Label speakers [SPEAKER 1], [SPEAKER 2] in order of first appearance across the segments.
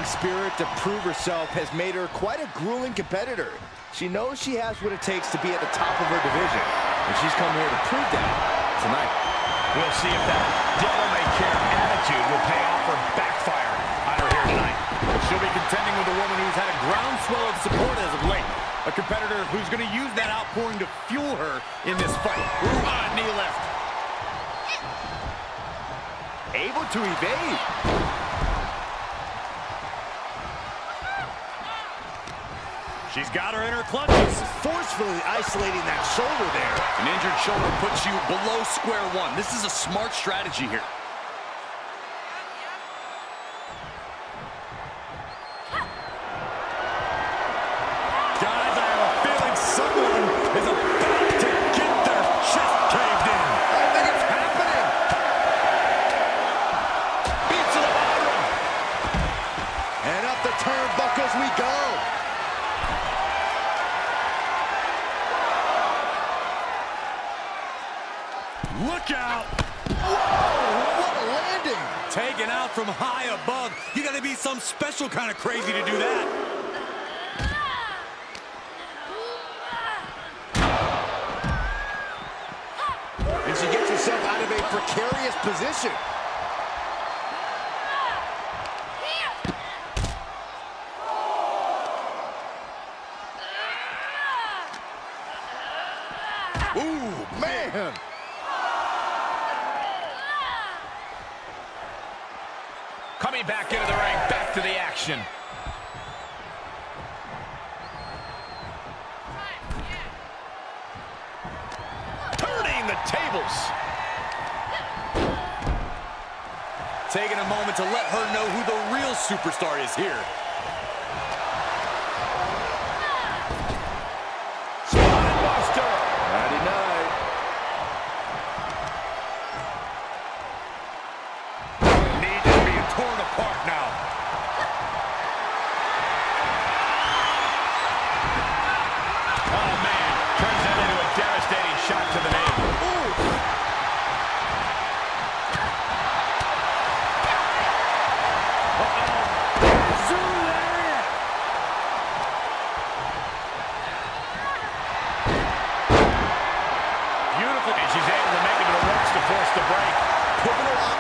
[SPEAKER 1] spirit to prove herself has made her quite a grueling competitor. She knows she has what it takes to be at the top of her division, and she's come here to prove that tonight.
[SPEAKER 2] We'll see if that devil-may-care attitude will pay off or backfire on her here tonight. She'll be contending with a woman who's had a groundswell of support as of late. A competitor who's going to use that outpouring to fuel her in this fight. Ooh, knee left.
[SPEAKER 1] Able to evade.
[SPEAKER 2] She's got her in her clutches.
[SPEAKER 1] Forcefully isolating that shoulder there.
[SPEAKER 2] An injured shoulder puts you below square one. This is a smart strategy here. Guys, I have a feeling someone is about to get their chest caved in.
[SPEAKER 1] I think it's happening. Beats to the bottom. And up the turnbuckles we go.
[SPEAKER 2] Look out!
[SPEAKER 1] Whoa, what a landing!
[SPEAKER 2] Taken out from high above. You gotta be some special kind of crazy to do that.
[SPEAKER 1] And she gets herself out of a precarious position. Ooh, man!
[SPEAKER 2] Coming back into the ring, back to the action. Turning the tables. Taking a moment to let her know who the real superstar is here.
[SPEAKER 1] Spinebuster! Friday night.
[SPEAKER 2] Needs to be torn apart now. Oh, man. Turns that into a devastating shot to the navel.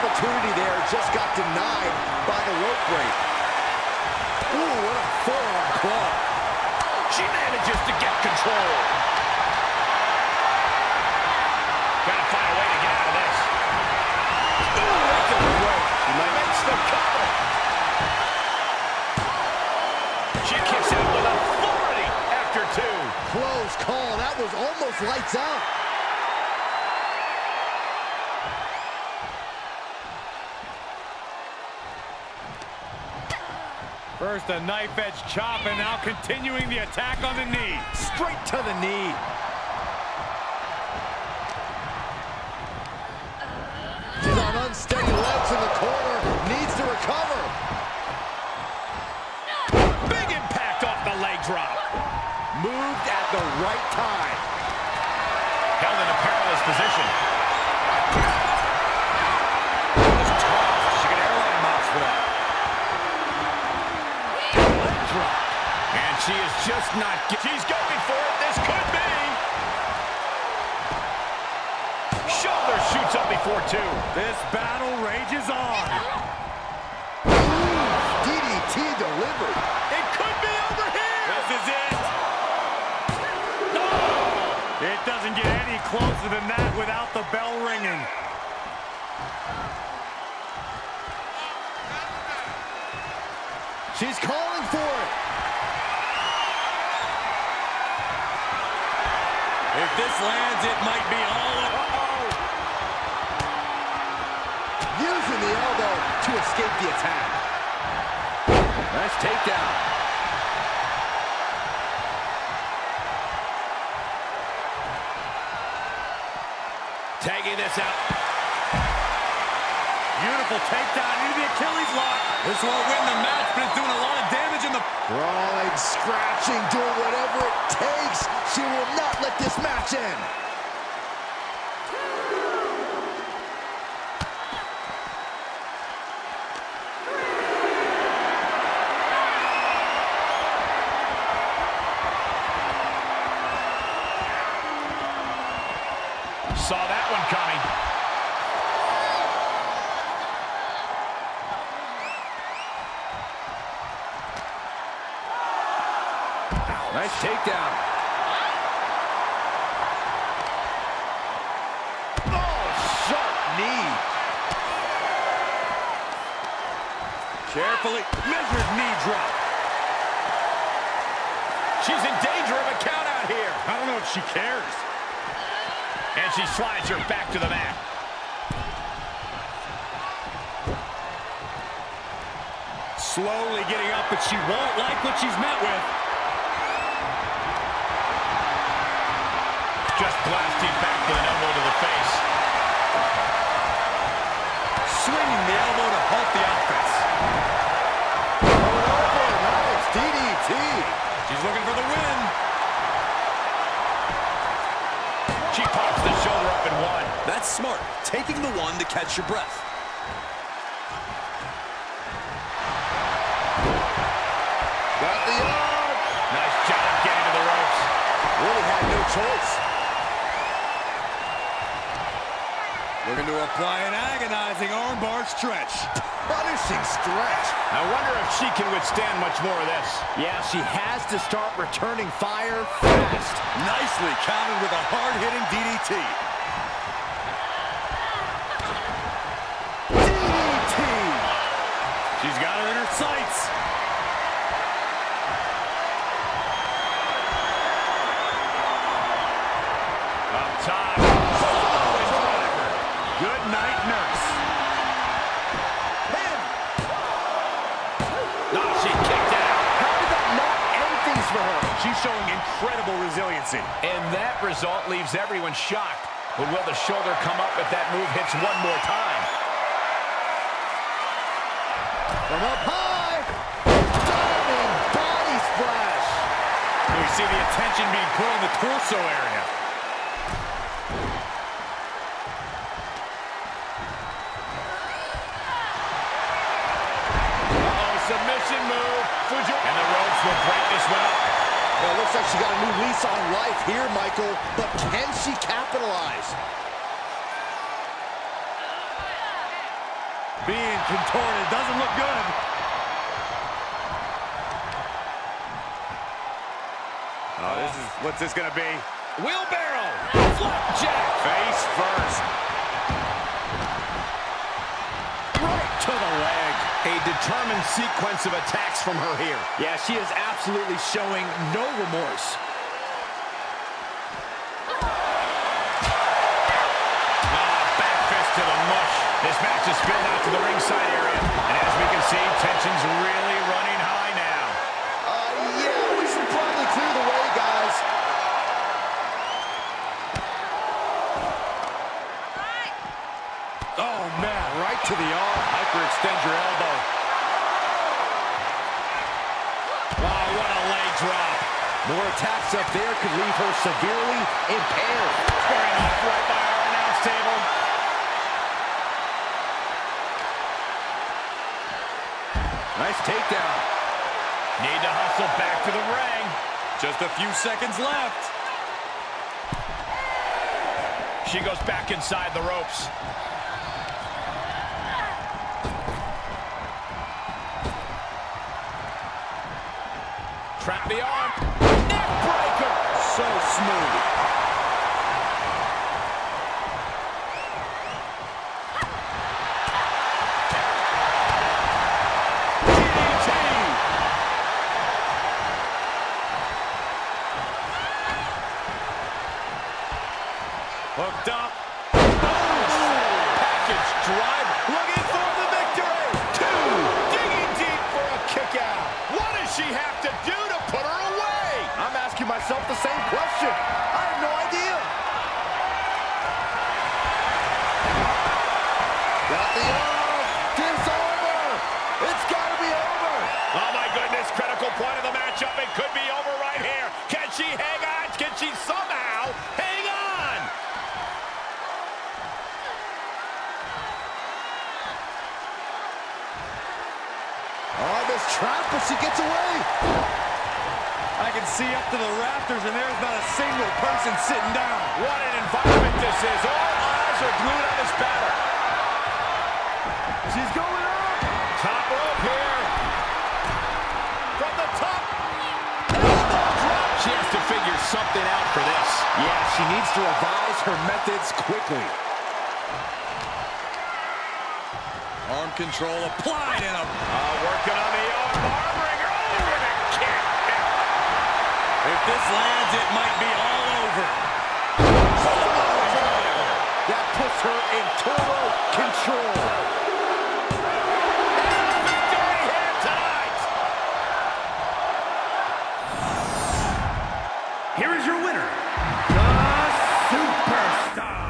[SPEAKER 1] Opportunity there, just got denied by the rope break. Ooh, what a forearm club.
[SPEAKER 2] She manages to get control. Gotta find a way to get out of this.
[SPEAKER 1] Ooh, right to the throat. She might make the cover.
[SPEAKER 2] She kicks out with authority after two.
[SPEAKER 1] Close call. That was almost lights out.
[SPEAKER 2] First a knife-edge chop, and now continuing the attack on the knee.
[SPEAKER 1] Straight to the knee. She's on unsteady legs in the corner. Needs to recover.
[SPEAKER 2] Big impact off the leg drop.
[SPEAKER 1] Moved at the right time.
[SPEAKER 2] Held in a perilous position. She could airline mops for that. And she is just not... She's going for it. This could be. Shoulder shoots up before two. This battle rages on.
[SPEAKER 1] DDT delivered.
[SPEAKER 2] It could be over here. This is it. No! It doesn't get any closer than that without the bell ringing.
[SPEAKER 1] She's calling for it.
[SPEAKER 2] If this lands, it might be all up.
[SPEAKER 1] Using the elbow to escape the attack. Nice takedown.
[SPEAKER 2] Tagging this out. Beautiful takedown into the Achilles lock. This won't win the match, but it's doing a lot of damage in the...
[SPEAKER 1] Crawling, scratching, doing whatever it takes. She will not let this match end. Nice takedown. Oh, sharp knee.
[SPEAKER 2] Carefully measured knee drop. She's in danger of a count out here. I don't know if she cares. And she slides her back to the mat. Slowly getting up, but she won't like what she's met with. Just blasting back with an elbow to the face. Swinging the elbow to halt the offense.
[SPEAKER 1] Nice DDT.
[SPEAKER 2] She's looking for the win. She pops the shoulder up and one.
[SPEAKER 3] That's smart. Taking the one to catch your breath.
[SPEAKER 1] Got the arm.
[SPEAKER 2] Nice job getting to the ropes.
[SPEAKER 1] Really had no choice.
[SPEAKER 2] Looking to apply an agonizing armbar stretch.
[SPEAKER 1] Punishing stretch.
[SPEAKER 2] I wonder if she can withstand much more of this.
[SPEAKER 1] Yeah, she has to start returning fire fast.
[SPEAKER 3] Nicely countered with a hard-hitting DDT.
[SPEAKER 1] DDT.
[SPEAKER 2] She's got her in her sights. Up top. Good night, nurse.
[SPEAKER 1] Pin.
[SPEAKER 2] Oh, she kicked out.
[SPEAKER 1] How did that not end things for her?
[SPEAKER 2] She's showing incredible resiliency. And that result leaves everyone shocked. But will the shoulder come up if that move hits one more time?
[SPEAKER 1] From up high. Diving body splash.
[SPEAKER 2] We see the attention being put on the torso area. Submission move. And the ropes will break this one up.
[SPEAKER 1] Well, it looks like she got a new lease on life here, Michael. But can she capitalize?
[SPEAKER 2] Being contorted doesn't look good. Oh, what's this gonna be? Wheelbarrow! Flapjack! Face first. Right to the leg. A determined sequence of attacks from her here.
[SPEAKER 1] Yeah, she is absolutely showing no remorse.
[SPEAKER 2] Back fist to the mush. This match is spilled out to the ringside area. And as we can see, tension's really running high now.
[SPEAKER 1] Yeah, we should probably clear the way, guys.
[SPEAKER 2] Oh, man, right to the arm. Hyperextend your elbow. Oh, what a leg drop.
[SPEAKER 1] More attacks up there could leave her severely impaired.
[SPEAKER 2] Squaring off right by our announce table.
[SPEAKER 1] Nice takedown.
[SPEAKER 2] Need to hustle back to the ring. Just a few seconds left. She goes back inside the ropes. Trap the arm. Neck breaker.
[SPEAKER 1] So smooth.
[SPEAKER 2] DDT. Hooked up. Package drive. Looking for the victory. 2. Digging deep for a kick out. What does she have to do to put her away?
[SPEAKER 1] I'm asking myself the same question. I have no idea. Got the arm. Disarmer. It's got to be over.
[SPEAKER 2] Oh, my goodness. Critical point of the matchup. It could be over right here. Can she hang on? Can she somehow hang on?
[SPEAKER 1] Oh, this trap, but she gets away.
[SPEAKER 2] I can see up to the rafters, and there's not a single person sitting down. What an environment this is. All eyes are glued on this battle.
[SPEAKER 1] She's going up.
[SPEAKER 2] Top rope here. From the top. Elbow
[SPEAKER 1] She needs to revise her methods quickly.
[SPEAKER 3] Arm control applied and
[SPEAKER 2] working on the arm wringer. Oh, and a kick.
[SPEAKER 3] if this lands, it might be all over.
[SPEAKER 1] That puts her in total control.
[SPEAKER 2] Victory here tonight.
[SPEAKER 4] Here is your winner, the Superstar.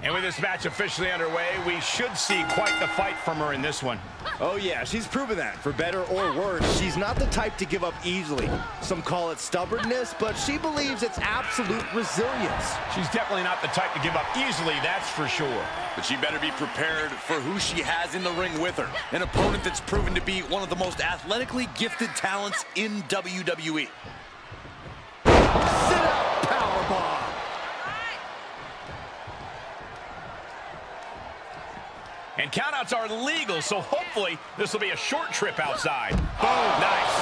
[SPEAKER 2] And with this match officially underway, we should see quite the fight from her in this one.
[SPEAKER 1] Oh yeah, she's proven that. For better or worse, she's not the type to give up easily. Some call it stubbornness, but she believes it's absolute resilience.
[SPEAKER 2] She's definitely not the type to give up easily, that's for sure.
[SPEAKER 3] But she better be prepared for who she has in the ring with her. An opponent that's proven to be one of the most athletically gifted talents in WWE.
[SPEAKER 1] Sit out powerbomb.
[SPEAKER 2] And countouts are legal, so hopefully this will be a short trip outside. Boom, nice.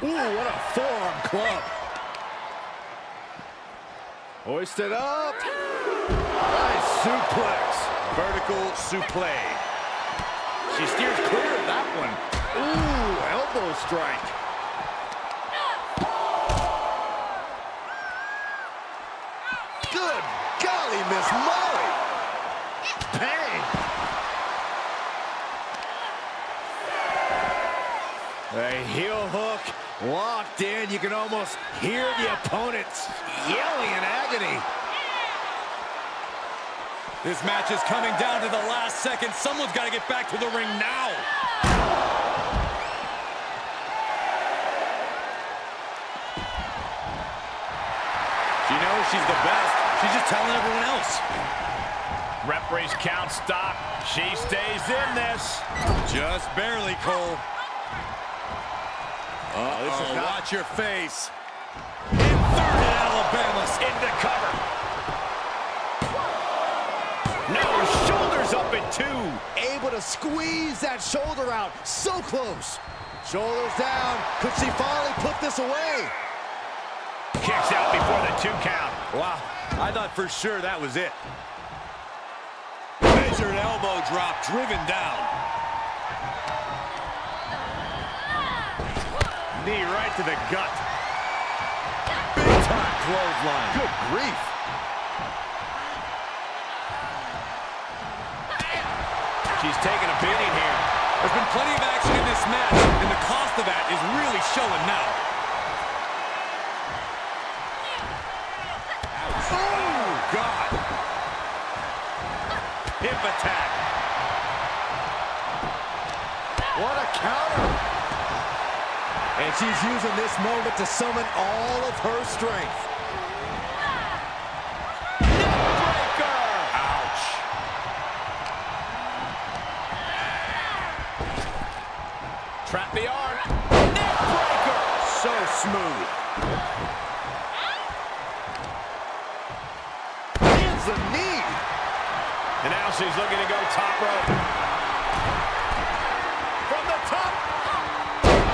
[SPEAKER 1] Ooh, what a forearm club. Hoisted up. Nice suplex.
[SPEAKER 3] Vertical suplex.
[SPEAKER 1] She steers clear of that one. Ooh, elbow strike. Good golly, Miss Molly. Bang. A heel hook locked in. You can almost hear the opponents yelling in agony.
[SPEAKER 3] This match is coming down to the last second. Someone's got to get back to the ring now. She knows she's the best. She's just telling everyone else.
[SPEAKER 2] Referee's count stop. She stays in this.
[SPEAKER 3] Just barely, Cole.
[SPEAKER 1] This is not...
[SPEAKER 3] Watch your face. Inverted Alabama.
[SPEAKER 2] Into cover. No, shoulders up at 2.
[SPEAKER 1] Able to squeeze that shoulder out. So close. Shoulders down. Could she finally put this away?
[SPEAKER 2] Kicks out before the 2 count.
[SPEAKER 3] Wow, I thought for sure that was it. Measured elbow drop, driven down.
[SPEAKER 1] Knee right to the gut. Big time clothesline. Good grief.
[SPEAKER 2] She's taking a beating here.
[SPEAKER 3] There's been plenty of action in this match, and the cost of that is really showing now.
[SPEAKER 1] Oh, God.
[SPEAKER 3] Hip attack.
[SPEAKER 1] What a counter. And she's using this moment to summon all of her strength. Neckbreaker.
[SPEAKER 2] Ouch. Trap the arm.
[SPEAKER 1] Neckbreaker. So smooth. Lands the knee.
[SPEAKER 2] And now she's looking to go top rope. From the top.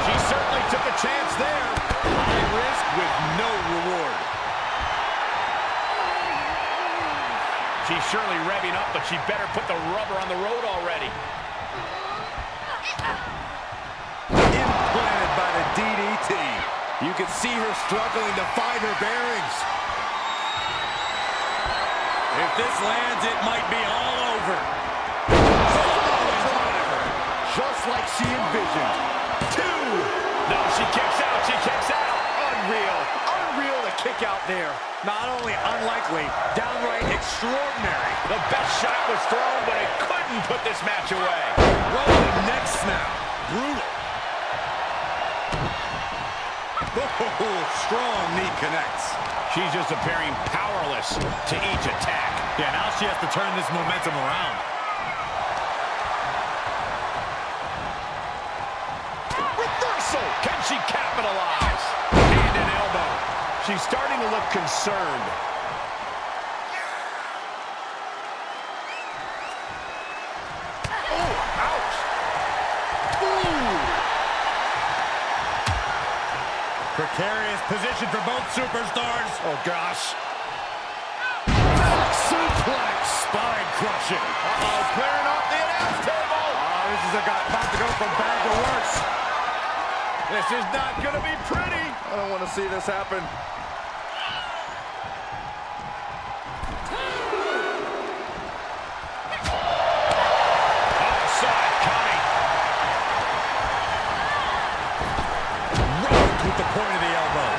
[SPEAKER 2] She certainly took a chance there.
[SPEAKER 3] High risk with no reward.
[SPEAKER 2] She's surely revving up, but she better put the rubber on the road already.
[SPEAKER 1] Implanted by the DDT. You can see her struggling to find her bearings.
[SPEAKER 3] If this lands, it might be all over.
[SPEAKER 1] Just like she envisioned. 2.
[SPEAKER 2] No, she kicks out. She kicks out.
[SPEAKER 1] Unreal. Unreal to kick out there. Not only unlikely, downright extraordinary.
[SPEAKER 2] The best shot was thrown, but it couldn't put this match away.
[SPEAKER 3] Rolling neck snap. Brutal. Oh, strong knee connects.
[SPEAKER 2] She's just appearing powerless to each attack.
[SPEAKER 3] Yeah, now she has to turn this momentum around.
[SPEAKER 2] Reversal! Can she capitalize? Hand and elbow. She's starting to look concerned.
[SPEAKER 1] Oh, ouch. Ooh.
[SPEAKER 2] Precarious position for both superstars. Oh, gosh.
[SPEAKER 3] Suplex. Spine crushing.
[SPEAKER 2] Uh-oh, clearing off the announce table. Oh, this is about to go from bad to worse. This is not going to be pretty.
[SPEAKER 1] I don't want to see this happen.
[SPEAKER 2] Outside coming. Rocked with the point of the elbow.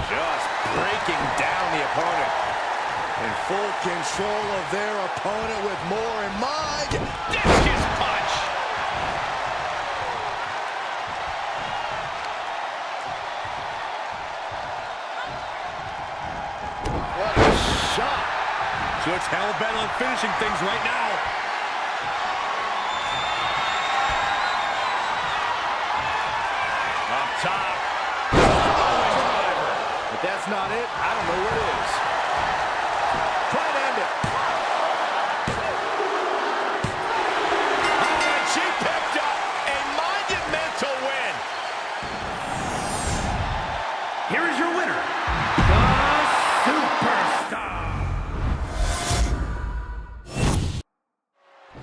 [SPEAKER 1] Just breaking down the opponent. In full control of their opponent with more in mind.
[SPEAKER 2] Discus punch.
[SPEAKER 1] What a shot.
[SPEAKER 2] She looks hell-bent on finishing things right now. Up top.
[SPEAKER 1] If that's not it, I don't know what is. Try and end it.
[SPEAKER 2] Oh, and she picked up a monumental win.
[SPEAKER 4] Here is your winner, the Superstar.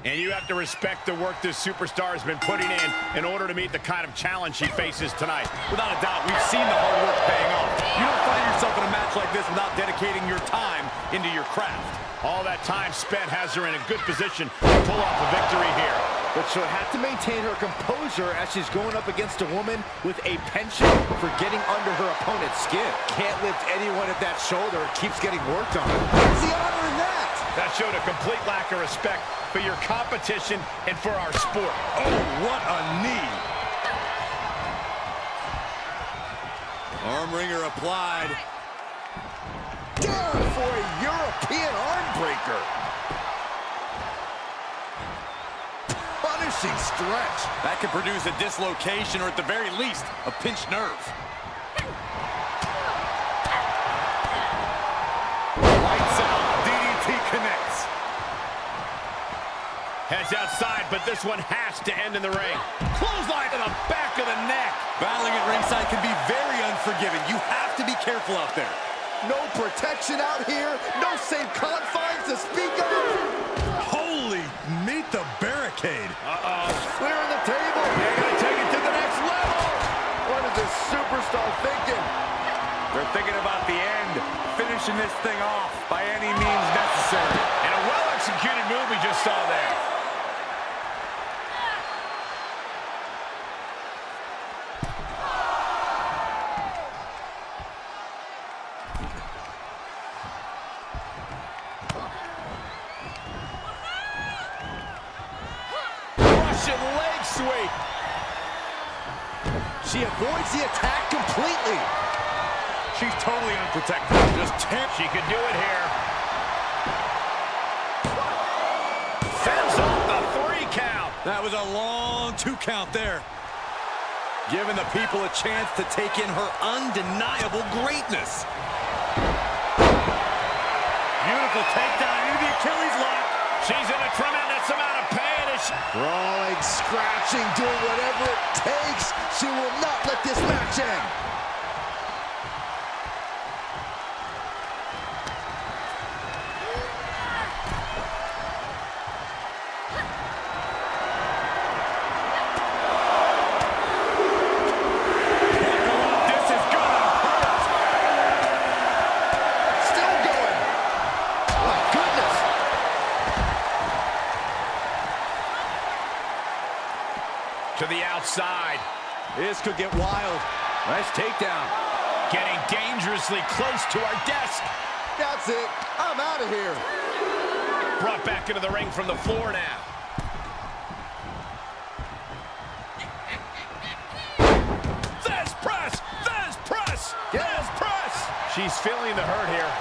[SPEAKER 2] And you have to respect the work this superstar has been putting in order to meet the kind of challenge she faces tonight. Without a doubt, we've seen the hard work paying off. You don't find yourself in a match like this without dedicating your time into your craft. All that time spent has her in a good position to pull off a victory here.
[SPEAKER 1] But she'll have to maintain her composure as she's going up against a woman with a penchant for getting under her opponent's skin. Can't lift anyone at that shoulder. It keeps getting worked on. What's the honor in that?
[SPEAKER 2] That showed a complete lack of respect for your competition and for our sport.
[SPEAKER 3] Oh, what a knee. Arm wringer applied.
[SPEAKER 1] Down for a European arm breaker. Punishing stretch.
[SPEAKER 3] That could produce a dislocation or at the very least, a pinched nerve.
[SPEAKER 2] Lights out. DDT connects. Heads outside, but this one has to end in the ring. Clothesline to the back of the neck.
[SPEAKER 3] Battling at ringside can be very unforgiving. You have to be careful out there.
[SPEAKER 1] No protection out here. No safe confines to speak of.
[SPEAKER 3] Holy, meet the barricade.
[SPEAKER 2] Uh-oh.
[SPEAKER 1] Clearing the table.
[SPEAKER 2] They're going to take it to the next level.
[SPEAKER 1] What is this superstar thinking?
[SPEAKER 2] They're thinking about the end, finishing this thing off by any means necessary. And a well-executed move we just saw there. Russian leg sweep.
[SPEAKER 1] She avoids the attack completely.
[SPEAKER 2] She's totally unprotected. Just she could do it here. Fends off the 3 count.
[SPEAKER 3] That was a long 2 count there. Giving the people a chance to take in her undeniable greatness.
[SPEAKER 2] Beautiful takedown into the Achilles lock. She's in a tremendous amount of pain.
[SPEAKER 1] Crawling, scratching, doing whatever it takes. She will not let this match end.
[SPEAKER 2] This is gonna hurt.
[SPEAKER 1] Still going. My goodness.
[SPEAKER 2] To the outside.
[SPEAKER 1] This could get wild. Nice takedown.
[SPEAKER 2] Getting dangerously close to our desk.
[SPEAKER 1] That's it. I'm out of here.
[SPEAKER 2] Brought back into the ring from the floor now. There's press! There's press! There's press! She's feeling the hurt here.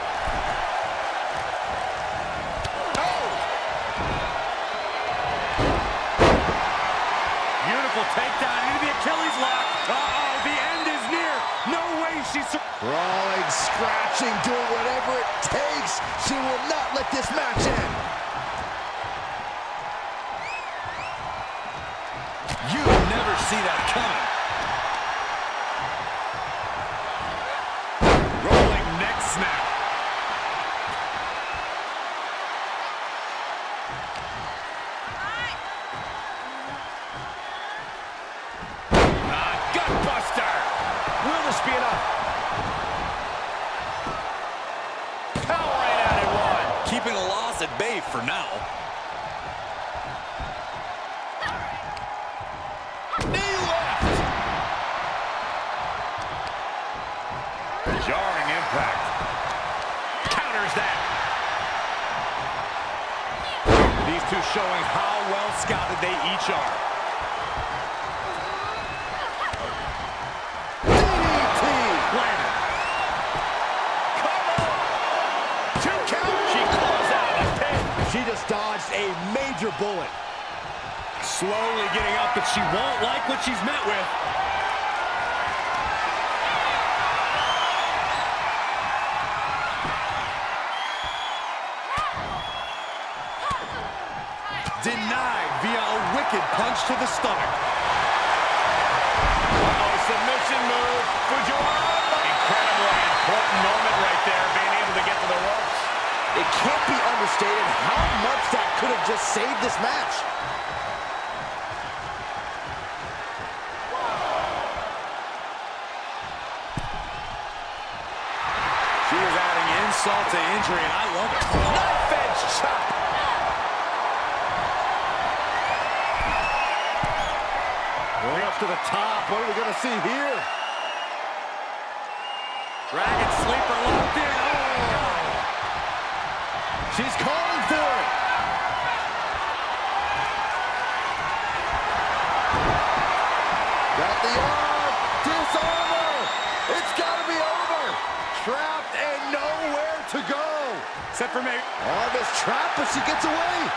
[SPEAKER 2] Beautiful takedown into the Achilles lock. Uh-oh, the end is near. No way she's...
[SPEAKER 1] Crawling, scratching, doing whatever it takes. She will not let this match end.
[SPEAKER 3] You've never see that coming.
[SPEAKER 2] Rolling neck snap. Gutbuster. Will this be enough? Powering out at one.
[SPEAKER 3] Keeping a loss at bay for now.
[SPEAKER 2] Knee left. Jarring impact. Counters that. These two showing how well scouted they each are. DDT. Landed. Cover. 2 count. She claws out of the pin.
[SPEAKER 1] She just dodged a major bullet.
[SPEAKER 2] Slowly getting up, but she won't like what she's met with.
[SPEAKER 3] Denied via a wicked punch to the stomach.
[SPEAKER 2] Oh, submission move. Fujiwara. Incredibly important moment right there, being able to get to the ropes.
[SPEAKER 1] It can't be understated how much that could have just saved this match.
[SPEAKER 3] She is adding insult to injury, and I love it.
[SPEAKER 2] Knife edge chop.
[SPEAKER 1] Going up to the top. What are we going to see here?
[SPEAKER 2] Dragon sleeper locked in. Oh.
[SPEAKER 1] She's calling for it. Got the arm. Disarmer. It's got to be over. Trapped and nowhere to go.
[SPEAKER 2] Except for me.
[SPEAKER 1] Arm is trapped, but she gets away.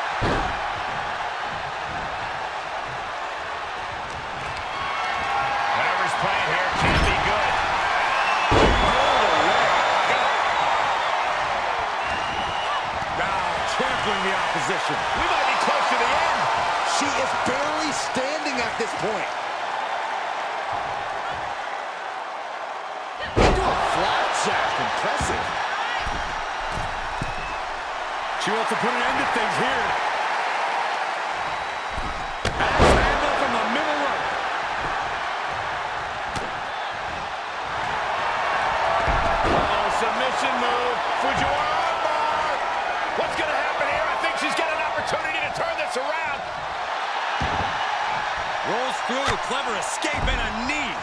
[SPEAKER 2] Whatever's playing here can't be good.
[SPEAKER 1] Trampling the opposition.
[SPEAKER 2] We might be close to the end.
[SPEAKER 1] She is barely standing at this point. Into a flat jack. Impressive.
[SPEAKER 2] She wants to put an end to things here. Axe handle from the middle rope. Oh, submission move. Fujiwara. What's going to happen here? I think she's got an opportunity to turn this around.
[SPEAKER 3] Rolls through a clever escape and a knee.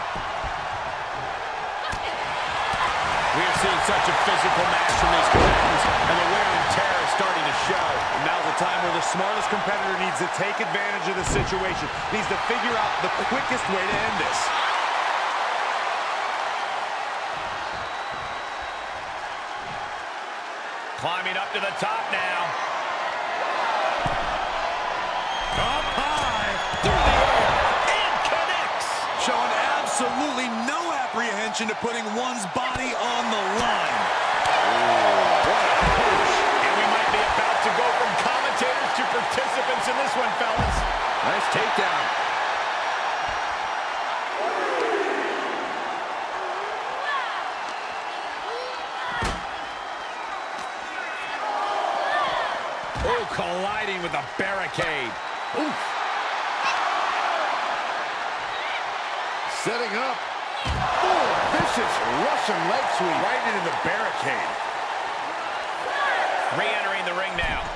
[SPEAKER 2] We are seeing such a physical match from these combatants, and the wear and tear is starting to show. And now's the time where the smartest competitor needs to take advantage of the situation, needs to figure out the quickest way to end this. Climbing up to the top now. Up high. Through the air. And connects.
[SPEAKER 3] Showing absolutely no apprehension to putting one's body on the line.
[SPEAKER 2] What a push. And we might be about to go from commentators to participants in this one, fellas.
[SPEAKER 1] Nice takedown.
[SPEAKER 2] Oh, colliding with a barricade.
[SPEAKER 1] Oof. Setting up. Oh, vicious Russian leg sweep.
[SPEAKER 2] Right into the barricade. Re-entering the ring now.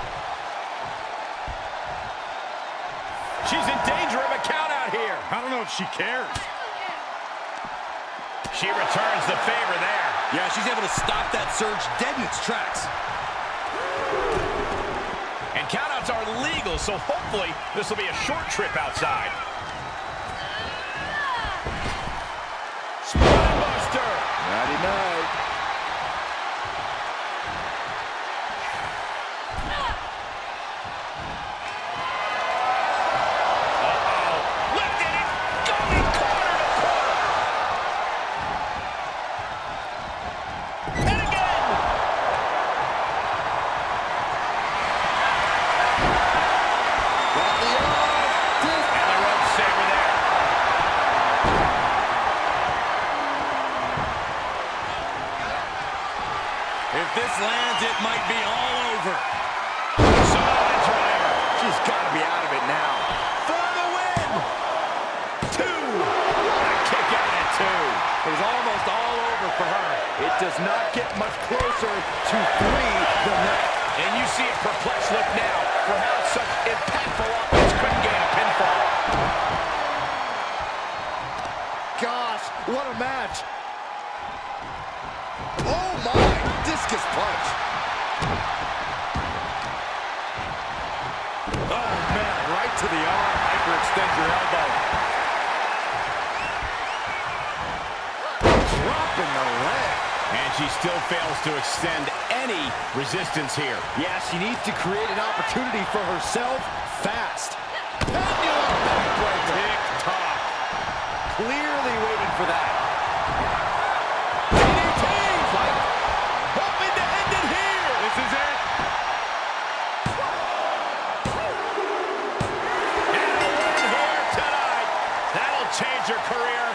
[SPEAKER 2] She's in danger of a count out here. I don't know if she cares. She returns the favor there.
[SPEAKER 3] Yeah, she's able to stop that surge dead in its tracks.
[SPEAKER 2] And countouts are legal, so hopefully this will be a short trip outside. Spinebuster.
[SPEAKER 1] Nighty night.
[SPEAKER 2] Lifted it. Going corner to corner. And again.
[SPEAKER 1] Got the arm.
[SPEAKER 2] And the rope saver there.
[SPEAKER 1] get much closer to 3 than that.
[SPEAKER 2] And you see a perplexed look now for how such impactful offense couldn't gain a pinfall.
[SPEAKER 1] Gosh, what a match. Oh my, discus punch.
[SPEAKER 2] Oh man, right to the arm. Hyperextend your elbow.
[SPEAKER 1] Dropping the leg.
[SPEAKER 2] And she still fails to extend any resistance here.
[SPEAKER 1] Yeah, she needs to create an opportunity for herself fast. Pendulum backbreaker.
[SPEAKER 2] Tick-tock.
[SPEAKER 1] Clearly waiting for that. DDT! Fight. Hoping to end it here.
[SPEAKER 2] This is it. And a win here tonight. That'll change your career.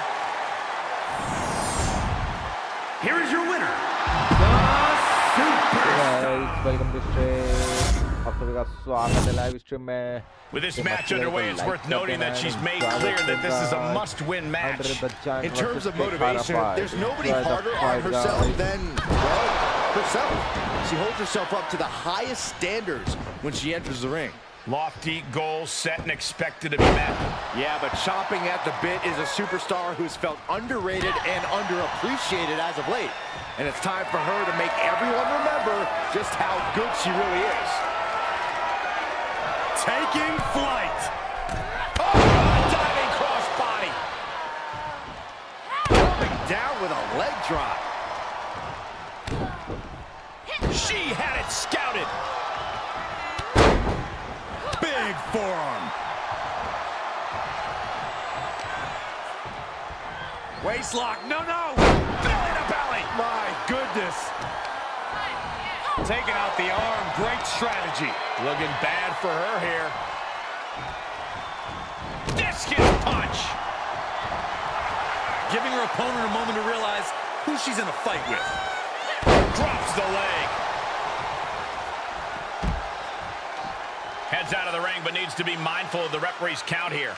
[SPEAKER 4] Here is your winner, the Superstar.
[SPEAKER 5] Welcome to stream. आप सभी का स्वागत है live stream में।
[SPEAKER 2] With this match underway, it's worth noting that she's made clear that this is a must-win match.
[SPEAKER 1] In terms of motivation, there's nobody harder on herself than, well, herself. She holds herself up to the highest standards when she enters the ring.
[SPEAKER 2] Lofty goals set and expected to be met.
[SPEAKER 1] Yeah, but chomping at the bit is a superstar who's felt underrated and underappreciated as of late. And it's time for her to make everyone remember just how good she really is.
[SPEAKER 2] Taking flight. Oh, diving crossbody.
[SPEAKER 1] Coming down with a leg drop.
[SPEAKER 2] She had it scouted. Big forearm. Waistlock. No. Belly to belly.
[SPEAKER 1] My goodness.
[SPEAKER 2] Taking out the arm. Great strategy. Looking bad for her here. Discus punch.
[SPEAKER 3] Giving her opponent a moment to realize who she's in a fight with.
[SPEAKER 2] Drops the leg. Heads out of the ring, but needs to be mindful of the referee's count here.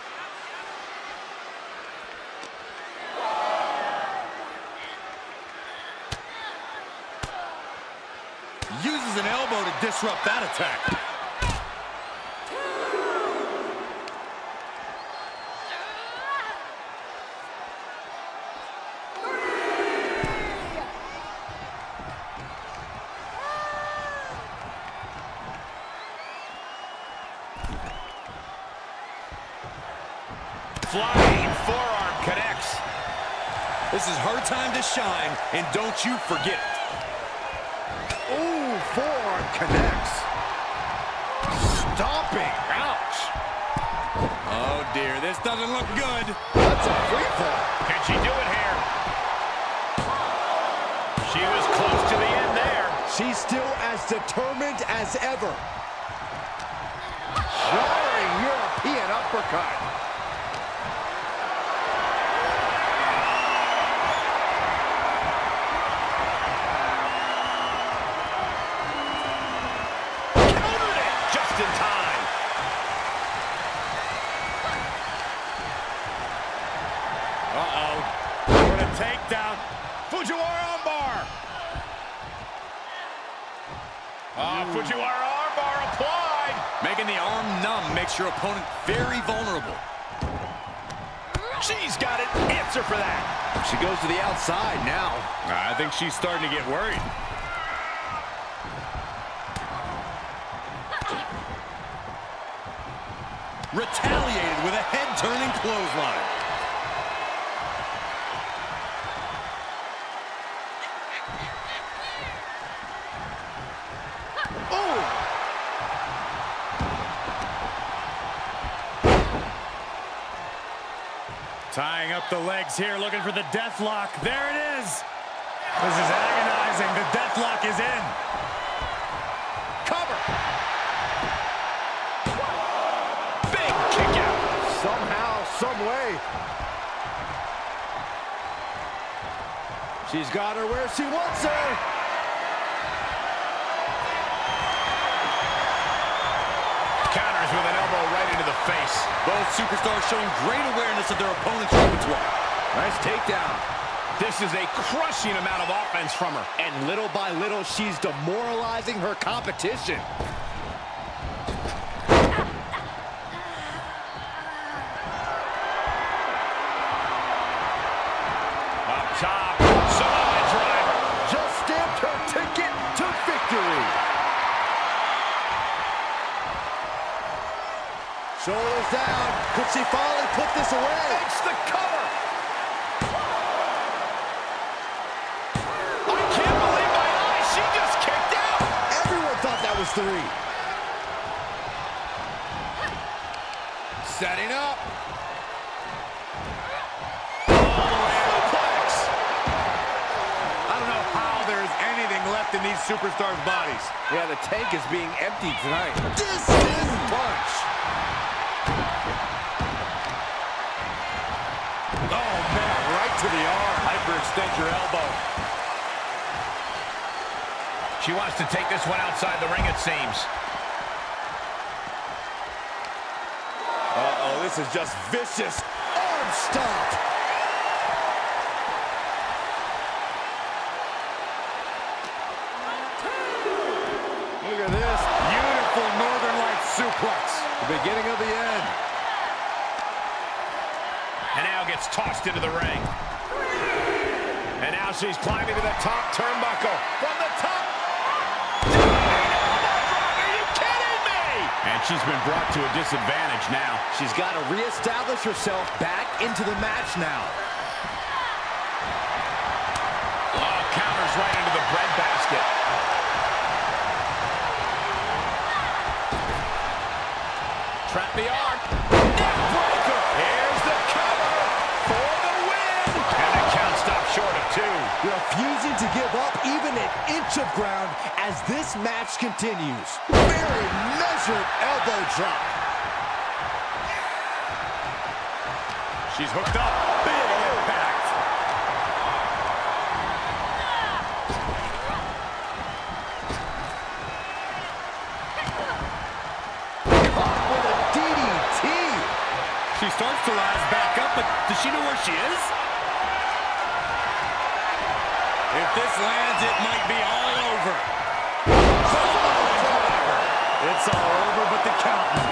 [SPEAKER 3] Uses an elbow to disrupt that attack.
[SPEAKER 2] Flying forearm connects.
[SPEAKER 3] This is her time to shine, and don't you forget it.
[SPEAKER 1] Ooh, forearm connects. Stomping. Ouch.
[SPEAKER 3] Oh dear, this doesn't look good.
[SPEAKER 1] That's a free fall.
[SPEAKER 2] Can she do it here? She was close to the end there.
[SPEAKER 1] She's still as determined as ever. Jarring European uppercut.
[SPEAKER 2] Just in time. Uh-oh. For the takedown. Fujiwara armbar. Fujiwara armbar applied.
[SPEAKER 3] Making the arm numb makes your opponent very vulnerable.
[SPEAKER 2] She's got an answer for that.
[SPEAKER 1] She goes to the outside now.
[SPEAKER 2] I think she's starting to get worried.
[SPEAKER 3] Retaliated with a head-turning clothesline.
[SPEAKER 1] Oh!
[SPEAKER 2] Tying up the legs here, looking for the death lock. There it is. This is agonizing. The death lock is in.
[SPEAKER 1] Cover!
[SPEAKER 2] Big kick out.
[SPEAKER 1] Somehow, some way. She's got her where she wants her.
[SPEAKER 2] Counters with an elbow right into the face.
[SPEAKER 3] Both superstars showing great awareness of their opponent's repertoire.
[SPEAKER 1] Nice takedown.
[SPEAKER 2] This is a crushing amount of offense from her.
[SPEAKER 1] And little by little, she's demoralizing her competition.
[SPEAKER 2] Up top, Samoa driver.
[SPEAKER 1] Just stamped her ticket to victory. Shoulders down. Could she finally put this away? It's the cover.
[SPEAKER 2] I can't believe my eyes. She just kicked out.
[SPEAKER 1] Everyone thought that was 3. Setting up.
[SPEAKER 2] Suplex. I don't know how there is anything left in these superstars' bodies.
[SPEAKER 1] Yeah, the tank is being emptied tonight. This is punch.
[SPEAKER 2] Oh, man, right to the arm. Hyperextend your elbow. She wants to take this one outside the ring, it seems.
[SPEAKER 1] Uh-oh, this is just vicious. Arm stomp. Look at this.
[SPEAKER 2] Beautiful Northern Lights suplex.
[SPEAKER 1] The beginning of the end.
[SPEAKER 2] And now gets tossed into the ring. And now she's climbing to the top turnbuckle. From the top. Are you kidding me? And she's been brought to a disadvantage now.
[SPEAKER 1] She's got to reestablish herself back into the match now.
[SPEAKER 2] Oh, counters right into the breadbasket. Trap the arm. Neck breaker. Here's the cover for the win. And the count stopped short of 2.
[SPEAKER 1] Refusing to give up even an inch of ground as this match continues. Very measured elbow drop.
[SPEAKER 2] She's hooked up. Big impact.
[SPEAKER 1] Caught with a DDT.
[SPEAKER 2] She starts to rise back up, but does she know where she is? If this lands, it might be all over. It's all over, but the counting.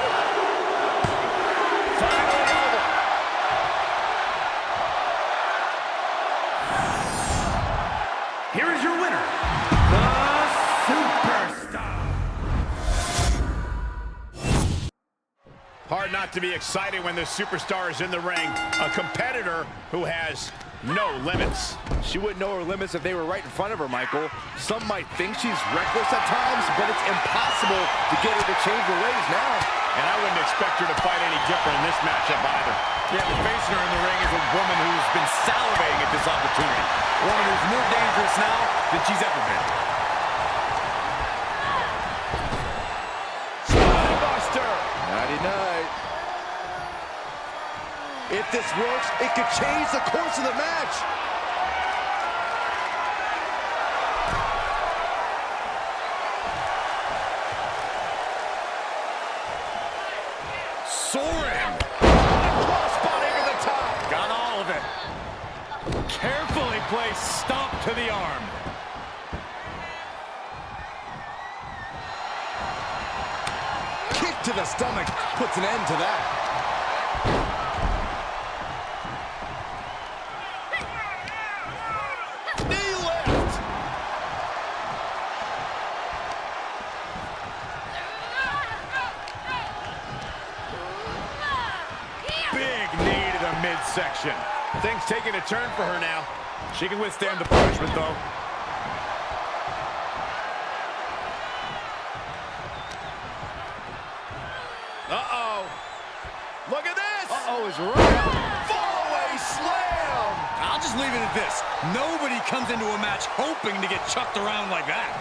[SPEAKER 2] Finally over.
[SPEAKER 4] Here is your winner, the Superstar.
[SPEAKER 2] Hard not to be excited when the superstar is in the ring. A competitor who has no limits.
[SPEAKER 1] She wouldn't know her limits if they were right in front of her, Michael. Some might think she's reckless at times, but it's impossible to get her to change her ways now.
[SPEAKER 2] And I wouldn't expect her to fight any different in this matchup either. Yeah, but facing her in the ring is a woman who's been salivating at this opportunity. A woman who's more dangerous now than she's ever been.
[SPEAKER 1] Spinebuster. Nighty-night. If this works, it could change the course of the match.
[SPEAKER 2] Soaring. Crossbody to the top. Got all of it. Carefully placed stomp to the arm.
[SPEAKER 1] Kick to the stomach puts an end to that.
[SPEAKER 2] Knee lift. Big knee to the midsection. Things taking a turn for her now. She can withstand the punishment, though. Uh-oh. Look at this.
[SPEAKER 1] Uh-oh is right.
[SPEAKER 2] Fallaway slam. I'll just leave it at this. Nobody comes into a match hoping to get chucked around like that.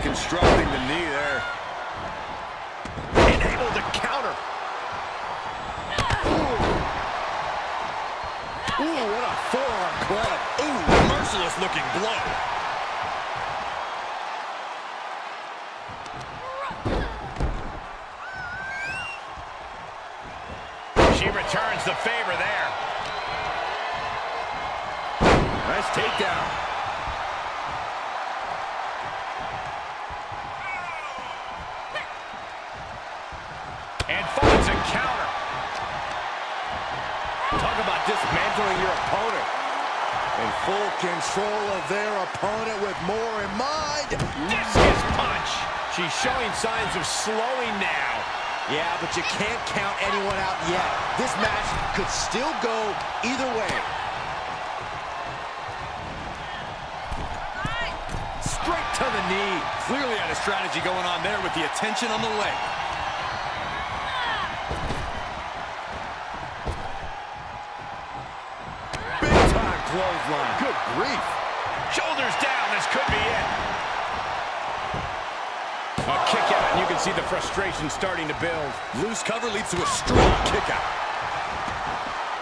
[SPEAKER 2] Constructing the knee there. Able to counter. Ooh, what a forearm club. Ooh, merciless looking blow. She returns the favor there.
[SPEAKER 1] Nice takedown.
[SPEAKER 2] And finds a counter.
[SPEAKER 1] Talk about dismantling your opponent. In full control of their opponent with more in mind.
[SPEAKER 2] Discus punch. She's showing signs of slowing now.
[SPEAKER 1] Yeah, but you can't count anyone out yet. This match could still go either way. Straight to the knee.
[SPEAKER 3] Clearly had a strategy going on there with the attention on the leg.
[SPEAKER 1] Big time clothesline. Good grief.
[SPEAKER 2] Shoulders down. This could be it. A kick out, and you can see the frustration starting to build.
[SPEAKER 3] Loose cover leads to a strong kick out.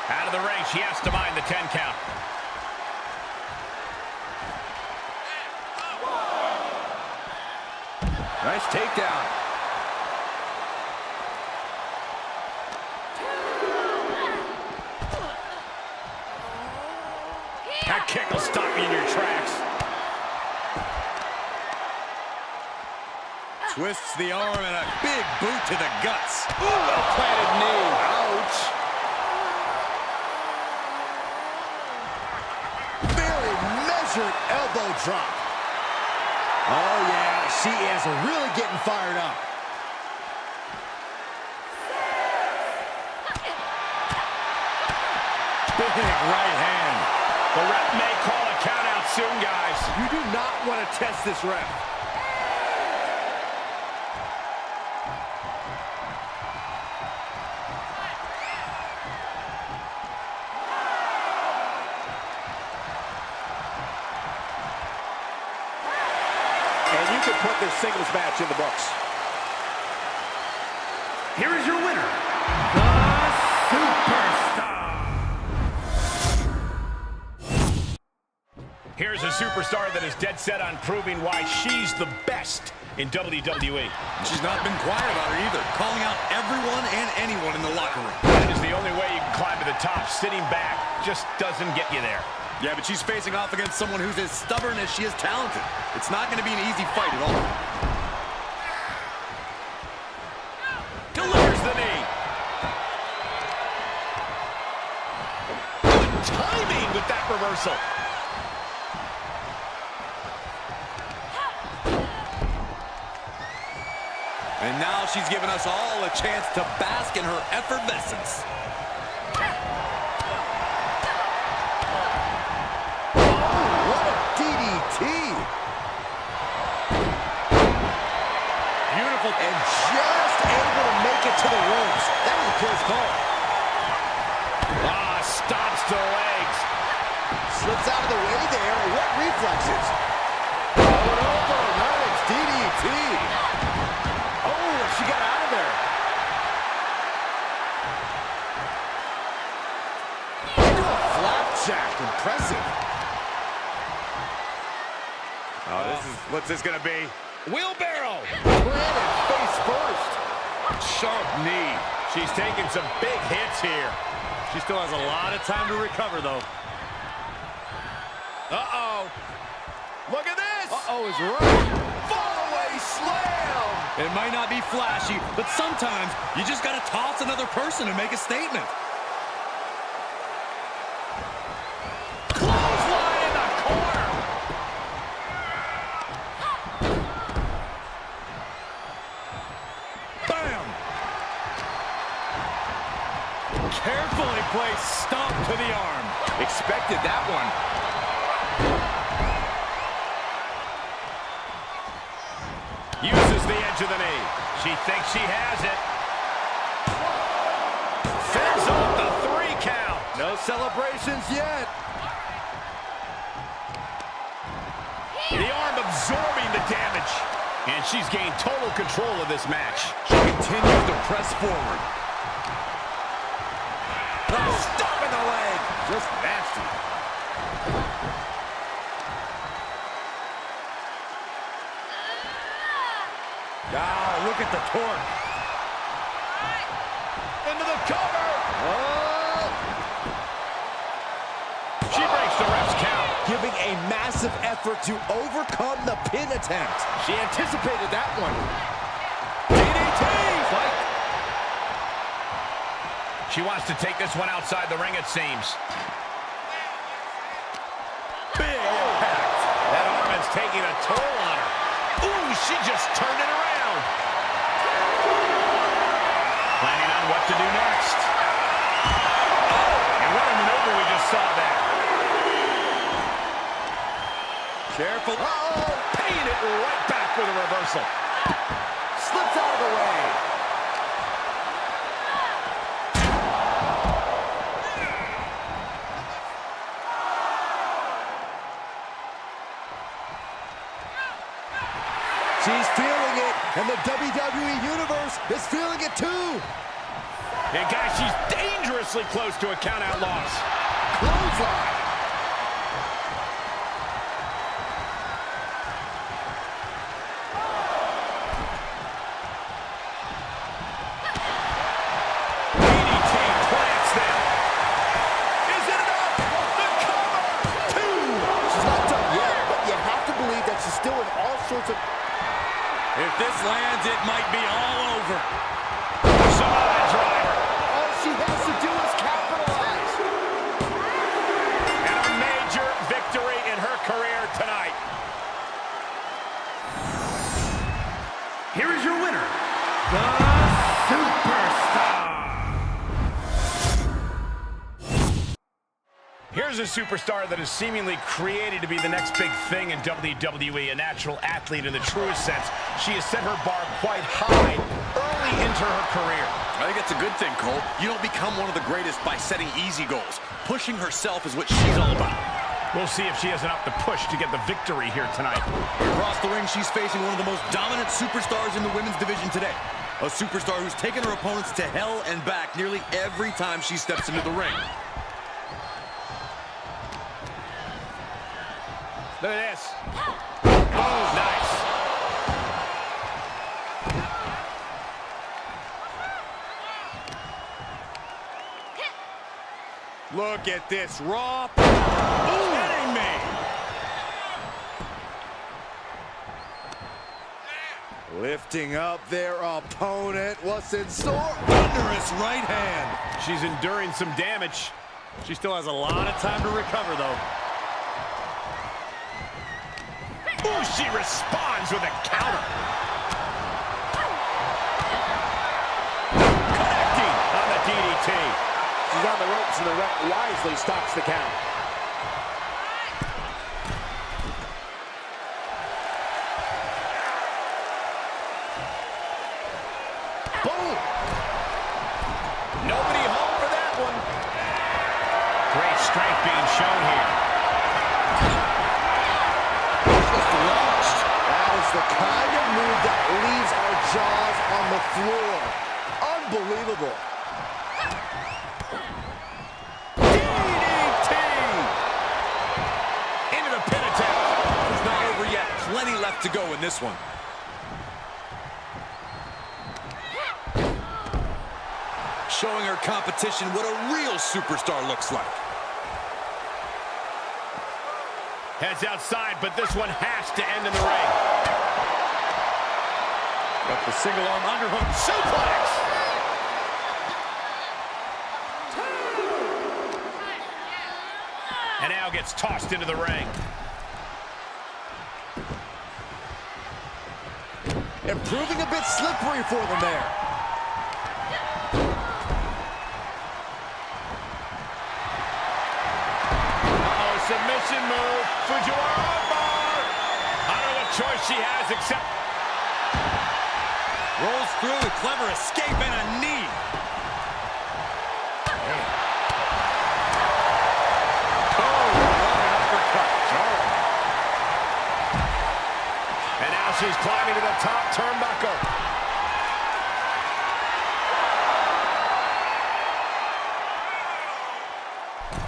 [SPEAKER 2] Out of the ring, she has to mind the 10 count.
[SPEAKER 1] Nice takedown.
[SPEAKER 2] That kick will stop you in your tracks.
[SPEAKER 3] Twists the arm and a big boot to the guts.
[SPEAKER 1] Ooh, well-planted knee. Ouch. Very measured elbow drop. Oh, yeah, she is really getting fired up.
[SPEAKER 2] Big right hand. The ref may call a count out soon, guys.
[SPEAKER 1] You do not want to test this ref. And you can put this singles match in the books.
[SPEAKER 4] Here is your winner, the Superstar.
[SPEAKER 2] Here's a superstar that is dead set on proving why she's the best in WWE.
[SPEAKER 3] She's not been quiet about it either, calling out everyone and anyone in the locker room.
[SPEAKER 2] That is the only way you can climb to the top. Sitting back just doesn't get you there.
[SPEAKER 3] Yeah, but she's facing off against someone who's as stubborn as she is talented. It's not going to be an easy fight at all.
[SPEAKER 2] Delivers the knee. Good timing with that reversal.
[SPEAKER 3] And now she's given us all a chance to bask in her effervescence.
[SPEAKER 1] What a DDT. Beautiful. And just able to make it to the ropes. That was a close call.
[SPEAKER 2] Ah, stops to the legs.
[SPEAKER 1] Slips out of the way there. What reflexes? Going over. Nice DDT. Oh, she got out of there. Into a flapjack. Impressive.
[SPEAKER 2] Oh, what's this gonna be? Wheelbarrow.
[SPEAKER 1] Planted face first.
[SPEAKER 2] Sharp knee. She's taking some big hits here. She still has a lot of time to recover, though. Uh-oh. Look at this.
[SPEAKER 1] Uh-oh is right. Fallaway slam.
[SPEAKER 3] It might not be flashy, but sometimes you just got to toss another person to make a statement.
[SPEAKER 2] Clothesline in the corner.
[SPEAKER 3] Bam!
[SPEAKER 2] Carefully placed stomp to the arm.
[SPEAKER 1] Expected that one.
[SPEAKER 2] Uses the edge of the knee. She thinks she has it. Fends off the 3 count.
[SPEAKER 1] No celebrations yet.
[SPEAKER 2] The arm absorbing the damage. And she's gained total control of this match.
[SPEAKER 1] She continues to press forward. Stop in the leg. Just nasty. Look at the torque.
[SPEAKER 2] Into the cover.
[SPEAKER 1] Oh, giving a massive effort to overcome the pin attempt. She anticipated that one. DDT! Fight.
[SPEAKER 2] She wants to take this one outside the ring, it seems. Big impact. That arm is taking a toll on her. Ooh, she just turned it around. Planning on what to do next. And what a maneuver we just saw there.
[SPEAKER 1] Careful.
[SPEAKER 2] Uh-oh, paying it right back with a reversal.
[SPEAKER 1] Slips out of the way. She's feeling it, and the WWE Universe is feeling it too.
[SPEAKER 2] And guys, she's dangerously close to a count-out loss.
[SPEAKER 1] Clothesline.
[SPEAKER 2] DDT plants them. Is it enough? The cover! Two!
[SPEAKER 1] She's not done yet, but you have to believe that she's still in all sorts of...
[SPEAKER 3] If this lands, it might be all over.
[SPEAKER 2] Samoa driver.
[SPEAKER 1] All she has to do is capitalize.
[SPEAKER 2] And a major victory in her career tonight.
[SPEAKER 4] Here is your winner, the Superstar.
[SPEAKER 2] Here's a superstar that is seemingly created to be the next big thing in WWE, a natural athlete in the truest sense. She has set her bar quite high early into her career.
[SPEAKER 3] I think it's a good thing, Cole. You don't become one of the greatest by setting easy goals. Pushing herself is what she's all about.
[SPEAKER 2] We'll see if she has enough to push to get the victory here tonight.
[SPEAKER 3] Across the ring, she's facing one of the most dominant superstars in the women's division today. A superstar who's taken her opponents to hell and back nearly every time she steps into the ring.
[SPEAKER 2] Look at this. Oh, nice.
[SPEAKER 1] Look at this raw. Kidding me. Lifting up their opponent. What's in store? Thunderous right hand.
[SPEAKER 2] She's enduring some damage. She still has a lot of time to recover, though. Ooh, she responds with a counter. Connecting on the DDT.
[SPEAKER 1] She's on the ropes, and the ref wisely stops the count. Boom!
[SPEAKER 2] Nobody home for that one. Great strength being shown here.
[SPEAKER 1] Just launched. That is the kind of move that leaves our jaws on the floor. Unbelievable.
[SPEAKER 2] DDT! Into the pin attempt.
[SPEAKER 3] It's not over yet. Plenty left to go in this one. Showing her competition what a real superstar looks like.
[SPEAKER 2] Heads outside, but this one has to end in the ring. Got the single arm underhook suplex. And now gets tossed into the ring.
[SPEAKER 1] And proving a bit slippery for them there.
[SPEAKER 2] Submission move for Bar. I don't know what choice she has except...
[SPEAKER 3] Rolls through, clever escape and a knee.
[SPEAKER 2] And now she's climbing to the top turnbuckle.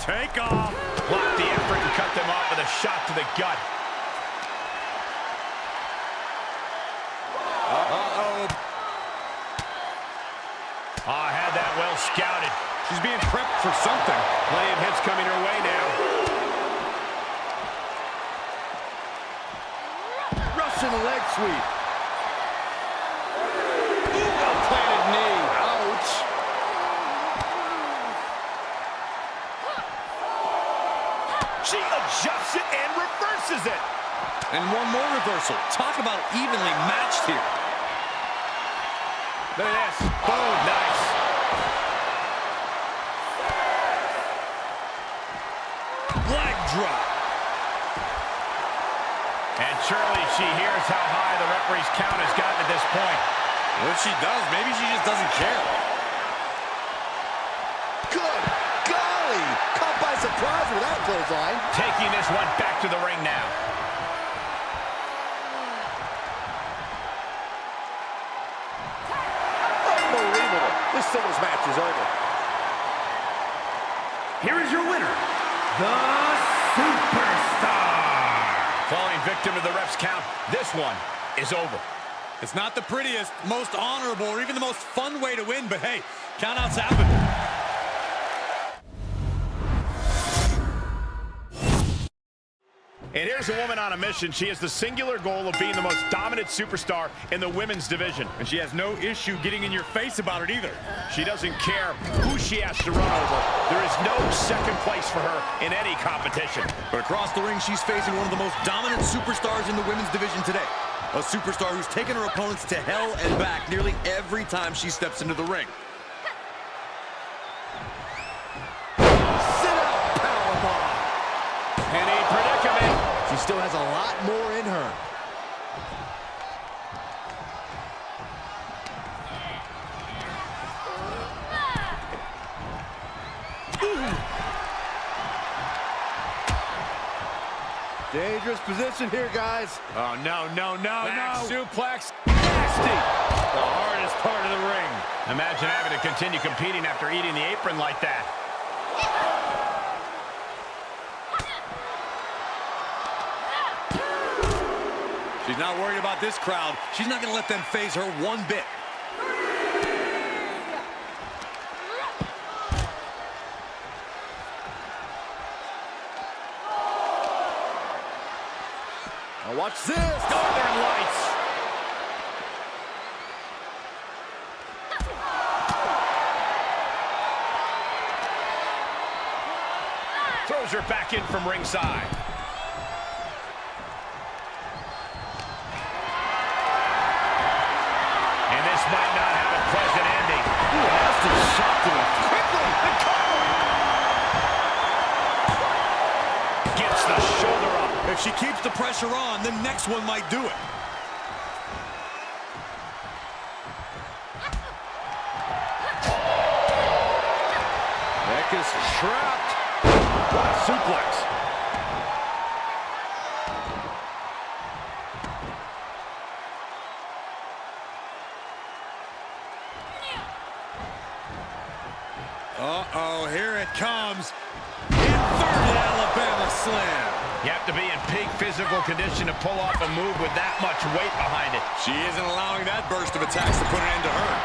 [SPEAKER 2] Take off. Block the effort and cut them off with a shot to the gut.
[SPEAKER 1] Uh-oh.
[SPEAKER 2] I had that well scouted. She's being prepped for something. Plenty of hits coming her way now.
[SPEAKER 1] Russian leg sweep. Well-planted knee. Ouch.
[SPEAKER 2] She adjusts it and reverses it.
[SPEAKER 3] And one more reversal. Talk about evenly matched here.
[SPEAKER 2] Look at this. Boom. Nice.
[SPEAKER 3] Leg drop.
[SPEAKER 2] And surely she hears how high the referee's count has gotten at this point.
[SPEAKER 3] Well, if she does, maybe she just doesn't care.
[SPEAKER 1] Good golly. Caught by surprise with that clothesline.
[SPEAKER 2] Taking this one back to the ring now.
[SPEAKER 1] Unbelievable. This singles match is over.
[SPEAKER 4] Here is your winner, the Superstar.
[SPEAKER 2] Falling victim to the ref's count, this one is over.
[SPEAKER 3] It's not the prettiest, most honorable, or even the most fun way to win, but hey, countouts happen.
[SPEAKER 2] And here's a woman on a mission. She has the singular goal of being the most dominant superstar in the women's division.
[SPEAKER 3] And she has no issue getting in your face about it either.
[SPEAKER 2] She doesn't care who she has to run over. There is no second place for her in any competition.
[SPEAKER 3] But across the ring, she's facing one of the most dominant superstars in the women's division today. A superstar who's taken her opponents to hell and back nearly every time she steps into the ring.
[SPEAKER 1] Sit-out powerbomb.
[SPEAKER 2] Any predicament.
[SPEAKER 1] She still has a lot more in her. Dangerous position here, guys.
[SPEAKER 2] Oh, no, no, no,
[SPEAKER 1] Back
[SPEAKER 2] no.
[SPEAKER 1] suplex. Nasty.
[SPEAKER 2] The hardest part of the ring. Imagine having to continue competing after eating the apron like that.
[SPEAKER 3] She's not worried about this crowd. She's not going to let them phase her one bit.
[SPEAKER 1] Now watch this.
[SPEAKER 2] Northern Lights. Throws her back in from ringside. And this might not have a pleasant ending.
[SPEAKER 1] Ooh, nasty shot to the quickly. The cover.
[SPEAKER 2] Gets the shoulder up.
[SPEAKER 3] If she keeps the pressure on, the next one might do it.
[SPEAKER 1] Neck is trapped. What a suplex.
[SPEAKER 3] Uh-oh, here it comes. Inverted Alabama slam.
[SPEAKER 2] You have to be in peak physical condition to pull off a move with that much weight behind it.
[SPEAKER 3] She isn't allowing that burst of attacks to put an end to her.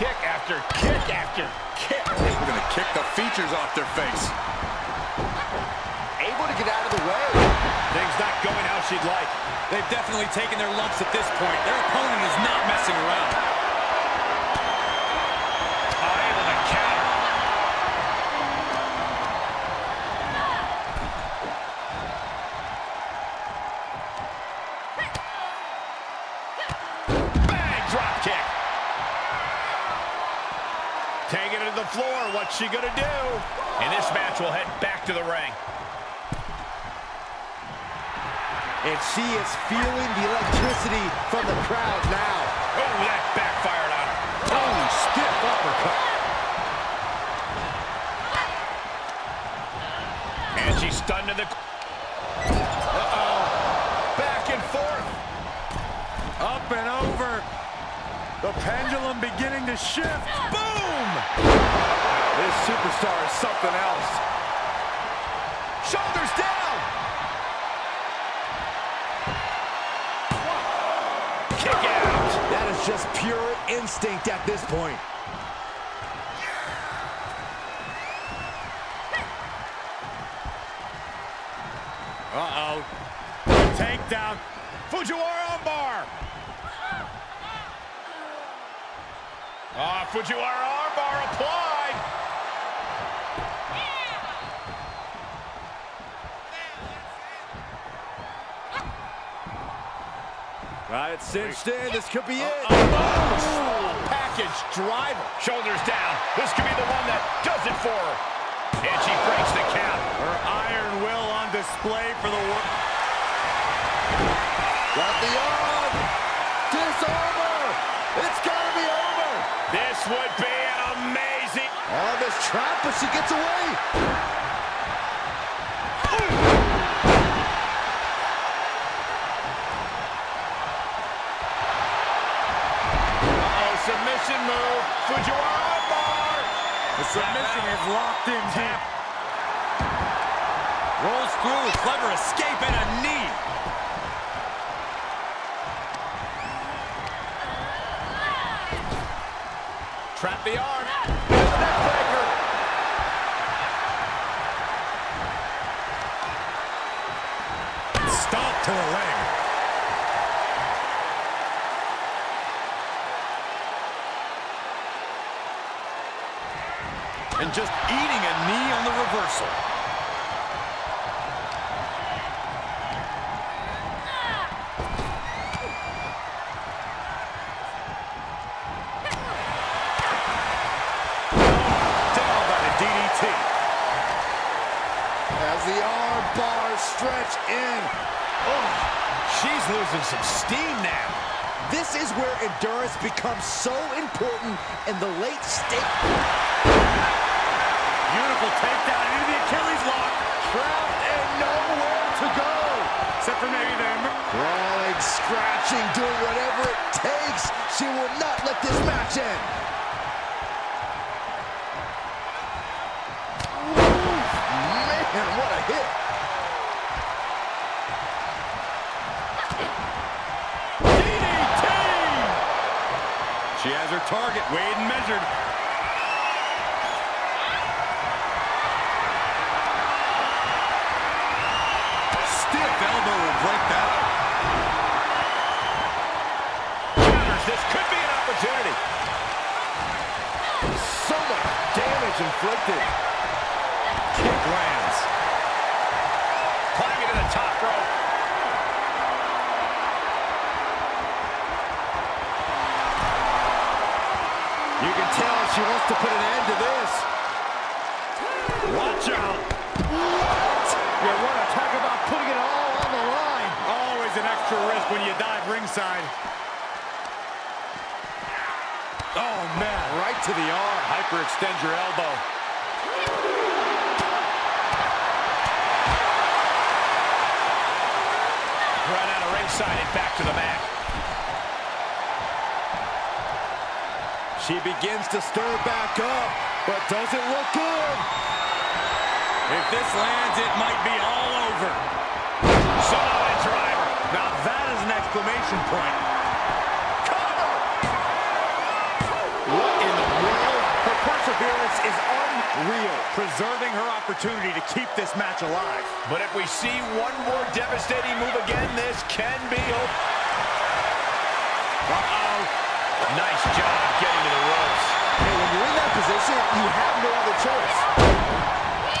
[SPEAKER 2] Kick after kick after kick.
[SPEAKER 3] We're going to kick the features off their face.
[SPEAKER 1] Able to get out of the way.
[SPEAKER 2] Things not going how she'd like.
[SPEAKER 3] They've definitely taken their lumps at this point. Their opponent is not messing around.
[SPEAKER 2] Able to counter. Bang! Drop kick. Taking it to the floor. What's she gonna do? And this match will head back to the ring.
[SPEAKER 1] And she is feeling the electricity from the crowd now.
[SPEAKER 2] Oh, that backfired on her.
[SPEAKER 1] Oh, stiff uppercut.
[SPEAKER 2] And she's stunned to the... Uh-oh. Back and forth.
[SPEAKER 3] Up and over. The pendulum beginning to shift. Boom!
[SPEAKER 1] This superstar is something else. Shoulders down.
[SPEAKER 2] Kick out.
[SPEAKER 1] That is just pure instinct at this point.
[SPEAKER 3] Uh-oh.
[SPEAKER 2] takedown. Fujiwara armbar. Fujiwara armbar applied.
[SPEAKER 1] Got it cinched in. This could be it.
[SPEAKER 2] Package driver. Shoulders down. This could be the one that does it for her. And she breaks the count. Her iron will on display for the work.
[SPEAKER 1] Got the arm. Disarmer. It's got to be over.
[SPEAKER 2] This would be an amazing.
[SPEAKER 1] Oh, this trap, but she gets away.
[SPEAKER 2] Submission move. Fujiwara bar. The submission is locked in deep. Rolls through with clever escape and a knee. Trap the arm. There's the neck breaker. Stomp to the leg. And just eating a knee on the reversal. Down by the DDT.
[SPEAKER 1] As the arm bars stretch in.
[SPEAKER 2] Oh, she's losing some steam now.
[SPEAKER 1] This is where endurance becomes so important in the late stage.
[SPEAKER 2] Beautiful takedown into the Achilles lock.
[SPEAKER 1] Trapped and nowhere to go.
[SPEAKER 2] Except for maybe them.
[SPEAKER 1] Crawling, scratching, doing whatever it takes. She will not let this match end. Man, what a hit.
[SPEAKER 2] DDT! She has her target weighed and measured. Elbow will break that. Counters. This could be an opportunity.
[SPEAKER 1] So much damage inflicted.
[SPEAKER 2] Kick lands. Climbing to the top rope.
[SPEAKER 1] You can tell she wants to put an end to this.
[SPEAKER 2] Watch out.
[SPEAKER 1] What? You want to talk about putting it all on the line.
[SPEAKER 2] Always an extra risk when you dive ringside. Oh, man, right to the arm. Hyperextend your elbow. Run out of ringside and back to the mat.
[SPEAKER 1] She begins to stir back up, but doesn't look good.
[SPEAKER 2] If this lands, it might be all over. Solid driver. Now that is an exclamation point. Cover!
[SPEAKER 1] What in the world? Her perseverance is unreal.
[SPEAKER 2] Preserving her opportunity to keep this match alive. But if we see one more devastating move again, this can be over. Uh-oh. Nice job getting to the ropes.
[SPEAKER 1] Hey, when you're in that position, you have no other choice.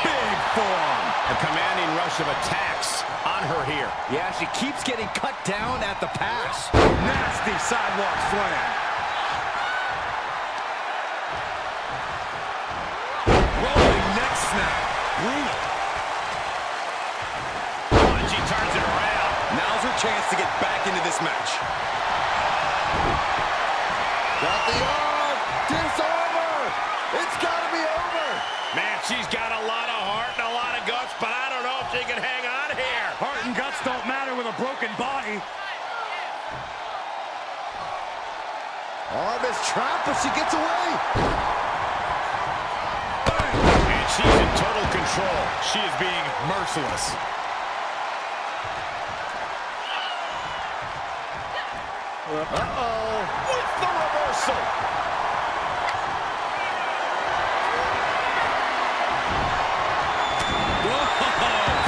[SPEAKER 2] Big form. A commanding rush of attacks on her here.
[SPEAKER 1] Yeah, she keeps getting cut down at the pass.
[SPEAKER 2] Nasty sidewalk slam. Rolling neck snap. Brutal. Oh, and she turns it around. Now's her chance to get back into this match.
[SPEAKER 1] Got the arm. Disarmer. It's got to be over.
[SPEAKER 2] Man, she's got a lot of heart and a lot of guts, but I don't know if she can hang on here. Heart and guts don't matter with a broken body.
[SPEAKER 1] Arm is trapped, but she gets away.
[SPEAKER 2] And she's in total control. She is being merciless.
[SPEAKER 1] Uh-oh.
[SPEAKER 2] With the reversal.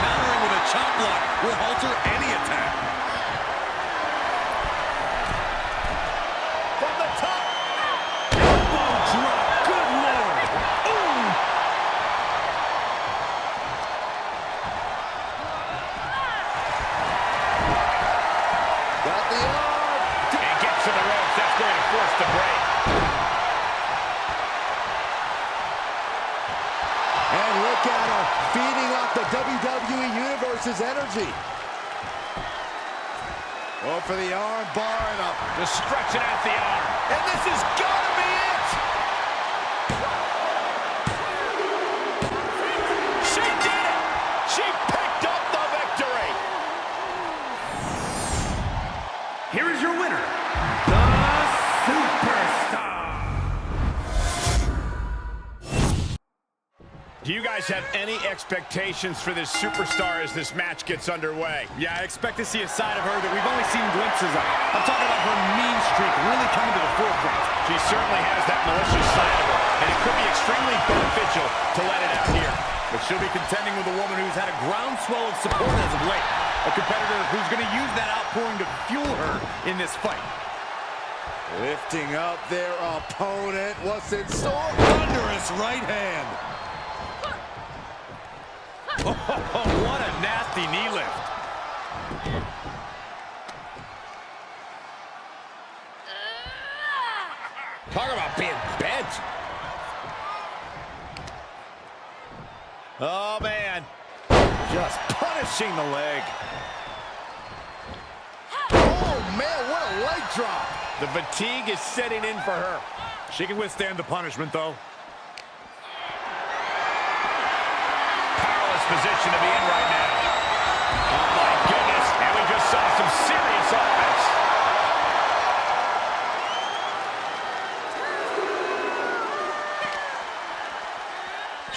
[SPEAKER 2] Countering with a chop block will alter any attack.
[SPEAKER 1] the arm.
[SPEAKER 2] And gets to the ropes. That's going to force the break.
[SPEAKER 1] And look at her, feeding off the WWE Universe's energy. Oh, for the arm bar and up.
[SPEAKER 2] Just stretching out the arm. And this is gonna be it! She did it! She picked up the victory!
[SPEAKER 4] Here is your winner, the Superstar.
[SPEAKER 2] Do you guys have any expectations for this superstar as this match gets underway?
[SPEAKER 3] Yeah, I expect to see a side of her that we've only seen glimpses of. I'm talking about her mean streak really coming to the forefront.
[SPEAKER 2] She certainly has that malicious side of her, and it could be extremely beneficial to let it out here. But she'll be contending with a woman who's had a groundswell of support as of late. A competitor who's going to use that outpouring to fuel her in this fight.
[SPEAKER 1] Lifting up their opponent. What's in store?
[SPEAKER 3] Thunderous right hand.
[SPEAKER 2] Oh, what a nasty knee lift. Talk about being bent. Oh, man.
[SPEAKER 1] Just punishing the leg. Oh, man, what a leg drop.
[SPEAKER 2] The fatigue is setting in for her. She can withstand the punishment, though. Powerless position to be in right now. Oh, my goodness. And we just saw some serious offense.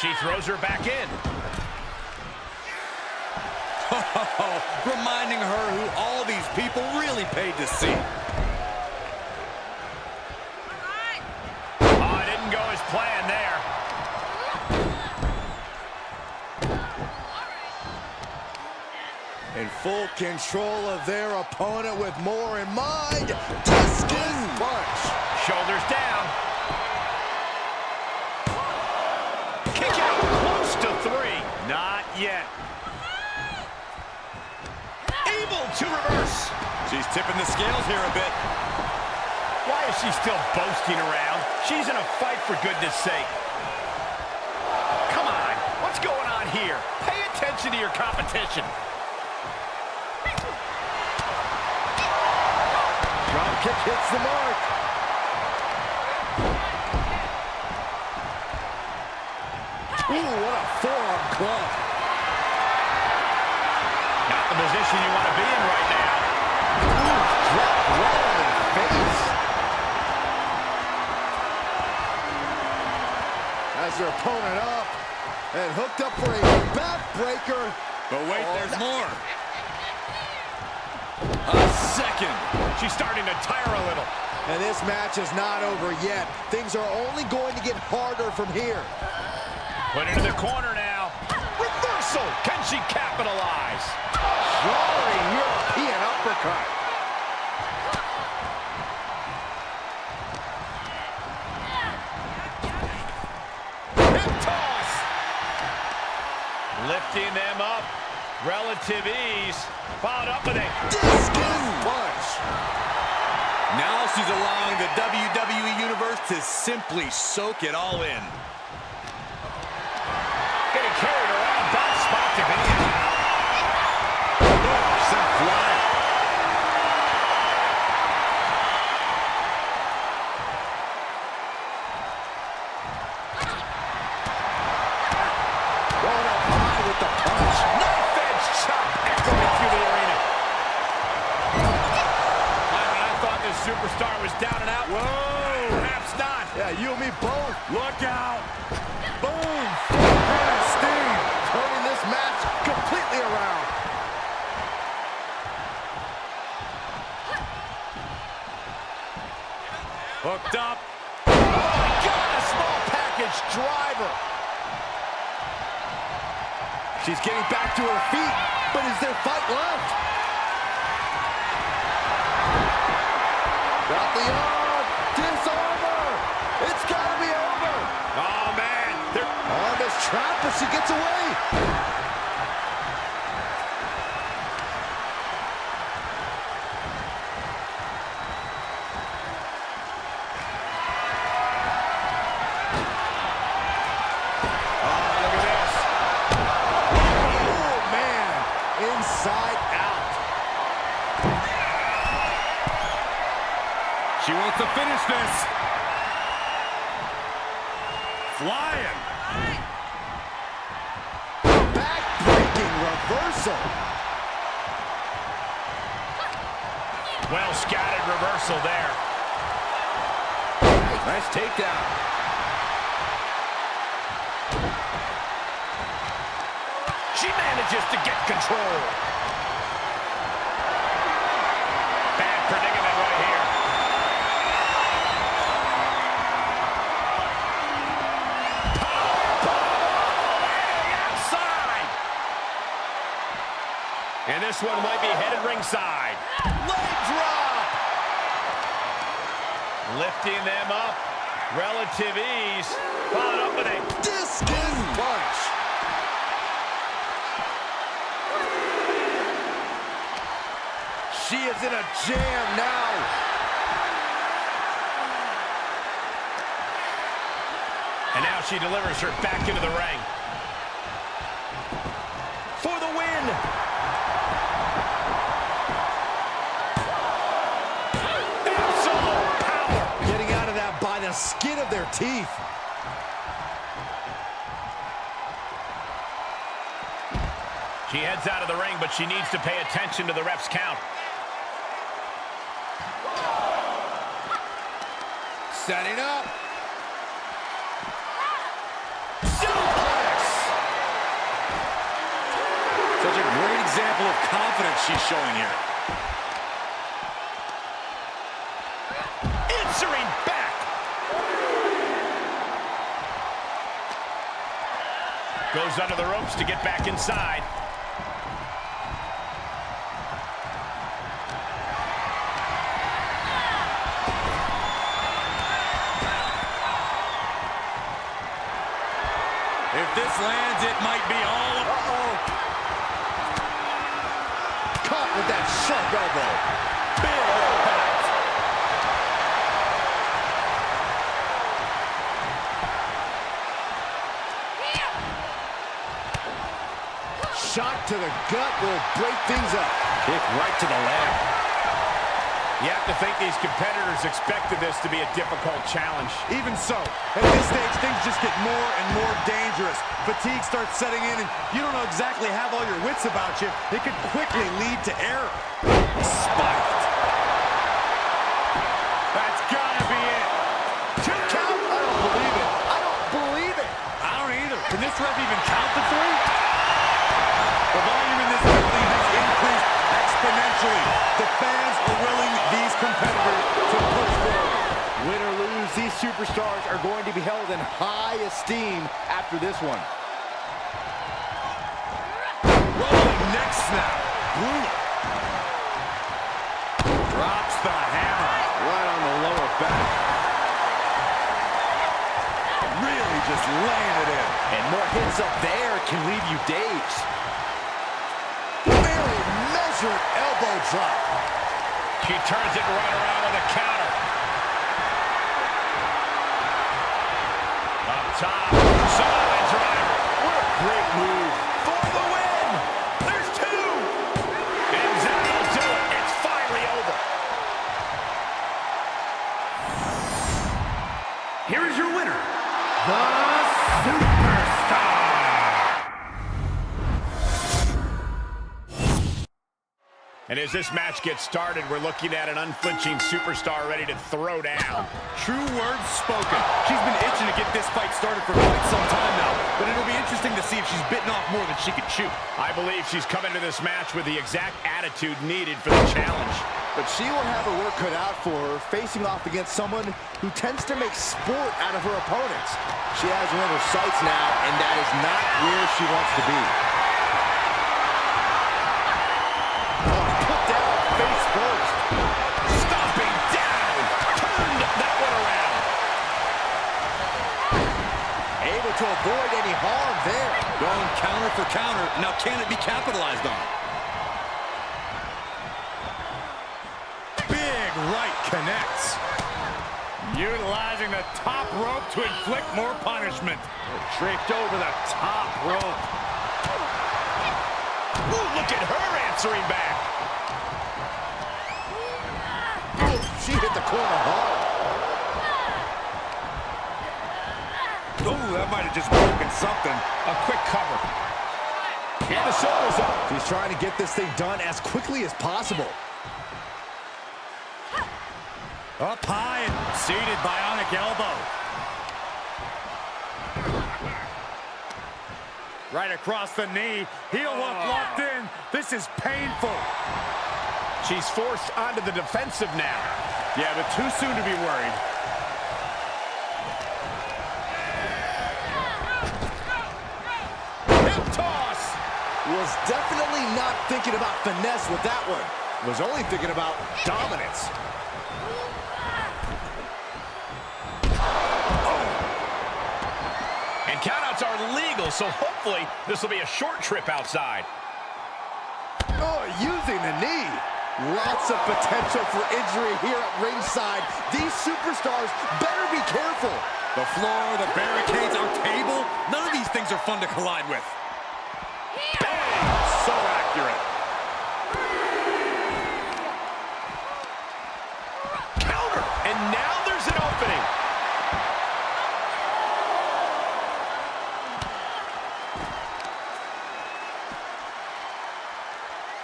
[SPEAKER 2] She throws her back in.
[SPEAKER 3] Reminding her who all these people really paid to see.
[SPEAKER 2] Oh, it didn't go as planned there.
[SPEAKER 1] In full control of their opponent with more in mind. Discus punch.
[SPEAKER 2] Shoulders down. Kick out close to 3. Not yet. Able to reverse.
[SPEAKER 3] She's tipping the scales here a bit.
[SPEAKER 2] Why is she still boasting around? She's in a fight, for goodness sake. Come on, what's going on here? Pay attention to your competition.
[SPEAKER 1] Drop kick hits the mark. Ooh, what a forearm club.
[SPEAKER 2] Not the position you want to be in right now.
[SPEAKER 1] Ooh, drop right on the face. Has their opponent up and hooked up for a backbreaker.
[SPEAKER 3] But wait,
[SPEAKER 1] Oh,
[SPEAKER 3] there's
[SPEAKER 1] no.
[SPEAKER 3] more. A second.
[SPEAKER 2] She's starting to tire a little.
[SPEAKER 1] And this match is not over yet. Things are only going to get harder from here.
[SPEAKER 2] Put into the corner now. Reversal. Can she capitalize?
[SPEAKER 1] Soaring European uppercut.
[SPEAKER 2] Hip toss. Lifting them up. Relative ease. Followed up with a
[SPEAKER 1] Discus punch.
[SPEAKER 3] Now she's allowing the WWE Universe to simply soak it all in.
[SPEAKER 2] getting carried around. Bad spot to be in.
[SPEAKER 3] Sent flying.
[SPEAKER 1] Going up high with the punch.
[SPEAKER 2] Knife edge chop echoing through the arena. I thought this superstar was down and out. Whoa! Perhaps not.
[SPEAKER 1] Yeah, you and me both.
[SPEAKER 2] Look out.
[SPEAKER 1] Boom! Full steam. Turning this match completely around.
[SPEAKER 2] Hooked up. Oh, my God, a small package driver.
[SPEAKER 1] She's getting back to her feet, but is there fight left? Got the arm. Disarmer. It's got to be over.
[SPEAKER 2] Oh, man.
[SPEAKER 1] Arm is trapped, but she gets away.
[SPEAKER 3] She wants to finish this. Flying.
[SPEAKER 1] Back-breaking reversal.
[SPEAKER 2] Well scattered reversal there.
[SPEAKER 1] Nice takedown.
[SPEAKER 2] She manages to get control. Bad predicament right here. Outside. And this one might be headed ringside. Leg drop. Lifting them up. Relative ease. Followed up with a
[SPEAKER 1] Discus punch. She is in a jam now.
[SPEAKER 2] And now she delivers her back into the ring. For the win. Absolute power.
[SPEAKER 1] Getting out of that by the skin of their teeth.
[SPEAKER 2] She heads out of the ring, but she needs to pay attention to the ref's count.
[SPEAKER 1] Setting up.
[SPEAKER 2] Suplex.
[SPEAKER 3] Such a great example of confidence she's showing here.
[SPEAKER 2] Answering back. Goes under the ropes to get back inside.
[SPEAKER 3] If this lands, it might be all of...
[SPEAKER 1] Caught with that sharp elbow.
[SPEAKER 2] Big impact.
[SPEAKER 1] Shot to the gut will break things up.
[SPEAKER 2] Kick right to the leg. You have to think these competitors expected this to be a difficult challenge.
[SPEAKER 3] Even so, at this stage, things just get more and more dangerous. Fatigue starts setting in, and you don't know exactly have all your wits about you. It could quickly lead to error. Spiked. That's gotta be it.
[SPEAKER 1] 2 count? I don't believe it. I don't believe it.
[SPEAKER 3] I don't either. Can this ref even count the 3? The volume in this building has increased exponentially. The fans are willing these competitors to push forward.
[SPEAKER 1] Win or lose, these superstars are going to be held in high esteem after this one.
[SPEAKER 3] Rolling neck snap. Brutal. Drops the hammer.
[SPEAKER 1] Right on the lower back.
[SPEAKER 3] Really just laying it in.
[SPEAKER 1] And more hits up there can leave you dazed. Very measured elbow drop.
[SPEAKER 2] She turns it right around with a counter. Up top, side driver.
[SPEAKER 1] What a great move.
[SPEAKER 2] For the win. There's 2. And that'll do it. It's finally over.
[SPEAKER 4] Here is your winner, the Superstar.
[SPEAKER 2] And as this match gets started, we're looking at an unflinching superstar ready to throw down.
[SPEAKER 3] True words spoken. She's been itching to get this fight started for quite some time now, but it'll be interesting to see if she's bitten off more than she can chew.
[SPEAKER 2] I believe she's come into this match with the exact attitude needed for the challenge.
[SPEAKER 1] But she will have her work cut out for her, facing off against someone who tends to make sport out of her opponents. She has her in her sights now, and that is not where she wants to be. Put down face first.
[SPEAKER 2] Stomping down. Turned that one around.
[SPEAKER 1] Able to avoid any harm there.
[SPEAKER 3] Going counter for counter. Now can it be capitalized on? Big right connects. Utilizing the top rope to inflict more punishment.
[SPEAKER 2] Draped over the top rope. Ooh, look at her answering back.
[SPEAKER 1] Oh, she hit the corner hard.
[SPEAKER 3] just broken something.
[SPEAKER 2] A quick cover. And the shoulders up.
[SPEAKER 1] She's trying to get this thing done as quickly as possible.
[SPEAKER 3] Up high and seated bionic elbow. Right across the knee. Heel hook locked in. This is painful.
[SPEAKER 2] She's forced onto the defensive now.
[SPEAKER 3] Yeah, but too soon to be worried.
[SPEAKER 2] Hip toss.
[SPEAKER 1] Was definitely not thinking about finesse with that one. Was only thinking about dominance.
[SPEAKER 2] And countouts are legal, so hopefully this will be a short trip outside.
[SPEAKER 1] Oh, using the knee. Lots of potential for injury here at ringside. These superstars better be careful.
[SPEAKER 3] The floor, the barricades, our table. None of these things are fun to collide with. Bang! So accurate.
[SPEAKER 2] Counter. And now there's an opening.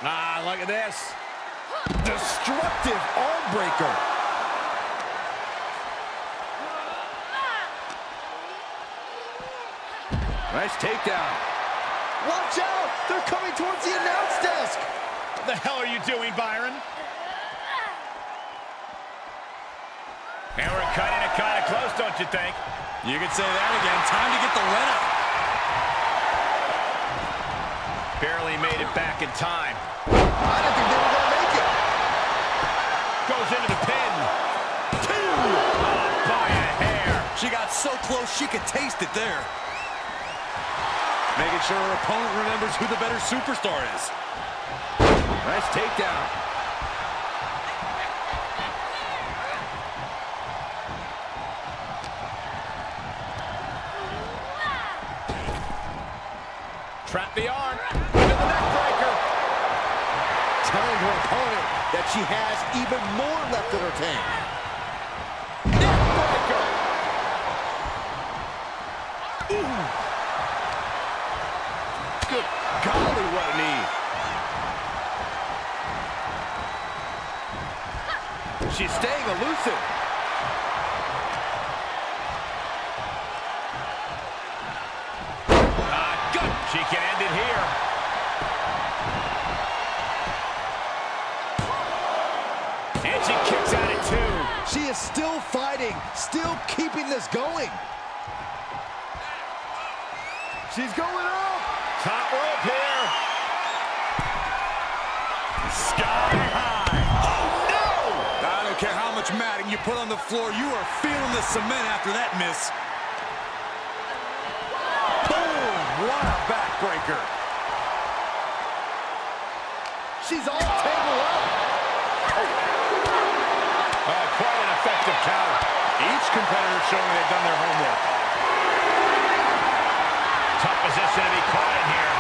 [SPEAKER 3] Ah, look at this.
[SPEAKER 1] Destructive arm breaker. Nice takedown. Watch out! They're coming towards the announce desk.
[SPEAKER 2] What the hell are you doing, Byron? And we're cutting it kind of close, don't you think?
[SPEAKER 3] You could say that again. Time to get the lead out.
[SPEAKER 2] Barely made it back in time.
[SPEAKER 1] I didn't think they were going to make it.
[SPEAKER 2] Goes into the pin. Two. By a hair.
[SPEAKER 3] She got so close she could taste it there. Making sure her opponent remembers who the better superstar is.
[SPEAKER 1] Nice takedown.
[SPEAKER 2] Trap the arm. Into the neck breaker.
[SPEAKER 1] Telling her opponent that she has even more left in her tank.
[SPEAKER 2] Neck breaker.
[SPEAKER 1] Ooh. Good golly, what a knee. She's staying elusive.
[SPEAKER 2] Good. She can end it here. And she kicks out at two.
[SPEAKER 1] She is still fighting, still keeping this going. She's going up.
[SPEAKER 2] Top rope here. Sky high. Oh, no!
[SPEAKER 3] I don't care how much matting you put on the floor, you are feeling the cement after that miss.
[SPEAKER 1] Boom! What a backbreaker. She's all tangled up.
[SPEAKER 2] Quite an effective counter.
[SPEAKER 3] Each competitor showing they've done their homework.
[SPEAKER 2] Tough position to be caught in here.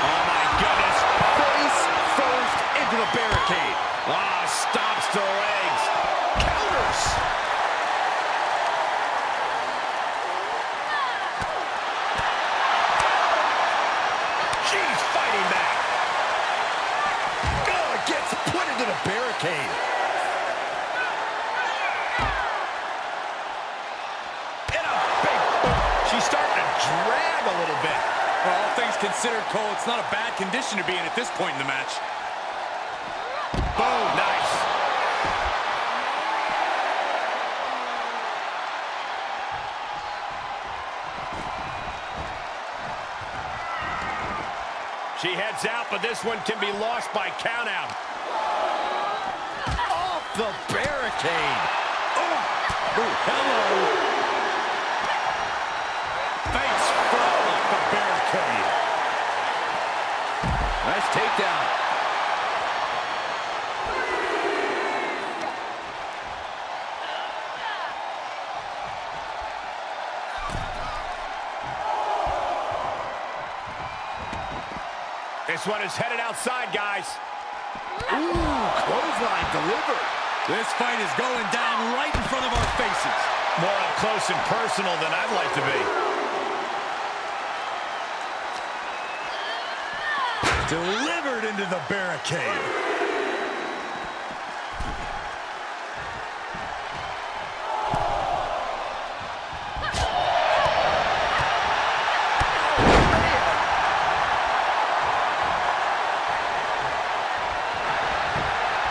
[SPEAKER 2] Oh, my goodness.
[SPEAKER 1] Face first into the barricade.
[SPEAKER 2] Stomps to the legs. Counters. She's fighting back.
[SPEAKER 1] Oh, it gets put into the barricade.
[SPEAKER 2] And a big boot. She's starting to drag a little bit.
[SPEAKER 3] Well, all things considered, Cole, it's not a bad condition to be in at this point in the match.
[SPEAKER 2] Boom. Nice. She heads out, but this one can be lost by countout.
[SPEAKER 1] Off the barricade.
[SPEAKER 2] Oh, hello. Face first off the barricade.
[SPEAKER 1] Nice takedown.
[SPEAKER 2] This one is headed outside, guys.
[SPEAKER 1] Ooh, clothesline delivered.
[SPEAKER 3] This fight is going down right in front of our faces.
[SPEAKER 2] More up close and personal than I'd like to be.
[SPEAKER 3] Delivered into the barricade.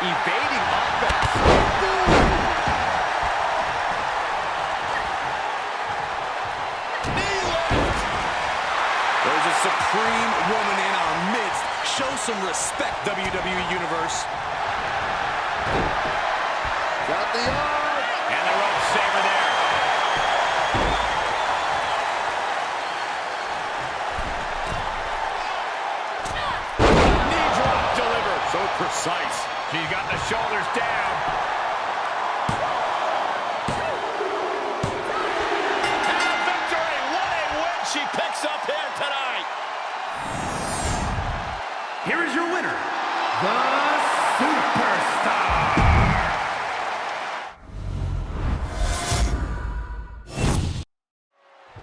[SPEAKER 1] Evading offense.
[SPEAKER 3] Knee lift. There's a supreme woman in our midst. Show some respect, WWE Universe.
[SPEAKER 1] Got the arm.
[SPEAKER 2] And the rope saver there.
[SPEAKER 1] Knee drop delivered. So precise.
[SPEAKER 2] She's got the shoulders down. And a victory. What a win she picks up here tonight.
[SPEAKER 4] Here is your winner, the Superstar.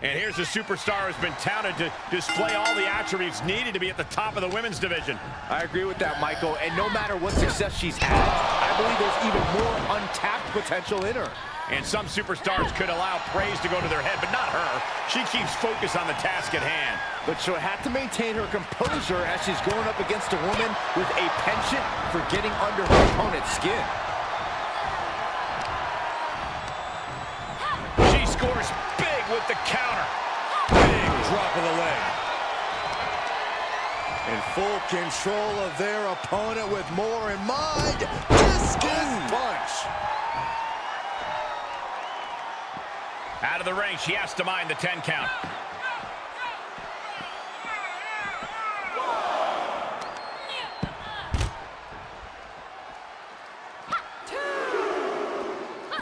[SPEAKER 2] And here's a superstar who's been touted to display all the attributes needed to be at the top of the women's division.
[SPEAKER 1] I agree with that, Michael. And no matter what success she's had, I believe there's even more untapped potential in her.
[SPEAKER 2] And some superstars could allow praise to go to their head, but not her. She keeps focus on the task at hand.
[SPEAKER 1] But she'll have to maintain her composure as she's going up against a woman with a penchant for getting under her opponent's skin.
[SPEAKER 2] She scores big with the counter.
[SPEAKER 3] Big drop of the leg. In full control of their opponent with more in mind. Discus punch.
[SPEAKER 2] Out of the ring, she has to mind the 10 count.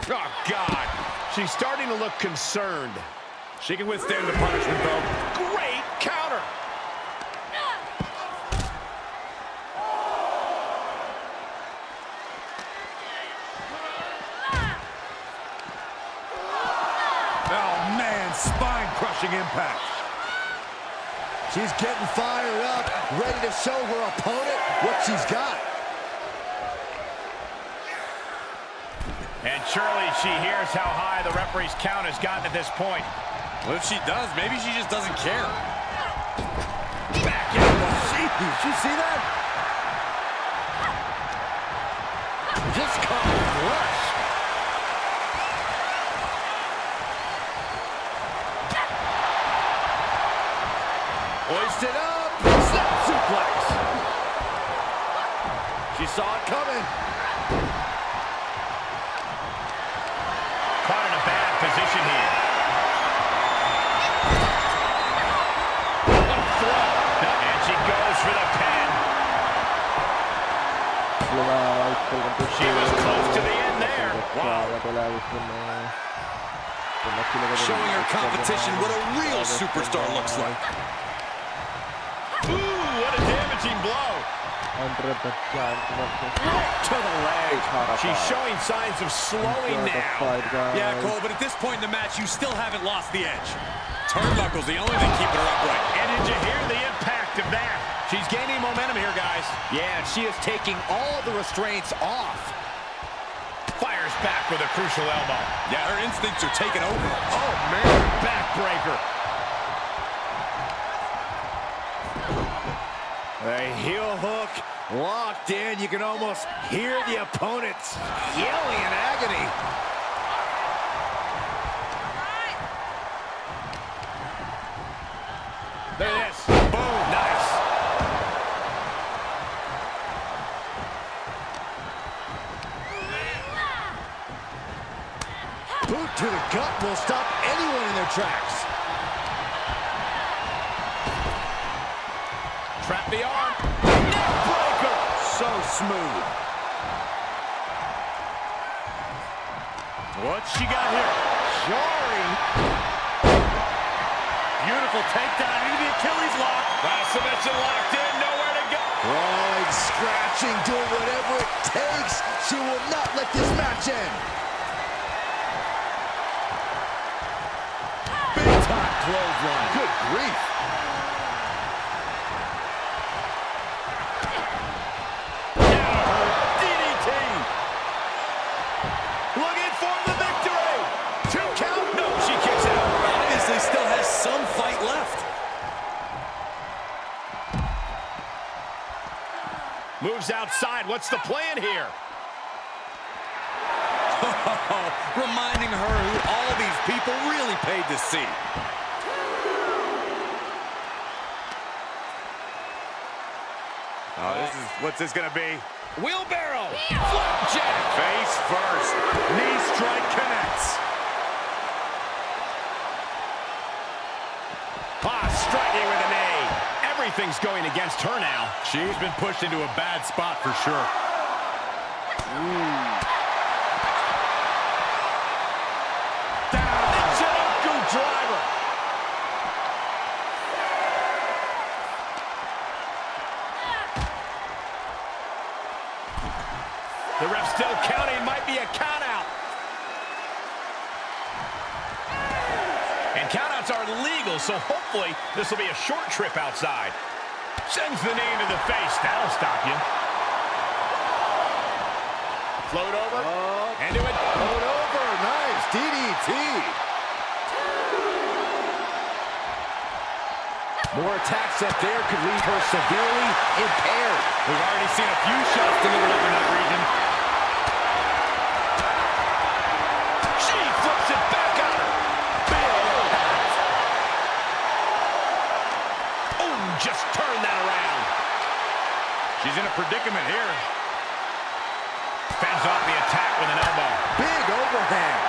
[SPEAKER 2] Oh, God. She's starting to look concerned. She can withstand the punishment, though. Great counter.
[SPEAKER 3] Oh, man, spine-crushing impact. She's getting fired up, ready to show her opponent what she's got.
[SPEAKER 2] And surely she hears how high the referee's count has gotten at this point.
[SPEAKER 3] Well, if she does, maybe she just doesn't care.
[SPEAKER 2] Back in.
[SPEAKER 3] Did you see that?
[SPEAKER 1] Just caught flush. Hoisted up. Snap suplex. She saw it coming.
[SPEAKER 2] Caught in a bad position here. And she goes for the pin. She was close to the end there. Wow.
[SPEAKER 3] Showing her competition what a real superstar looks like.
[SPEAKER 2] Ooh, what a damaging blow.
[SPEAKER 1] Right to the leg.
[SPEAKER 2] She's showing signs of slowing now.
[SPEAKER 3] Yeah, Cole, but at this point in the match, you still haven't lost the edge. Turnbuckle's the only thing keeping her upright.
[SPEAKER 2] And did you hear the impact of that? She's gaining momentum here, guys.
[SPEAKER 1] Yeah, she is taking all the restraints off.
[SPEAKER 2] Fires back with a crucial elbow.
[SPEAKER 3] Yeah, her instincts are taking over.
[SPEAKER 2] Oh, man, backbreaker.
[SPEAKER 1] A heel hook locked in. You can almost hear the opponents yelling in agony.
[SPEAKER 2] Look at this. Boom. Nice.
[SPEAKER 3] Boot to the gut will stop anyone in their tracks.
[SPEAKER 2] Trap the arm. Neck breaker.
[SPEAKER 3] So smooth.
[SPEAKER 2] What's she got here?
[SPEAKER 1] Jarring.
[SPEAKER 2] Beautiful takedown into the Achilles lock. Last submission locked in. Nowhere to go.
[SPEAKER 3] Crawling, scratching, doing whatever it takes. She will not let this match end. Big time clothesline.
[SPEAKER 1] Good grief.
[SPEAKER 2] What's the plan here?
[SPEAKER 3] Reminding her who all these people really paid to see.
[SPEAKER 2] What's this gonna be?
[SPEAKER 3] Wheelbarrow.
[SPEAKER 2] Flapjack. Face first. Knee strike connects. Striking with a knee. Everything's going against her now.
[SPEAKER 3] She's been pushed into a bad spot for sure.
[SPEAKER 2] Down. Jericho driver. The ref still counting. Might be a count out. And countouts are legal, so hopefully this will be a short trip outside. Sends the knee into the face. That'll stop you. Float over. Into it.
[SPEAKER 1] Float over. Nice. DDT. More attacks up there could leave her severely impaired.
[SPEAKER 2] We've already seen a few shots delivered up in that region. She flips it back on her. Just turn that around. She's in a predicament here. Fends off the attack with an elbow.
[SPEAKER 1] Big overhand.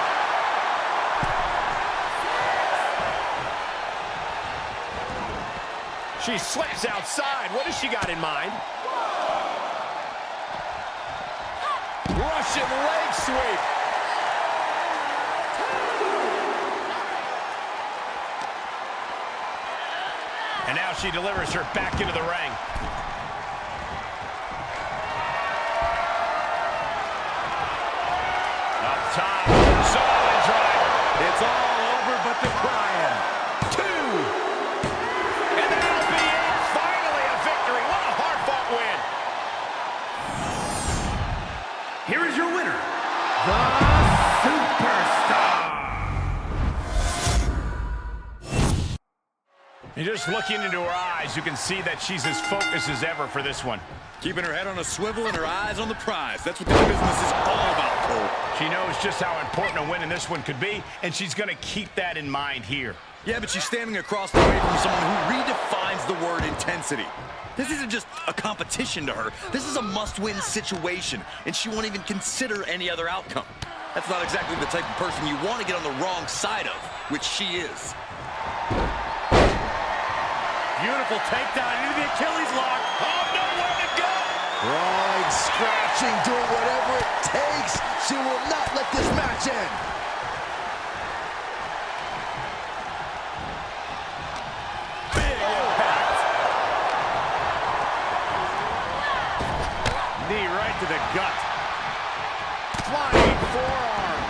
[SPEAKER 2] She slips outside. What has she got in mind? Russian leg sweep. And now she delivers her back into the ring. Up top, solid driver.
[SPEAKER 3] It's all over but the crying.
[SPEAKER 2] 2. And that'll be it. Finally a victory. What a hard-fought win.
[SPEAKER 4] Here is your winner, the Superstar.
[SPEAKER 2] And just looking into her eyes, you can see that she's as focused as ever for this one.
[SPEAKER 3] Keeping her head on a swivel and her eyes on the prize. That's what this business is all about, Cole.
[SPEAKER 2] She knows just how important a win in this one could be, and she's going to keep that in mind here.
[SPEAKER 3] Yeah, but she's standing across the way from someone who redefines the word intensity. This isn't just a competition to her. This is a must-win situation, and she won't even consider any other outcome. That's not exactly the type of person you want to get on the wrong side of, which she is.
[SPEAKER 2] Beautiful takedown into the Achilles lock. Oh, nowhere to go.
[SPEAKER 1] Crawling, scratching, doing whatever it takes. She will not let this match end.
[SPEAKER 2] Big impact. Knee right to the gut. Flying forearm.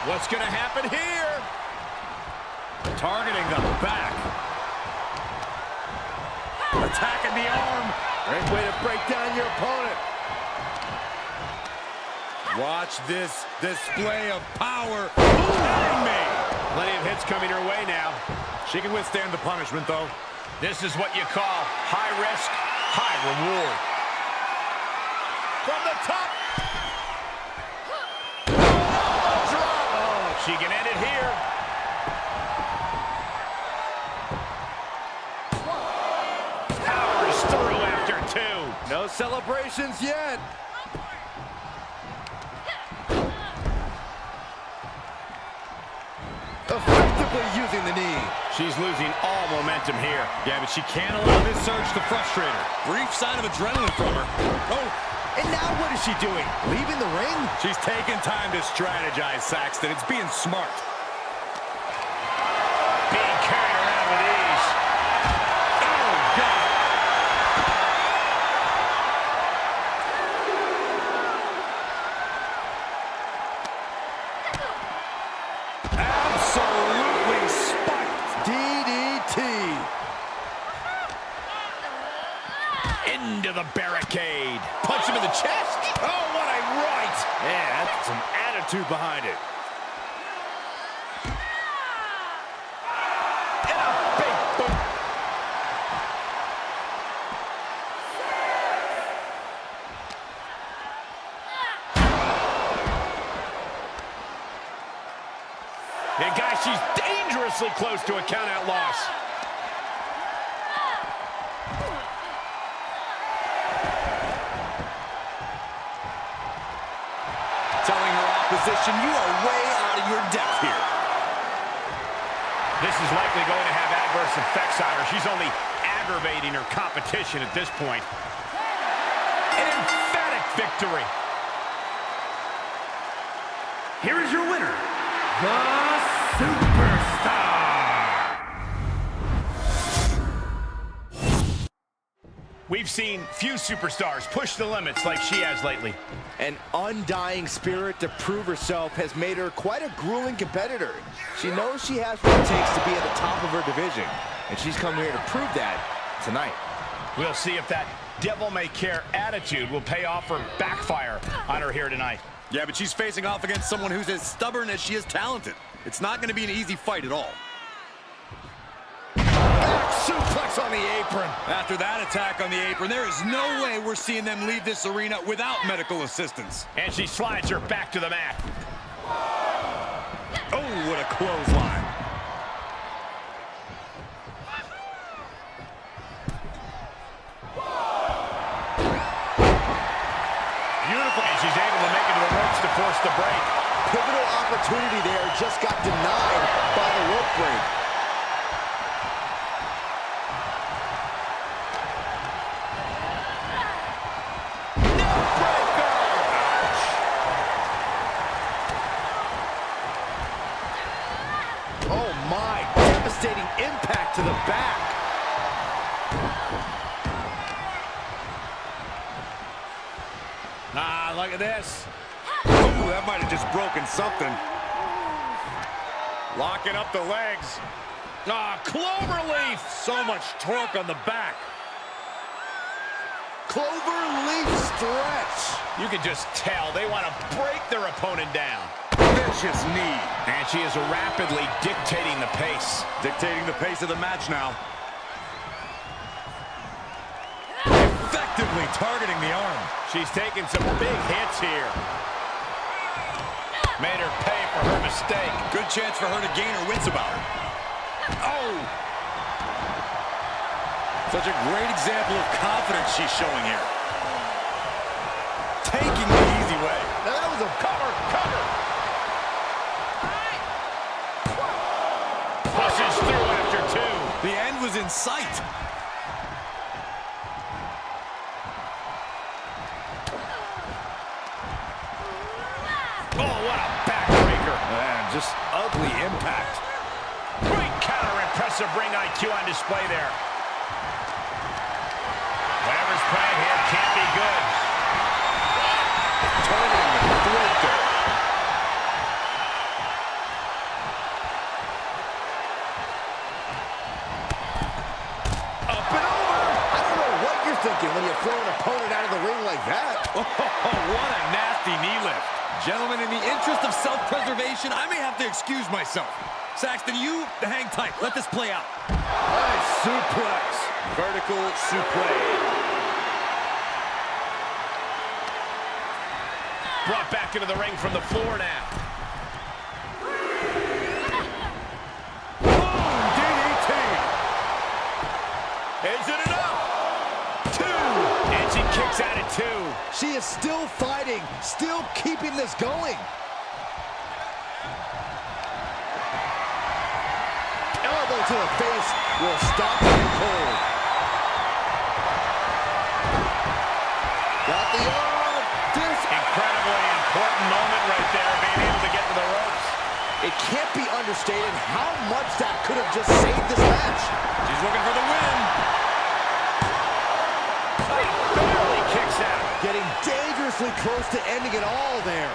[SPEAKER 2] What's going to happen here? Targeting the back. Attacking the arm.
[SPEAKER 1] Great way to break down your opponent.
[SPEAKER 3] Watch this display of power.
[SPEAKER 2] Behind me. Plenty of hits coming her way now. She can withstand the punishment, though. This is what you call high risk, high reward. From the top. Oh, she can end it here. Powers through after 2.
[SPEAKER 1] No celebrations yet. Effectively using the knee.
[SPEAKER 2] She's losing all momentum here.
[SPEAKER 3] Yeah, but she can't allow this surge to frustrate her. Brief sign of adrenaline from her. Oh,
[SPEAKER 1] And now what is she doing? Leaving the ring?
[SPEAKER 3] she's taking time to strategize, Saxton. It's being smart.
[SPEAKER 2] Being carried around with ease. Oh, God.
[SPEAKER 1] Absolutely spiked. DDT.
[SPEAKER 2] Into the barricade. Punch him in the chest. Oh, what a right.
[SPEAKER 1] Man, that's some attitude behind it.
[SPEAKER 2] And a big boot. And guys, she's dangerously close to a count-out loss.
[SPEAKER 3] Telling her opposition, you are way out of your depth here.
[SPEAKER 2] This is likely going to have adverse effects on her. She's only aggravating her competition at this point. An emphatic victory.
[SPEAKER 4] Here is your winner, the Superstar.
[SPEAKER 2] We've seen few superstars push the limits like she has lately.
[SPEAKER 1] An undying spirit to prove herself has made her quite a grueling competitor. She knows she has what it takes to be at the top of her division, and she's come here to prove that tonight.
[SPEAKER 2] We'll see if that devil-may-care attitude will pay off or backfire on her here tonight.
[SPEAKER 3] Yeah, but she's facing off against someone who's as stubborn as she is talented. It's not going to be an easy fight at all.
[SPEAKER 2] Suplex on the apron.
[SPEAKER 3] After that attack on the apron, there is no way we're seeing them leave this arena without medical assistance.
[SPEAKER 2] And she slides her back to the mat.
[SPEAKER 3] Oh, what a clothesline.
[SPEAKER 2] Beautiful. And she's able to make it to the ropes to force the break.
[SPEAKER 1] Pivotal opportunity there just got denied by the rope break. Oh my, devastating impact to the back.
[SPEAKER 2] Ah, look at this.
[SPEAKER 3] Ooh, that might have just broken something.
[SPEAKER 2] Locking up the legs. Ah, cloverleaf. So much torque on the back.
[SPEAKER 1] Clover leaf stretch.
[SPEAKER 2] You can just tell they want to break their opponent down.
[SPEAKER 3] Vicious knee.
[SPEAKER 2] And she is rapidly dictating the pace.
[SPEAKER 3] Dictating the pace of the match now. Effectively targeting the arm.
[SPEAKER 2] She's taking some big hits here. Made her pay for her mistake.
[SPEAKER 3] Good chance for her to gain her wits about it.
[SPEAKER 2] Oh!
[SPEAKER 3] Such a great example of confidence she's showing here. Taking the easy way.
[SPEAKER 1] Now that was a
[SPEAKER 2] Cover! Pushes through after two.
[SPEAKER 3] The end was in sight.
[SPEAKER 2] Oh, what a backbreaker.
[SPEAKER 1] man, just ugly impact.
[SPEAKER 2] Great counter, impressive ring IQ on display there. Whatever's playing here can't be good.
[SPEAKER 1] Turning the throat there.
[SPEAKER 2] Up and over.
[SPEAKER 1] I don't know what you're thinking when you throw an opponent out of the ring like that.
[SPEAKER 3] Oh, what a nasty knee lift. Gentlemen, in the interest of self-preservation, I may have to excuse myself. Saxton, you hang tight. Let this play out.
[SPEAKER 1] Nice suplex.
[SPEAKER 2] Vertical suplex. Brought back into the ring from the floor now.
[SPEAKER 1] Boom, DDT.
[SPEAKER 2] Is it enough? Two. And she kicks out at two.
[SPEAKER 1] She is still fighting, still keeping this going. Elbow to the face will stop her cold. Got the arm.
[SPEAKER 2] Incredibly important moment right there, being able to get to the ropes.
[SPEAKER 1] It can't be understated how much that could have just saved this match.
[SPEAKER 3] She's looking for the win.
[SPEAKER 2] Barely kicks out.
[SPEAKER 1] Getting dangerously close to ending it all there.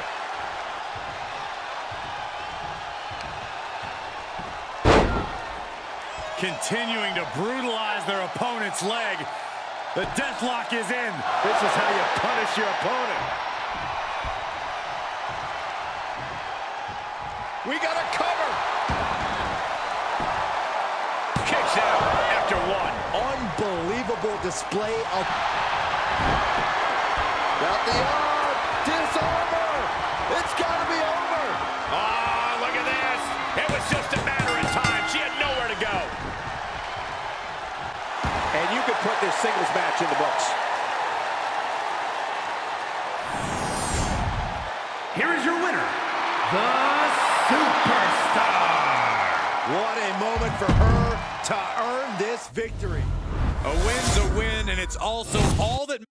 [SPEAKER 3] Continuing to brutalize their opponent's leg. The deathlock is in.
[SPEAKER 1] This is how you punish your opponent.
[SPEAKER 2] We got a cover. Kicks out after one.
[SPEAKER 1] Unbelievable display of... Got the arm. Disarmer. It's got to be over.
[SPEAKER 2] Oh, look at this. It was
[SPEAKER 1] will put this singles match in the books.
[SPEAKER 4] Here is your winner, the Superstar.
[SPEAKER 1] What a moment for her to earn this victory.
[SPEAKER 2] A win's a win, and it's also all that...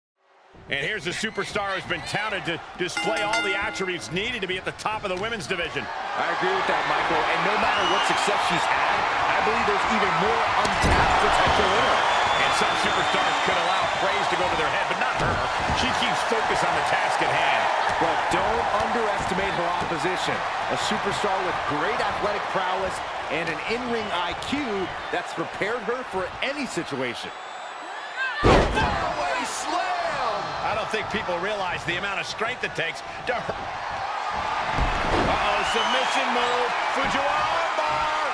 [SPEAKER 2] And here's a superstar who's been touted to display all the attributes needed to be at the top of the women's division.
[SPEAKER 1] I agree with that, Michael, and no matter what success she's had, I believe there's even more untapped potential in her.
[SPEAKER 2] And some superstars could allow praise to go to their head, but not her. She keeps focus on the task at hand.
[SPEAKER 1] But don't underestimate her opposition. A superstar with great athletic prowess and an in-ring IQ that's prepared her for any situation. Faraway slam!
[SPEAKER 2] I don't think people realize the amount of strength it takes to hurt. Uh-oh, submission move. Fujiwara armbar.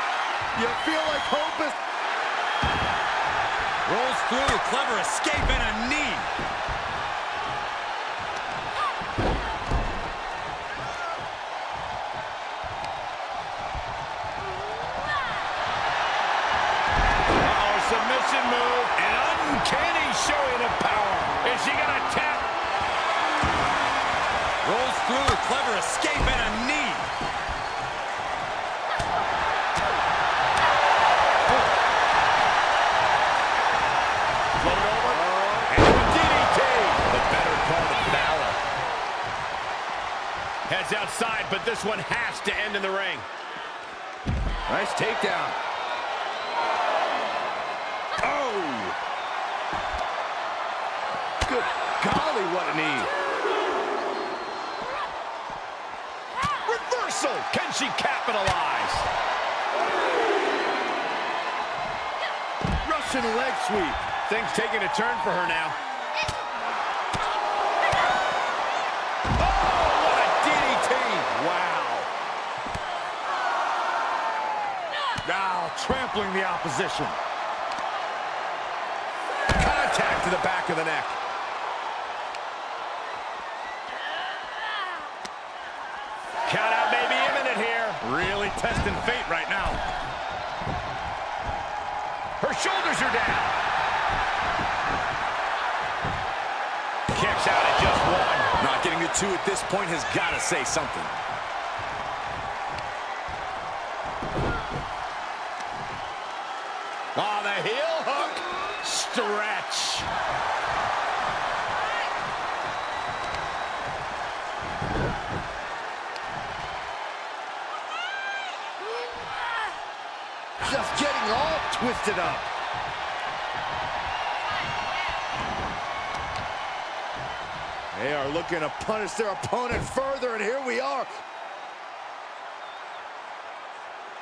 [SPEAKER 1] You feel like hope is...
[SPEAKER 3] Rolls through, clever escape and a knee.
[SPEAKER 2] Uh-oh, submission move. An uncanny showing of power. Is she gonna tap?
[SPEAKER 3] Rolls through, clever escape and a knee.
[SPEAKER 2] Float over. And a DDT. The better part of valor. Heads outside, but this one has to end in the ring.
[SPEAKER 1] Nice takedown. Oh! Good golly, what a knee.
[SPEAKER 2] Reversal. Can she capitalize?
[SPEAKER 1] Russian leg sweep.
[SPEAKER 2] Things taking a turn for her now. Oh, what a DDT.
[SPEAKER 1] Wow.
[SPEAKER 2] Now trampling the opposition. Contact to the back of the neck. Count out may be imminent here. Really testing fate right now. Her shoulders are down. Kicks out at just one.
[SPEAKER 3] Not getting to two at this point has got to say something.
[SPEAKER 2] Oh, the heel hook. Stretch.
[SPEAKER 1] Just getting all twisted up. They are looking to punish their opponent further, and here we are.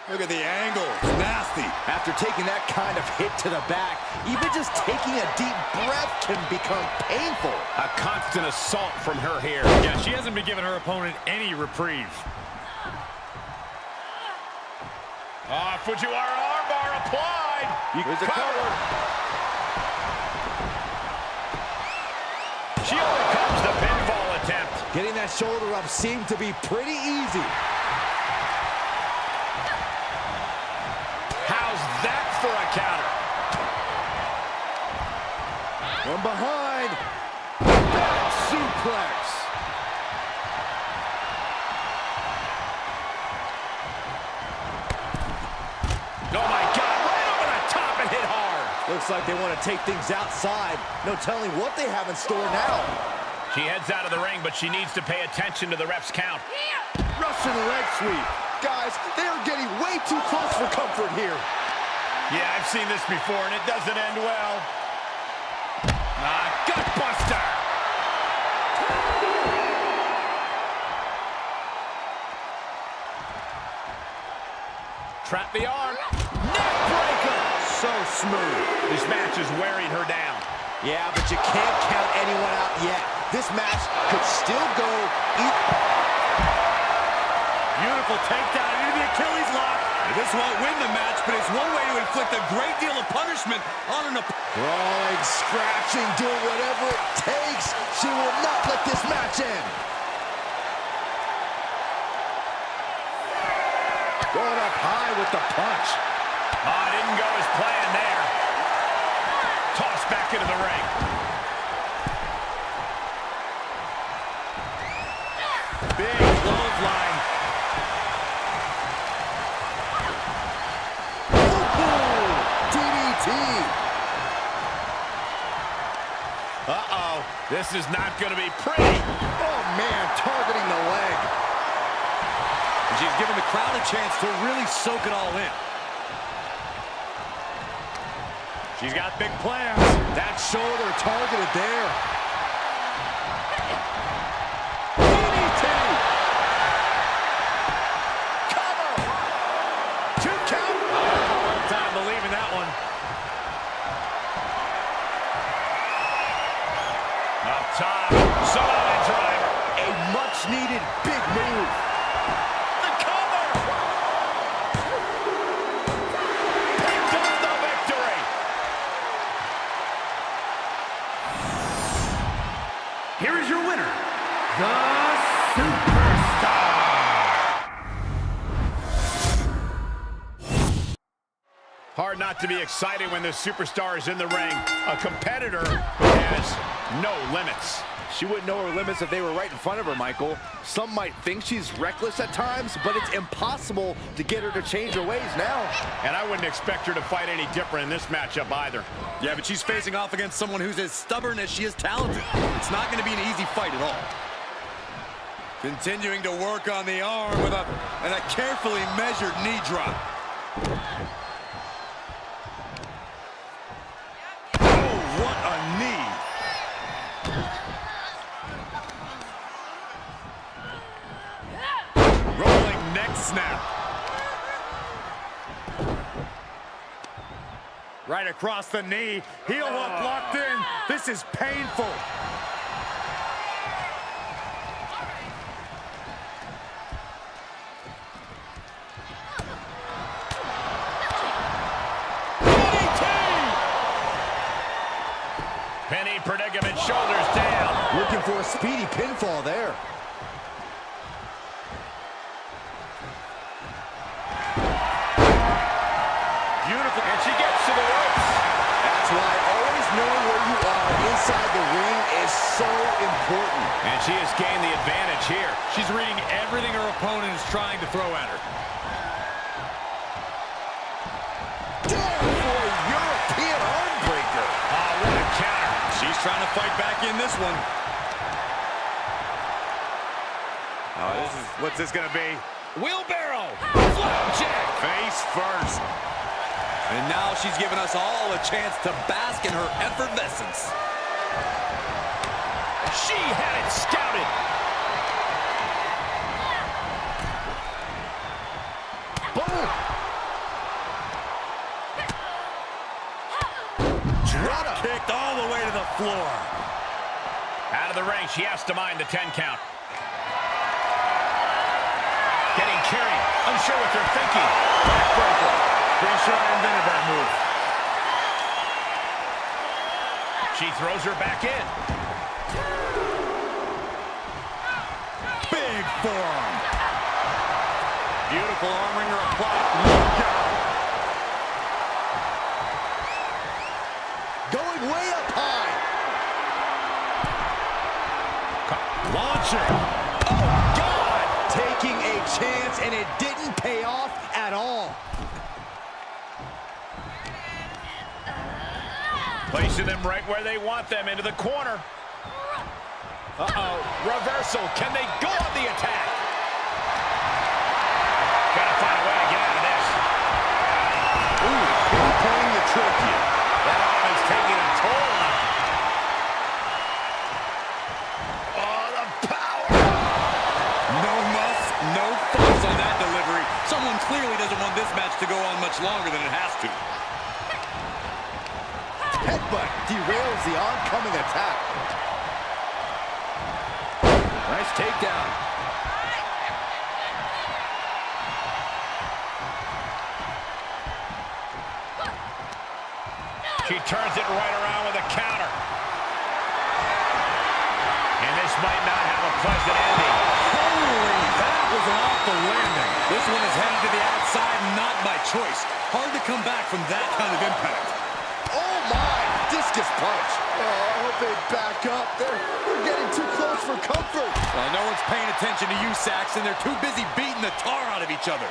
[SPEAKER 3] Look at the angle. It's nasty.
[SPEAKER 1] After taking that kind of hit to the back, even just taking a deep breath can become painful.
[SPEAKER 2] A constant assault from her here. Yeah, she hasn't been giving her opponent any reprieve. Fujiwara armbar applied.
[SPEAKER 1] Here's a cover.
[SPEAKER 2] She overcomes the pinfall attempt.
[SPEAKER 1] Getting that shoulder up seemed to be pretty easy.
[SPEAKER 2] How's that for a counter?
[SPEAKER 1] From behind. Back suplex.
[SPEAKER 2] Oh my God, right over the top and hit hard.
[SPEAKER 1] Looks like they want to take things outside. No telling what they have in store now.
[SPEAKER 2] She heads out of the ring, but she needs to pay attention to the ref's count.
[SPEAKER 1] Russian leg sweep. Guys, they are getting way too close for comfort here.
[SPEAKER 2] Yeah, I've seen this before, and it doesn't end well. Gutbuster. Trap the arm.
[SPEAKER 1] Neck breaker. So smooth.
[SPEAKER 2] This match is wearing her down.
[SPEAKER 1] Yeah, but you can't count anyone out yet. This match could still go
[SPEAKER 3] Beautiful takedown into the Achilles lock. This won't win the match, but it's one way to inflict a great deal of punishment on an opponent.
[SPEAKER 1] crawling, scratching, doing whatever it takes. She will not let this match end. Going up high with the punch.
[SPEAKER 2] Oh, didn't go as planned there. Toss back back into the ring. Big clothesline.
[SPEAKER 1] DDT.
[SPEAKER 2] Uh-oh. This is not going to be pretty.
[SPEAKER 1] Oh, man, targeting the leg.
[SPEAKER 3] She's giving the crowd a chance to really soak it all in.
[SPEAKER 2] She's got big plans.
[SPEAKER 1] That shoulder targeted there. DDT. Cover. 2 count.
[SPEAKER 2] Hard time believing that one. Up top. Samoan driver.
[SPEAKER 1] A much-needed big move.
[SPEAKER 2] The cover. Picked up the victory.
[SPEAKER 4] Here is your winner, the Superstar.
[SPEAKER 2] Hard not to be excited when the superstar is in the ring. A competitor who has no limits.
[SPEAKER 1] She wouldn't know her limits if they were right in front of her, Michael. Some might think she's reckless at times, but it's impossible to get her to change her ways now.
[SPEAKER 2] And I wouldn't expect her to fight any different in this matchup either.
[SPEAKER 3] Yeah, but she's facing off against someone who's as stubborn as she is talented. It's not going to be an easy fight at all. Continuing to work on the arm with a carefully measured knee drop. Oh, what a knee. Rolling neck snap.
[SPEAKER 2] Right across the knee. Heel hook locked in. This is painful. Penny predicament, shoulders down.
[SPEAKER 1] Looking for a speedy pinfall there.
[SPEAKER 2] Beautiful, and she gets to the ropes.
[SPEAKER 1] That's why always knowing where you are inside the ring is so important.
[SPEAKER 2] And she has gained the advantage here.
[SPEAKER 3] She's reading everything her opponent is trying to throw at her.
[SPEAKER 1] Down for a European armbreaker.
[SPEAKER 2] Oh, what a counter.
[SPEAKER 3] She's trying to fight back in this one.
[SPEAKER 2] Oh, what's this gonna be?
[SPEAKER 3] Wheelbarrow! Flapjack! Face first. And now she's giving us all a chance to bask in her effervescence.
[SPEAKER 2] She had it scouted.
[SPEAKER 1] Boom.
[SPEAKER 3] Drop kicked all the way to the floor.
[SPEAKER 2] Out of the ring, she has to mind the 10 count. Getting carried, unsure what they're thinking. Backbreaker. Pretty sure I invented that move. She throws her back in.
[SPEAKER 3] Big forearm. Beautiful arm wringer applied. Look out.
[SPEAKER 1] Going way up high.
[SPEAKER 3] Launching.
[SPEAKER 1] Oh, God. Taking a chance, and it didn't pay off at all.
[SPEAKER 2] Placing them right where they want them, into the corner. Uh-oh, reversal. Can they go on the attack? Gotta find a way to get out of this.
[SPEAKER 1] Ooh, really playing the trick here.
[SPEAKER 2] That arm is taking a toll on him. Oh, the power.
[SPEAKER 3] No muss, no fuss on that delivery. Someone clearly doesn't want this match to go on much longer than it has to.
[SPEAKER 1] Headbutt derails the oncoming attack. Nice takedown.
[SPEAKER 2] She turns it right around with a counter. And this might not have a pleasant ending.
[SPEAKER 3] Holy, that was an awful landing. This one is headed to the outside, not by choice. Hard to come back from that kind of impact.
[SPEAKER 1] Oh, my.
[SPEAKER 3] viscous punch.
[SPEAKER 1] Oh, I hope they back up. They're getting too close for comfort.
[SPEAKER 3] Well, no one's paying attention to you, Saxton. They're too busy beating the tar out of each other.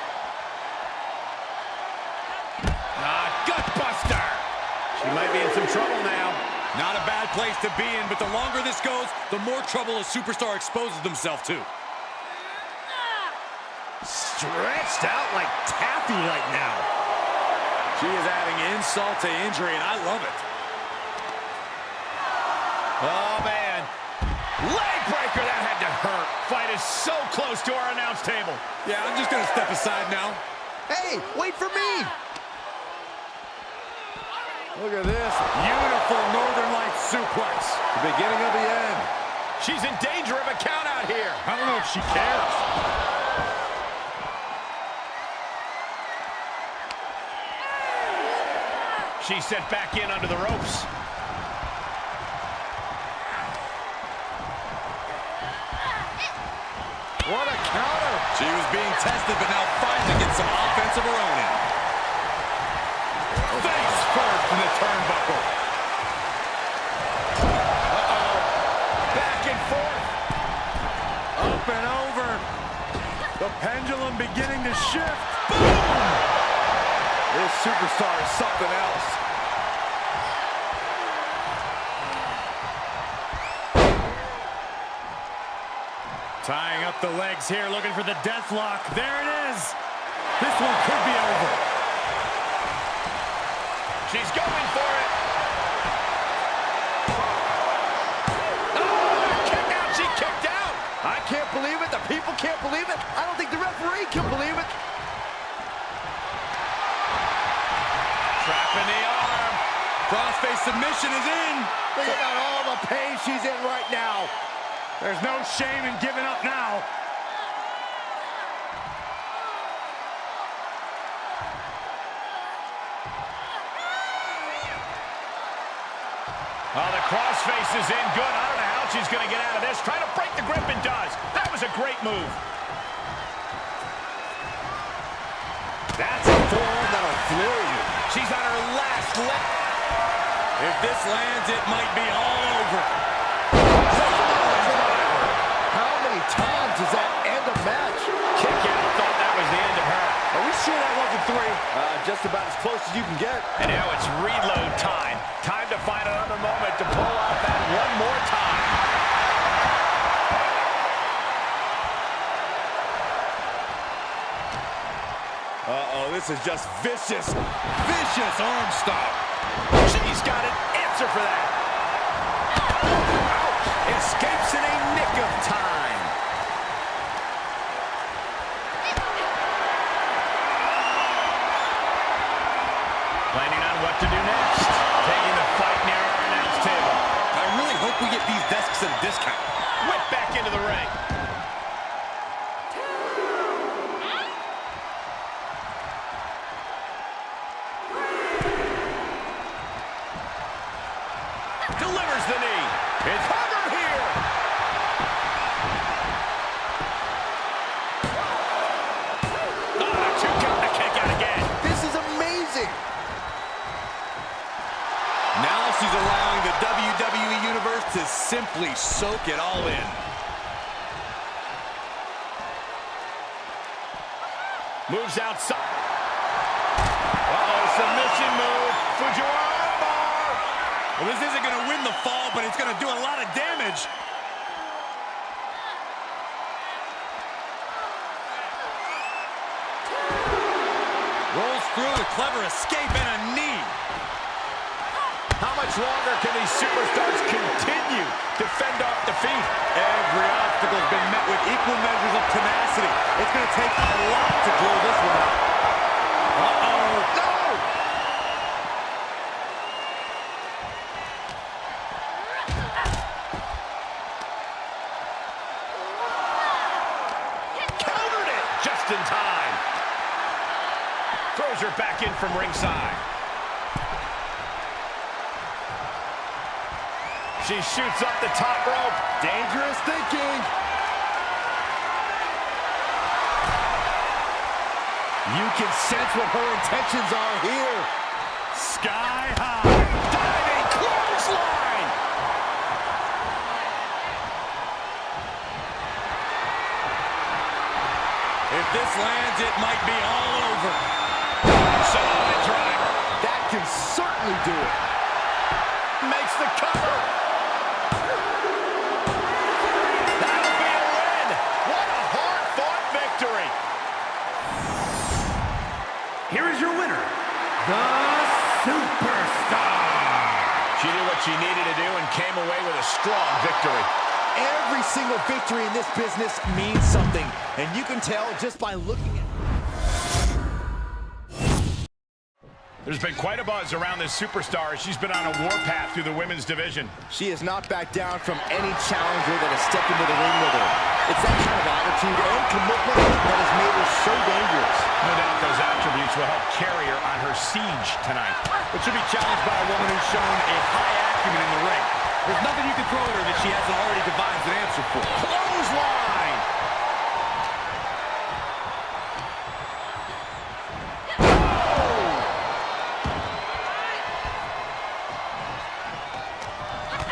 [SPEAKER 2] Gutbuster. She might be in some trouble now.
[SPEAKER 3] Not a bad place to be in, but the longer this goes, the more trouble a superstar exposes themselves to.
[SPEAKER 2] Stretched out like taffy right now.
[SPEAKER 3] She is adding insult to injury, and I love it.
[SPEAKER 2] Oh, man. Leg breaker, that had to hurt. Fight is so close to our announce table.
[SPEAKER 3] Yeah, I'm just going to step aside now.
[SPEAKER 1] Hey, wait for me. Look at this.
[SPEAKER 2] Beautiful Northern Lights suplex.
[SPEAKER 1] The beginning of the end.
[SPEAKER 2] She's in danger of a count out here. I don't know if she cares. She's set back in under the ropes.
[SPEAKER 1] What a counter.
[SPEAKER 3] She was being tested, but now finally gets some offense of her own in.
[SPEAKER 2] Face first in the turnbuckle. Uh-oh. Back and forth. Up and over. The pendulum beginning to shift. Boom!
[SPEAKER 1] This superstar is something else.
[SPEAKER 2] Tying up the legs here, looking for the death lock. There it is. This one could be over. She's going for it. Oh, kick out. She kicked out.
[SPEAKER 1] I can't believe it. The people can't believe it. I don't think the referee can believe it.
[SPEAKER 2] Trapping the arm.
[SPEAKER 3] Crossface submission is in.
[SPEAKER 1] Think about all the pain she's in right now.
[SPEAKER 2] There's no shame in giving up now. Oh, the crossface is in good. I don't know how she's going to get out of this. Trying to break the grip and does. That was a great move.
[SPEAKER 1] That's a forearm that'll floor you.
[SPEAKER 2] She's on her last leg.
[SPEAKER 3] If this lands, it might be all over.
[SPEAKER 1] How many times does that end a match?
[SPEAKER 2] Kick out. Thought that was the end of her.
[SPEAKER 1] Are we sure that wasn't three? Just about as close as you can get.
[SPEAKER 2] And now it's reload time. Time to find another moment to pull off that one more time.
[SPEAKER 3] Uh-oh, this is just vicious, vicious arm stomp.
[SPEAKER 2] She's got an answer for that. Ouch. Escapes in a nick of time. Planning on what to do next. Taking the fight near our announce table.
[SPEAKER 3] I really hope we get these desks at a discount.
[SPEAKER 2] Whip back into the ring. Delivers the knee. It's Hugger here. Ah, two count the kick out again.
[SPEAKER 1] This is amazing.
[SPEAKER 3] Now she's allowing the WWE Universe to simply soak it all in.
[SPEAKER 2] Moves outside. Uh-oh, submission move. Fujiwara armbar.
[SPEAKER 3] Well, this isn't going to win the fall, but it's going to do a lot of damage. Rolls through the clever escape and a knee.
[SPEAKER 2] How much longer can these superstars continue to fend off defeat?
[SPEAKER 3] Every obstacle has been met with equal measures of tenacity. It's going to take a lot to blow this one out. Uh-oh.
[SPEAKER 1] No!
[SPEAKER 2] Countered it just in time. Throws her back in from ringside. She shoots up the top rope.
[SPEAKER 1] Dangerous thinking. You can sense what her intentions are here.
[SPEAKER 2] Sky high. Diving close. If this lands, it might be all over. Solid driver.
[SPEAKER 1] That can certainly do it.
[SPEAKER 2] Makes the cover. That'll be a win. What a hard-fought victory.
[SPEAKER 4] Here is your winner, the Superstar.
[SPEAKER 2] She did what she needed to do and came away with a strong victory.
[SPEAKER 1] Every single victory in this business means something, and you can tell just by looking at it.
[SPEAKER 2] There's been quite a buzz around this superstar as she's been on a warpath through the women's division.
[SPEAKER 1] She has not backed down from any challenger that has stepped into the ring with her. It's that kind of attitude and commitment that has made her so dangerous.
[SPEAKER 2] No doubt those attributes will help carry her on her siege tonight. But she'll be challenged by a woman who's shown a high acumen in the ring. There's nothing you can throw at her that she hasn't already devised an answer for. Clothesline!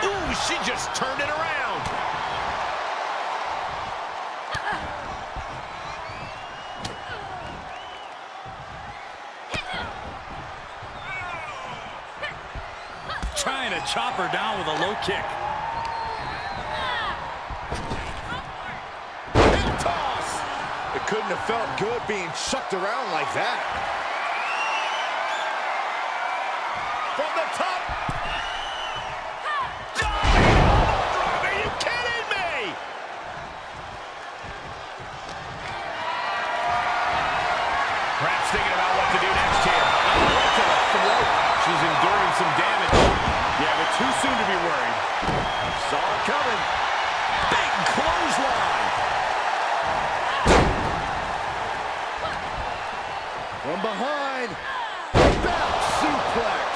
[SPEAKER 2] Ooh, she just turned it around. Trying to chop her down with a low kick. Hip toss!
[SPEAKER 1] It couldn't have felt good being chucked around like that.
[SPEAKER 2] From the top! Are you kidding me? Perhaps thinking about what to do next here. Right to the throat. She's enduring some damage. Yeah, but too soon to be worried.
[SPEAKER 1] Saw it coming.
[SPEAKER 2] Big clothesline.
[SPEAKER 1] From behind. Back suplex.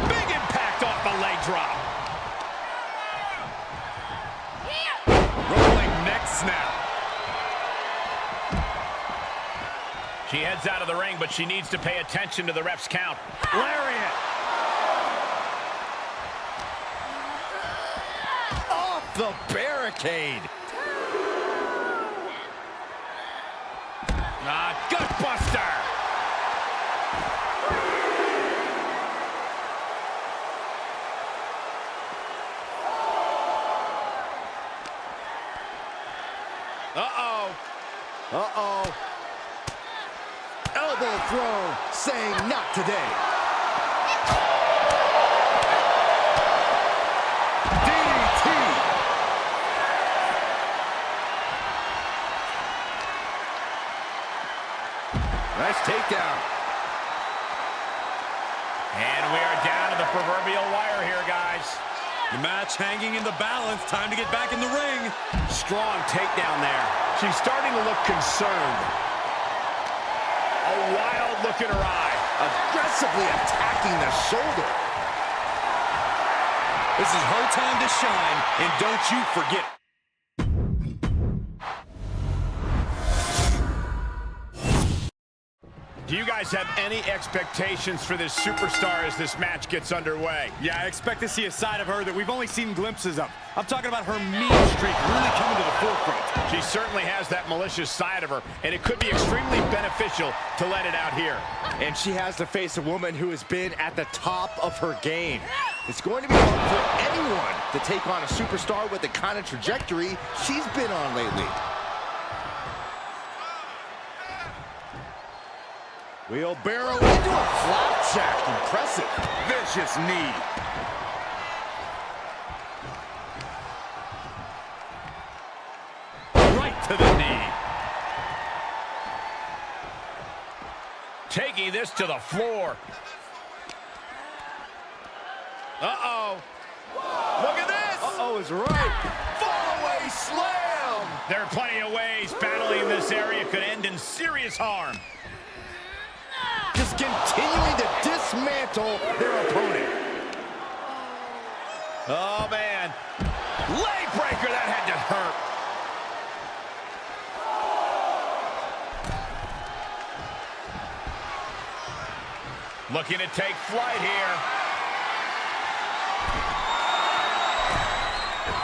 [SPEAKER 2] Big impact off the leg drop. Rolling neck snap. She heads out of the ring, but she needs to pay attention to the ref's count. Lariat.
[SPEAKER 1] Off the barricade.
[SPEAKER 2] Gutbuster. Uh-oh.
[SPEAKER 1] Uh-oh. Elbow thrown, saying not today. DDT. Nice takedown.
[SPEAKER 2] And we are down to the proverbial wire here, guys. The match hanging in the balance. Time to get back in the ring.
[SPEAKER 1] Strong takedown there.
[SPEAKER 2] She's starting to look concerned. A wild look in her eye.
[SPEAKER 1] Aggressively attacking the shoulder.
[SPEAKER 2] This is her time to shine, and don't you forget it. Do you guys have any expectations for this superstar as this match gets underway?
[SPEAKER 6] Yeah, I expect to see a side of her that we've only seen glimpses of. I'm talking about her mean streak really coming to the forefront.
[SPEAKER 2] She certainly has that malicious side of her, and it could be extremely beneficial to let it out here.
[SPEAKER 1] And she has to face a woman who has been at the top of her game. It's going to be hard for anyone to take on a superstar with the kind of trajectory she's been on lately. Wheelbarrow into a flapjack. Impressive.
[SPEAKER 2] Vicious knee. Right to the knee. Taking this to the floor. Uh-oh. Look at this.
[SPEAKER 1] Uh-oh is right.
[SPEAKER 2] Fallaway slam. There are plenty of ways battling in this area could end in serious harm.
[SPEAKER 1] Just continuing to dismantle their opponent.
[SPEAKER 2] Oh, man. Leg breaker, that had to hurt. Looking to take flight here.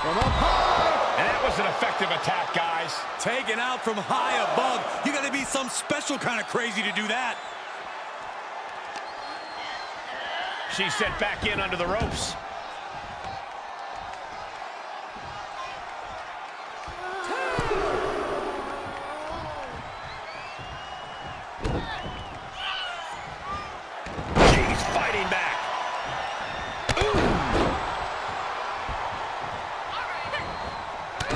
[SPEAKER 1] From up high.
[SPEAKER 2] And that was an effective attack, guys.
[SPEAKER 6] Taken out from high above. You got to be some special kind of crazy to do that.
[SPEAKER 2] She's sent back in under the ropes. She's fighting back.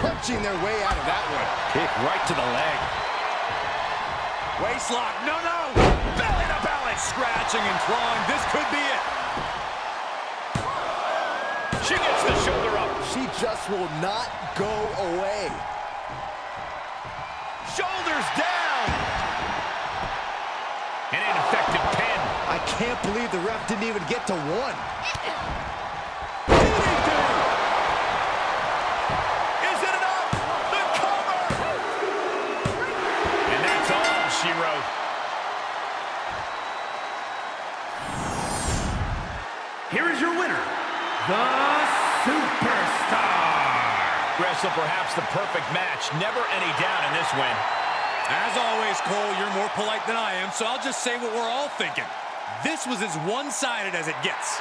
[SPEAKER 1] Punching their way out of that one.
[SPEAKER 2] Kick right to the leg.
[SPEAKER 6] Waist lock. No, no. Belly to belly. Scratching and clawing. This could be it.
[SPEAKER 2] She gets the shoulder up.
[SPEAKER 1] She just will not go away.
[SPEAKER 2] Shoulders down. An ineffective pin.
[SPEAKER 1] I can't believe the ref didn't even get to one.
[SPEAKER 2] DDT. Is it enough? The cover. And that's all she wrote.
[SPEAKER 4] Here is your winner, the Superstar.
[SPEAKER 2] Wrestle perhaps the perfect match. Never any doubt in this win.
[SPEAKER 6] As always, Cole, you're more polite than I am, so I'll just say what we're all thinking. This was as one-sided as it gets.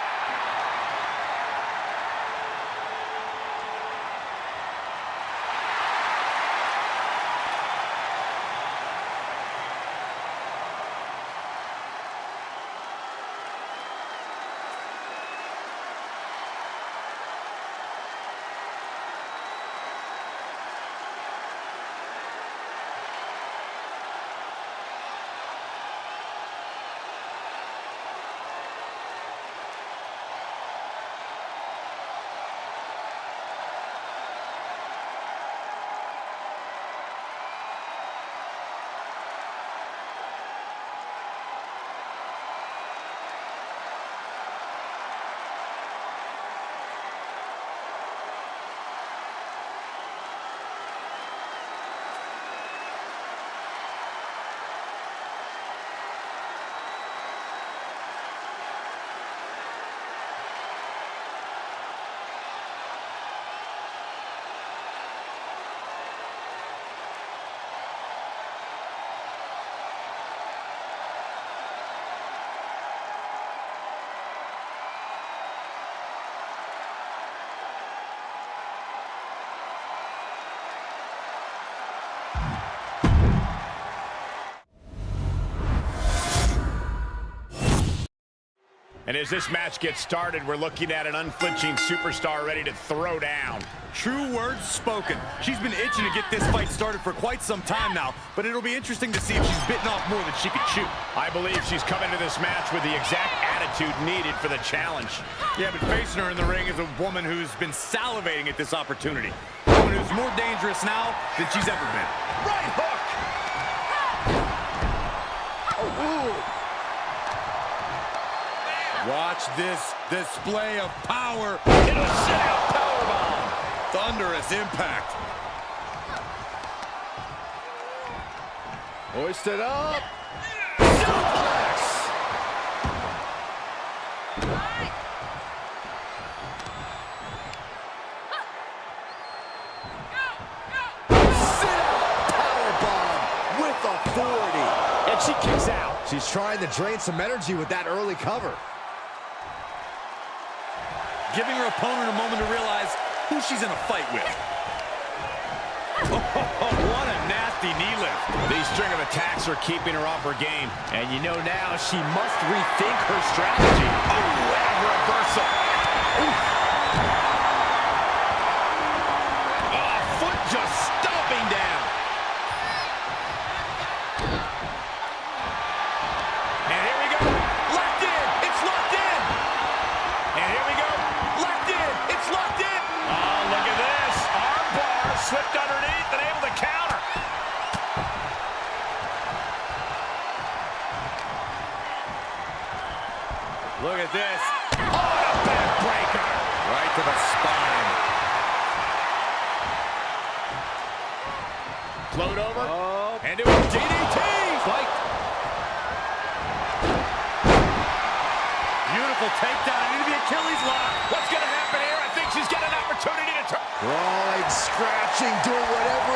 [SPEAKER 2] And as this match gets started, we're looking at an unflinching superstar ready to throw down.
[SPEAKER 6] True words spoken. She's been itching to get this fight started for quite some time now, but it'll be interesting to see if she's bitten off more than she can chew.
[SPEAKER 2] I believe she's coming to this match with the exact attitude needed for the challenge.
[SPEAKER 6] Yeah, but facing her in the ring is a woman who's been salivating at this opportunity. A woman who's more dangerous now than she's ever been.
[SPEAKER 2] Right hook!
[SPEAKER 6] Watch this display of power.
[SPEAKER 2] Hit a sit-out powerbomb.
[SPEAKER 6] Thunderous impact.
[SPEAKER 1] Hoisted up.
[SPEAKER 2] Suplex.
[SPEAKER 1] Sit-out powerbomb with authority.
[SPEAKER 2] And she kicks out.
[SPEAKER 1] She's trying to drain some energy with that early cover.
[SPEAKER 6] Giving her opponent a moment to realize who she's in a fight with. Oh, what a nasty knee lift.
[SPEAKER 2] These string of attacks are keeping her off her game.
[SPEAKER 1] And you know now she must rethink her strategy.
[SPEAKER 2] Oh, and a reversal. Foot just stomping down. And here we go. Locked in. It's locked in. And here we go. Locked in. It's locked in. Oh, look at this. Arm bar slipped underneath and able to counter.
[SPEAKER 6] Look at this.
[SPEAKER 2] Oh, a backbreaker.
[SPEAKER 1] Right to the spine.
[SPEAKER 2] Float over.
[SPEAKER 1] Oh.
[SPEAKER 2] And it was DDT.
[SPEAKER 1] Fight.
[SPEAKER 6] Beautiful takedown into the Achilles lock.
[SPEAKER 2] What's going to happen here? I think she's got an opportunity to turn.
[SPEAKER 1] Crawling, scratching, doing whatever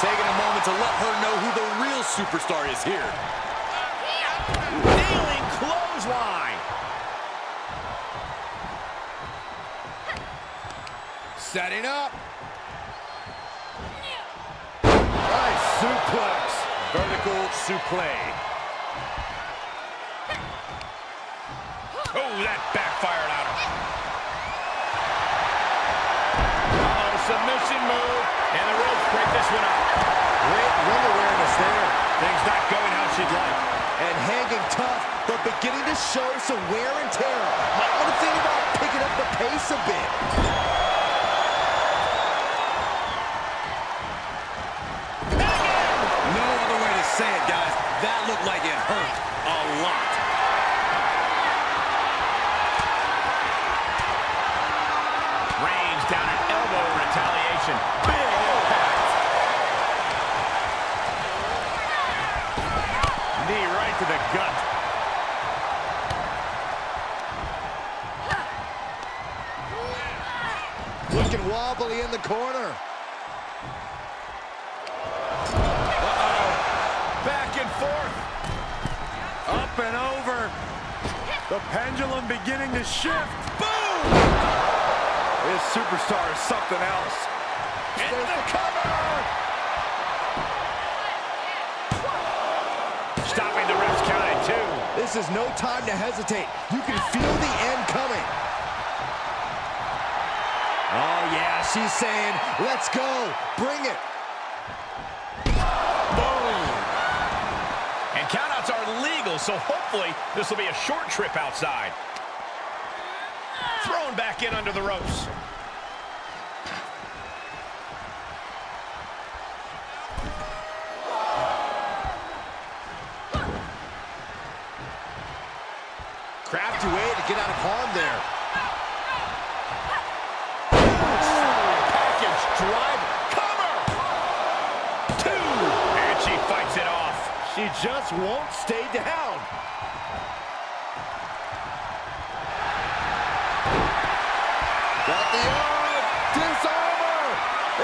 [SPEAKER 3] Taking a moment to let her know who the real superstar is here.
[SPEAKER 2] Kneeling clothesline.
[SPEAKER 1] Setting up. Nice suplex.
[SPEAKER 2] Vertical suplex. Oh, that backfired on her. Oh, submission move. And the ropes break this one up.
[SPEAKER 1] Great ring awareness there.
[SPEAKER 2] Things not going how she'd like.
[SPEAKER 1] And hanging tough, but beginning to show some wear and tear. Might want to think about picking up the pace a bit.
[SPEAKER 3] No other way to say it, guys. That looked like it hurt a lot.
[SPEAKER 2] Range down an elbow in retaliation. Big impact. Knee right to the gut.
[SPEAKER 1] Looking wobbly in the corner.
[SPEAKER 2] Back and forth. Up and over. The pendulum beginning to shift. Boom!
[SPEAKER 1] This superstar is something else.
[SPEAKER 2] Into the cover! Stopping the ref's count at 2.
[SPEAKER 1] This is no time to hesitate. You can feel the end coming. Oh, yeah, she's saying, let's go. Bring it.
[SPEAKER 2] Boom! And countouts are legal, so hopefully this will be a short trip outside. Thrown back in under the ropes.
[SPEAKER 1] Crafty way to get out of harm there.
[SPEAKER 2] Package driver. Cover! 2! And she fights it off.
[SPEAKER 1] She just won't stay down. Got the arm. Disarmer.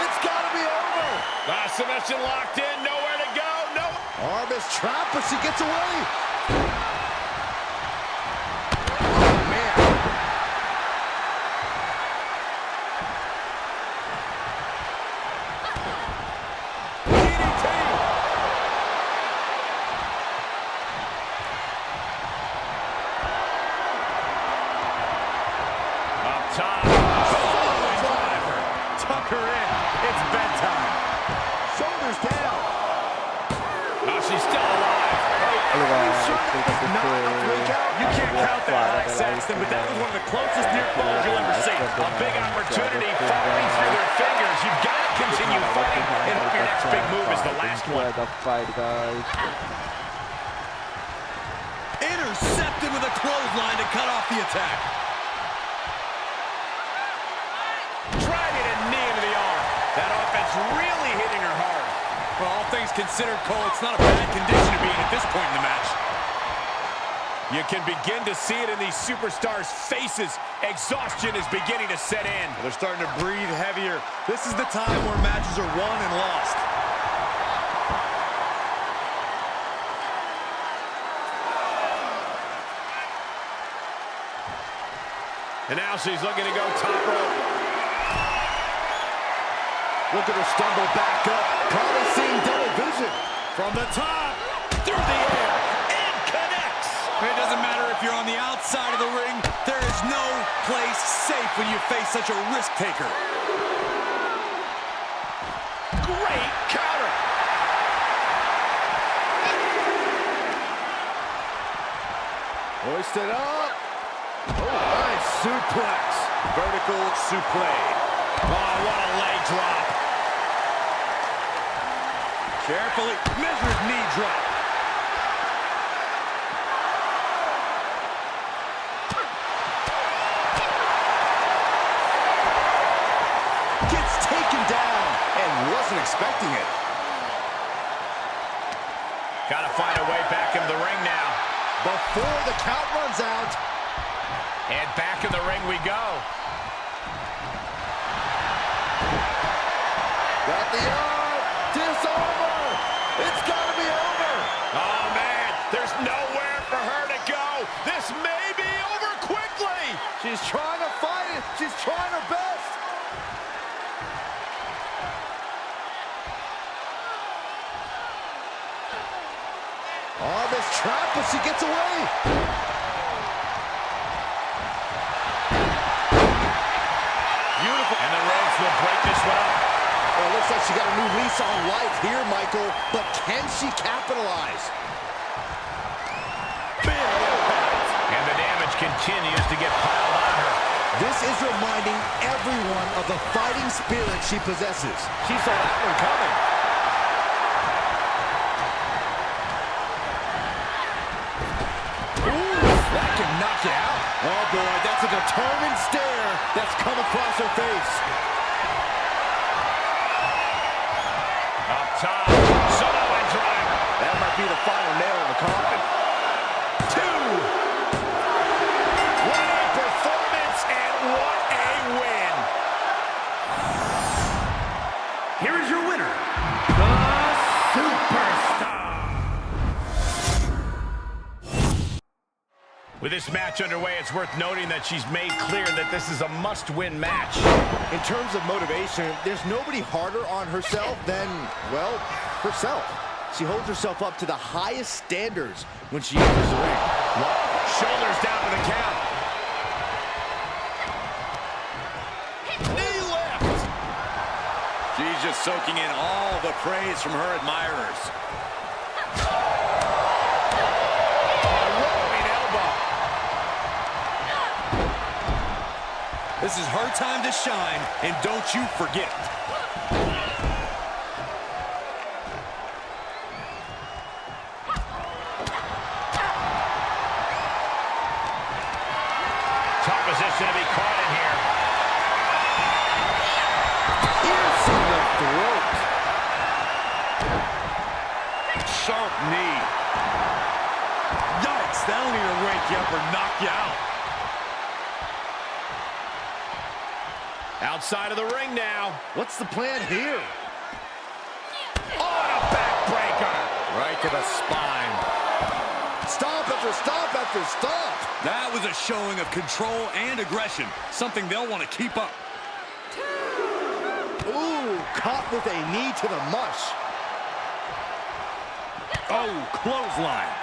[SPEAKER 1] It's got to be over.
[SPEAKER 2] Last submission locked in. Nowhere to go. No.
[SPEAKER 1] Arm is trapped, but she gets away.
[SPEAKER 2] Top. Driver. Tuck her in. It's bedtime.
[SPEAKER 1] Shoulders down.
[SPEAKER 2] Oh, she's still alive.
[SPEAKER 5] Halo guys,
[SPEAKER 2] You can't count that high, Saxton, but that was one of the closest near falls you'll ever see. A big opportunity falling through their fingers. You've got to continue fighting and hope your next big move is the last one.
[SPEAKER 5] the fight, guys.
[SPEAKER 3] Intercepted with a clothesline to cut off the attack.
[SPEAKER 2] Driving a knee into the arm. That offense really hitting her hard.
[SPEAKER 3] For all things considered, Cole, it's not a bad condition to be in at this point in the match.
[SPEAKER 2] You can begin to see it in these superstars' faces. Exhaustion is beginning to set in.
[SPEAKER 6] They're starting to breathe heavier. This is the time where matches are won and lost.
[SPEAKER 2] And now she's looking to go top rope.
[SPEAKER 1] Look at her stumble back up. Probably seeing double vision.
[SPEAKER 2] From the top, through the air, and connects.
[SPEAKER 3] It doesn't matter if you're on the outside of the ring. There is no place safe when you face such a risk taker.
[SPEAKER 2] Great counter.
[SPEAKER 1] Hoisted up. Oh, nice suplex.
[SPEAKER 2] Vertical suplex. Oh, what a leg drop.
[SPEAKER 3] Carefully measured knee drop.
[SPEAKER 1] Gets taken down and wasn't expecting it.
[SPEAKER 2] Got to find a way back in the ring now.
[SPEAKER 1] Before the count runs out.
[SPEAKER 2] And back in the ring we go.
[SPEAKER 1] Got the arm. Disarmer! It's gotta be over!
[SPEAKER 2] Oh, man, there's nowhere for her to go. This may be over quickly.
[SPEAKER 1] She's trying to fight it. She's trying her best. Oh, this trap, but she gets away.
[SPEAKER 2] Beautiful. And the ropes will break this one up.
[SPEAKER 1] Well, it looks like she got a new lease on life here, Michael. But can she capitalize?
[SPEAKER 2] Big impact. And the damage continues to get piled on her.
[SPEAKER 1] This is reminding everyone of the fighting spirit she possesses. She saw that one coming. Ooh, that can knock you out. Oh, boy, that's a determined stare that's come across her face.
[SPEAKER 2] Up top, Samoan driver.
[SPEAKER 1] That might be the final nail in the coffin.
[SPEAKER 2] Two. What a performance and what a win.
[SPEAKER 4] Here is your winner, the Superstar.
[SPEAKER 2] With this match underway, it's worth noting that she's made clear that this is a must-win match.
[SPEAKER 1] In terms of motivation, there's nobody harder on herself than, well, herself. She holds herself up to the highest standards when she enters the ring.
[SPEAKER 2] Shoulders down to the count. Knee lift.
[SPEAKER 3] She's just soaking in all the praise from her admirers. This is her time to shine, and don't you forget it.
[SPEAKER 2] Top position to be caught in here.
[SPEAKER 1] Piercing the throat.
[SPEAKER 2] Sharp knee.
[SPEAKER 3] Yikes, that'll either wake you up or knock you out.
[SPEAKER 2] Outside of the ring now.
[SPEAKER 1] What's the plan here?
[SPEAKER 2] Oh, and a backbreaker.
[SPEAKER 1] Right to the spine. Stomp after stomp after stomp.
[SPEAKER 3] That was a showing of control and aggression, something they'll want to keep up.
[SPEAKER 1] Ooh, caught with a knee to the mush.
[SPEAKER 3] Oh, clothesline.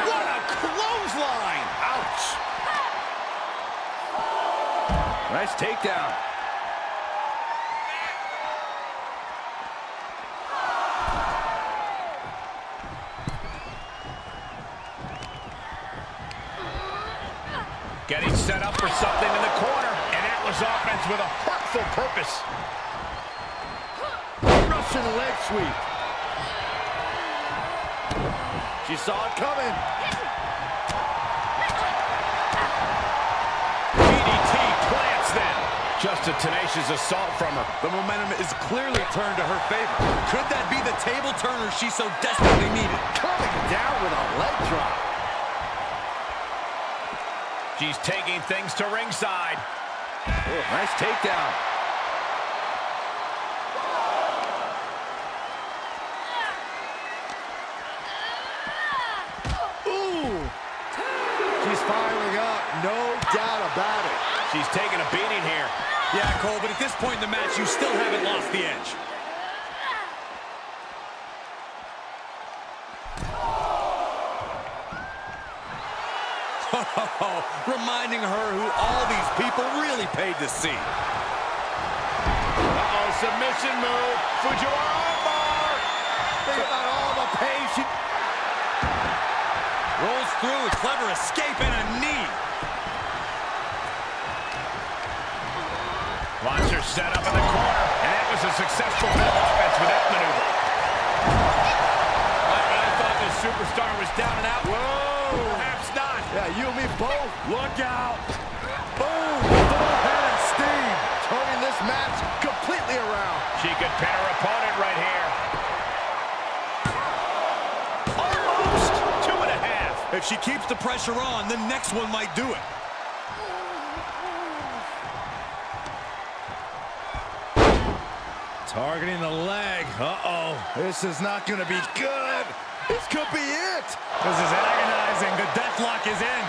[SPEAKER 2] What a clothesline. Ouch.
[SPEAKER 1] Nice takedown.
[SPEAKER 2] Getting set up for something in the corner. An Atlas offense with a heartful purpose.
[SPEAKER 1] Russian leg sweep. She saw it coming.
[SPEAKER 2] DDT plants them. Just a tenacious assault from her.
[SPEAKER 3] The momentum is clearly turned to her favor. Could that be the table turner she so desperately needed?
[SPEAKER 1] Coming down with a leg drop.
[SPEAKER 2] She's taking things to ringside.
[SPEAKER 1] Ooh, nice takedown. Ooh. She's firing up, no doubt about it.
[SPEAKER 2] She's taking a beating here.
[SPEAKER 3] Yeah, Cole, but at this point in the match, you still haven't lost the edge. Reminding her who all these people really paid to see.
[SPEAKER 2] Uh-oh, submission move. Fujiwara bar.
[SPEAKER 1] Think about all the pain she...
[SPEAKER 3] Rolls through a clever escape and a knee.
[SPEAKER 2] Wants her set up in the corner. And that was a successful bit of offense with that maneuver. I thought the superstar was down and out. Whoa. Perhaps not.
[SPEAKER 1] Yeah, you and me both.
[SPEAKER 2] Look out.
[SPEAKER 1] Boom! Full head of steam. Turning this match completely around.
[SPEAKER 2] She could pin her opponent right here. Almost 2.5.
[SPEAKER 3] If she keeps the pressure on, the next one might do it.
[SPEAKER 6] Targeting the leg. Uh-oh.
[SPEAKER 2] This is not going to be good. This could be it.
[SPEAKER 6] This is agonizing. The deathlock is in.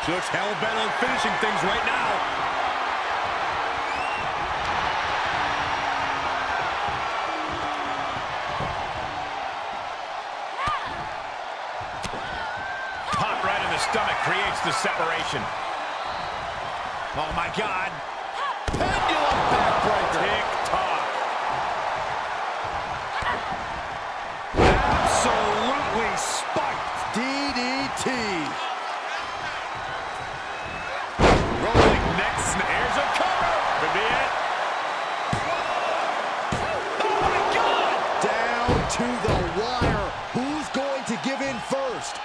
[SPEAKER 6] She looks hell-bent on finishing things right now. Pop right in the stomach creates the separation. Oh, my God.
[SPEAKER 1] Pendulum backbreaker.
[SPEAKER 6] Tick-tock. Absolutely spiked.
[SPEAKER 1] DDT.
[SPEAKER 6] Rolling neck snap. Here's a cover. Could be it. Oh, my God.
[SPEAKER 1] Down to the wire. Who's going to give in first?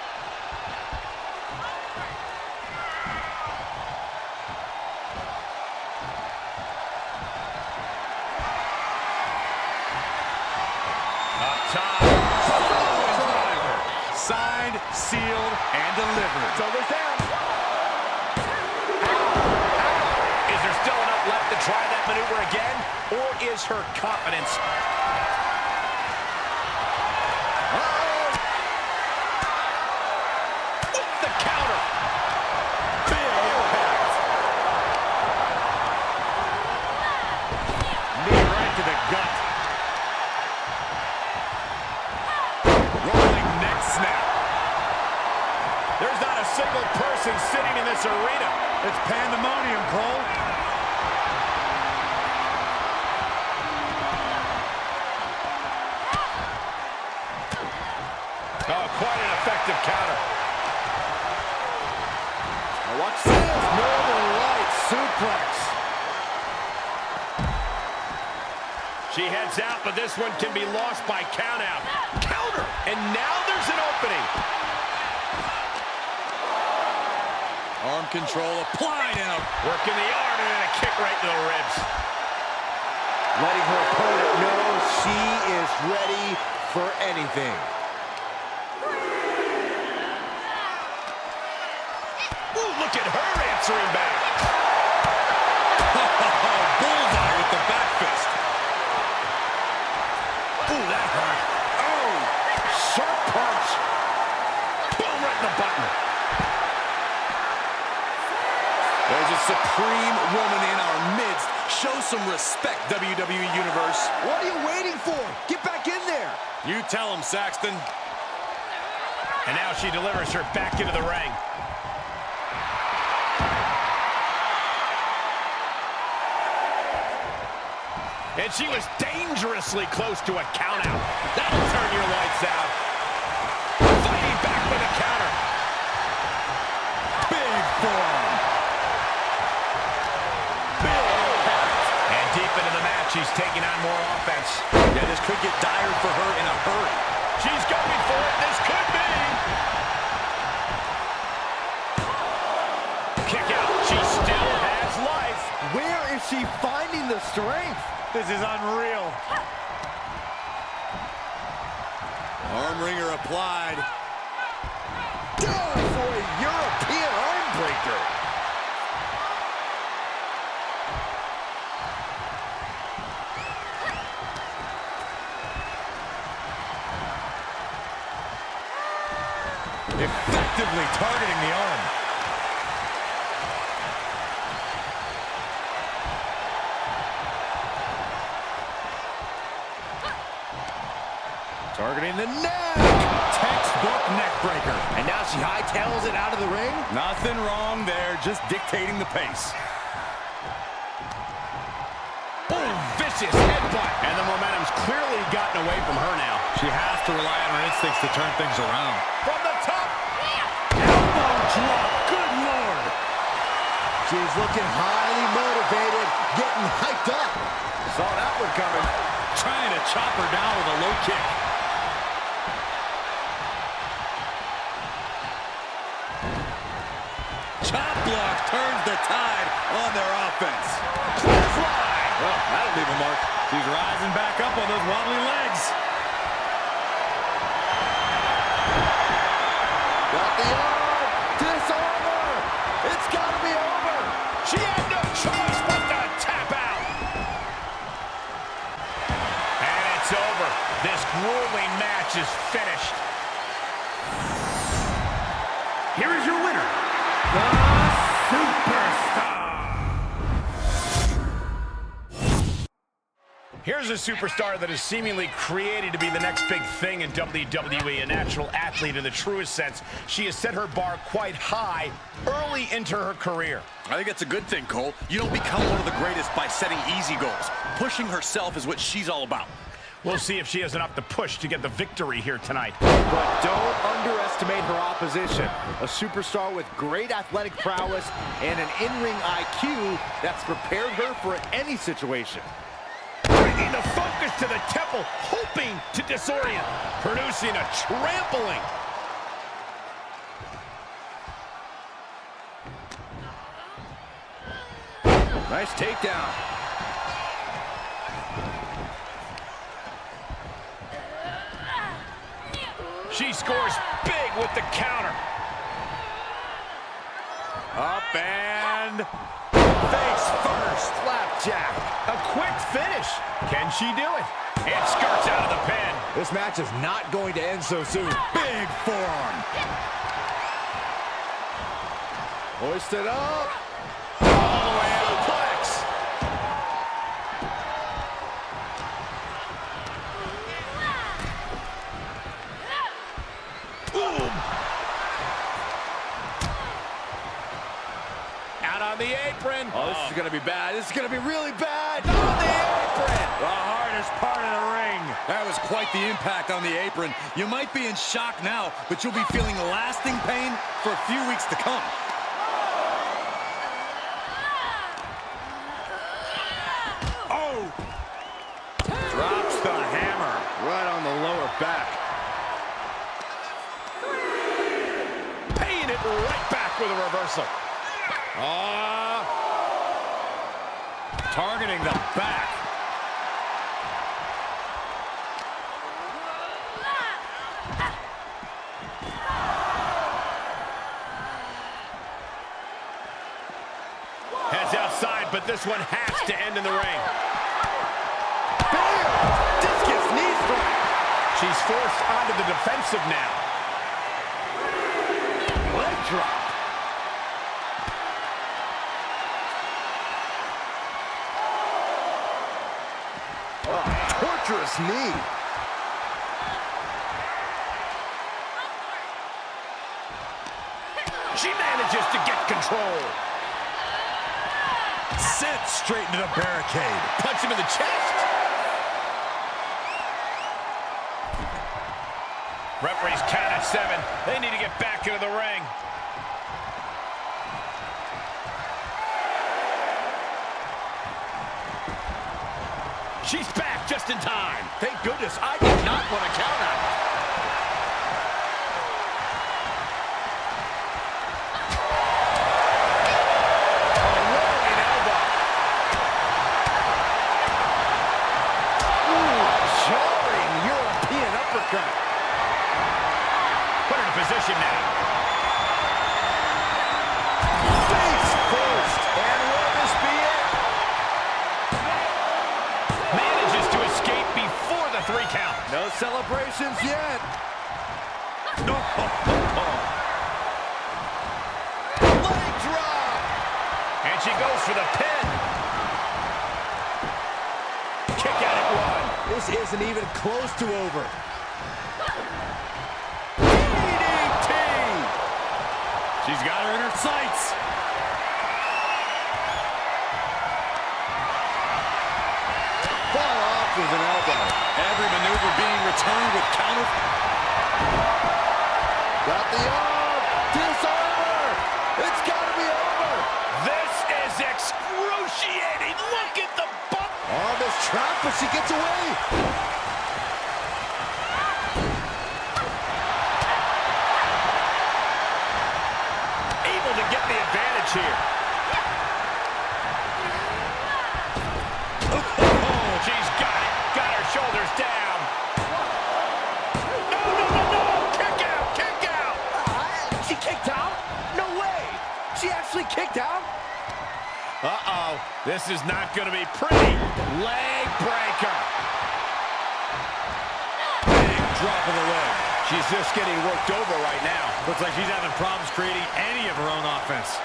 [SPEAKER 6] Signed, sealed, and delivered.
[SPEAKER 1] Shoulders down.
[SPEAKER 2] Is there still enough left to try that maneuver again? Or is her confidence... The counter. Big impact.
[SPEAKER 6] Knee right to the gut. Rolling neck snap.
[SPEAKER 2] There's not a single person sitting in this arena.
[SPEAKER 6] It's pandemonium, Cole.
[SPEAKER 2] Oh, quite an effective counter.
[SPEAKER 1] Now watch this. Northern Light suplex.
[SPEAKER 2] She heads out, but this one can be lost by countout. Counter! And now there's an opening.
[SPEAKER 6] Arm control applied and a
[SPEAKER 2] Working the arm and then a kick right to the ribs.
[SPEAKER 1] Letting her opponent know she is ready for anything.
[SPEAKER 2] Ooh, look at her answering back.
[SPEAKER 6] bullseye with the back fist. Ooh, that hurt.
[SPEAKER 1] Oh, sharp punch.
[SPEAKER 2] Boom, right in the button.
[SPEAKER 3] There's a supreme woman in our midst. Show some respect, WWE Universe.
[SPEAKER 1] What are you waiting for? Get back in there.
[SPEAKER 6] You tell him, Saxton.
[SPEAKER 2] And now she delivers her back into the ring. And she was dangerously close to a countout. That'll turn your lights out. Fighting back with a counter.
[SPEAKER 6] Big forearm.
[SPEAKER 2] And deep into the match, she's taking on more offense.
[SPEAKER 3] Yeah, this could get dire for her in a hurry.
[SPEAKER 2] She's going for it. This could be. Kick out. She still has life.
[SPEAKER 1] Where is she finding the strength?
[SPEAKER 6] This is unreal.
[SPEAKER 3] Arm wringer applied.
[SPEAKER 1] Down for a European arm breaker.
[SPEAKER 6] Effectively targeting the arm. Targeting the neck. Textbook neck breaker.
[SPEAKER 1] And now she hightails it out of the ring.
[SPEAKER 6] Nothing wrong there, just dictating the pace.
[SPEAKER 2] Boom, vicious headbutt. And the momentum's clearly gotten away from her now.
[SPEAKER 6] She has to rely on her instincts to turn things around.
[SPEAKER 2] From the top.
[SPEAKER 6] Elbow drop. Good Lord.
[SPEAKER 1] She's looking highly motivated, getting hyped up.
[SPEAKER 2] Saw that one coming.
[SPEAKER 6] Trying to chop her down with a low kick. Chop block turns the tide on their offense.
[SPEAKER 2] Fly.
[SPEAKER 6] Well, that'll leave a mark. She's rising back up on those wobbly legs.
[SPEAKER 1] Got the arm. Disarm her. It's got to be over.
[SPEAKER 2] She had no choice but to tap out. grueling match is finished.
[SPEAKER 4] Here is your winner, the Superstar.
[SPEAKER 2] Here's a superstar that is seemingly created to be the next big thing in WWE, a natural athlete in the truest sense. She has set her bar quite high early into her career.
[SPEAKER 3] I think it's a good thing, Cole. You don't become one of the greatest by setting easy goals. Pushing herself is what she's all about.
[SPEAKER 2] We'll see if she has enough to push to get the victory here tonight.
[SPEAKER 1] But don't underestimate her opposition. A superstar with great athletic prowess and an in-ring IQ that's prepared her for any situation.
[SPEAKER 2] Bringing the focus to the temple, hoping to disorient, producing a trampling.
[SPEAKER 1] Nice takedown.
[SPEAKER 2] She scores big with the counter.
[SPEAKER 1] Up and face first. Flapjack.
[SPEAKER 2] A quick finish. Can she do it? And skirts out of the pin.
[SPEAKER 1] This match is not going to end so soon.
[SPEAKER 3] Big forearm.
[SPEAKER 1] Hoisted up.
[SPEAKER 2] All the way out. Plex. Boom. Out on the apron.
[SPEAKER 1] Oh, this is going to be bad. This is going to be really bad. On the apron.
[SPEAKER 2] The hardest part of the ring.
[SPEAKER 3] That was quite the impact on the apron. You might be in shock now, but you'll be feeling lasting pain for a few weeks to come.
[SPEAKER 2] Oh! Drops the hammer.
[SPEAKER 1] Right on the lower back.
[SPEAKER 2] Paying it right back with a reversal. Targeting the back. Heads outside, but this one has to end in the ring.
[SPEAKER 1] Bam! Discus knee strike.
[SPEAKER 2] She's forced onto the defensive now.
[SPEAKER 1] Leg drop. Torturous knee.
[SPEAKER 2] She manages to get control.
[SPEAKER 3] Sent straight into the barricade.
[SPEAKER 2] Punch him in the chest. Referee's count at 7. They need to get back into the ring. She's back just in time.
[SPEAKER 1] Thank goodness I did not want to count out.
[SPEAKER 2] Rolling elbow.
[SPEAKER 1] Ooh, jarring European uppercut.
[SPEAKER 2] Put her in position now.
[SPEAKER 1] Face first. And will this be it?
[SPEAKER 2] Manages to escape before the 3 count.
[SPEAKER 1] No celebrations yet. Leg drop.
[SPEAKER 2] And she goes for the pin. Kick out at 1.
[SPEAKER 1] This isn't even close to over. DDT.
[SPEAKER 3] She's got her in her sights.
[SPEAKER 1] Far off with an elbow.
[SPEAKER 3] Every maneuver being returned with counter.
[SPEAKER 1] Got the arm. Disarmer. It's got to be over.
[SPEAKER 2] This is excruciating. Look at the bump.
[SPEAKER 1] On this trap, but she gets away.
[SPEAKER 2] Able to get the advantage here. Oh, she's got it. Got her shoulders down. No, no, no, no. Kick out, kick out.
[SPEAKER 1] She kicked out? No way. She actually kicked out?
[SPEAKER 2] Uh-oh. This is not going to be pretty. Leg breaker.
[SPEAKER 6] of the leg.
[SPEAKER 2] She's just getting worked over right now.
[SPEAKER 6] Looks like she's having problems creating any of her own offense.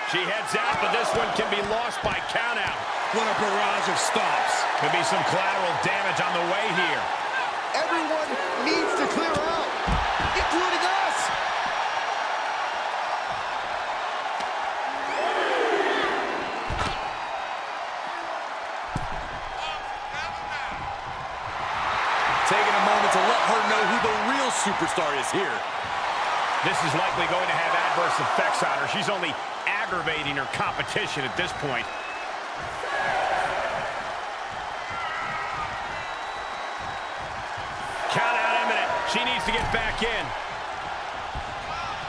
[SPEAKER 2] She heads out, but this one can be lost by countout.
[SPEAKER 6] What a barrage of stops.
[SPEAKER 2] Could be some collateral damage on the way here.
[SPEAKER 1] Everyone needs to clear out, including us.
[SPEAKER 3] Taking a moment to let her know who the real superstar is here.
[SPEAKER 2] This is likely going to have adverse effects on her. She's only aggravating her competition at this point. Count out imminent. She needs to get back in.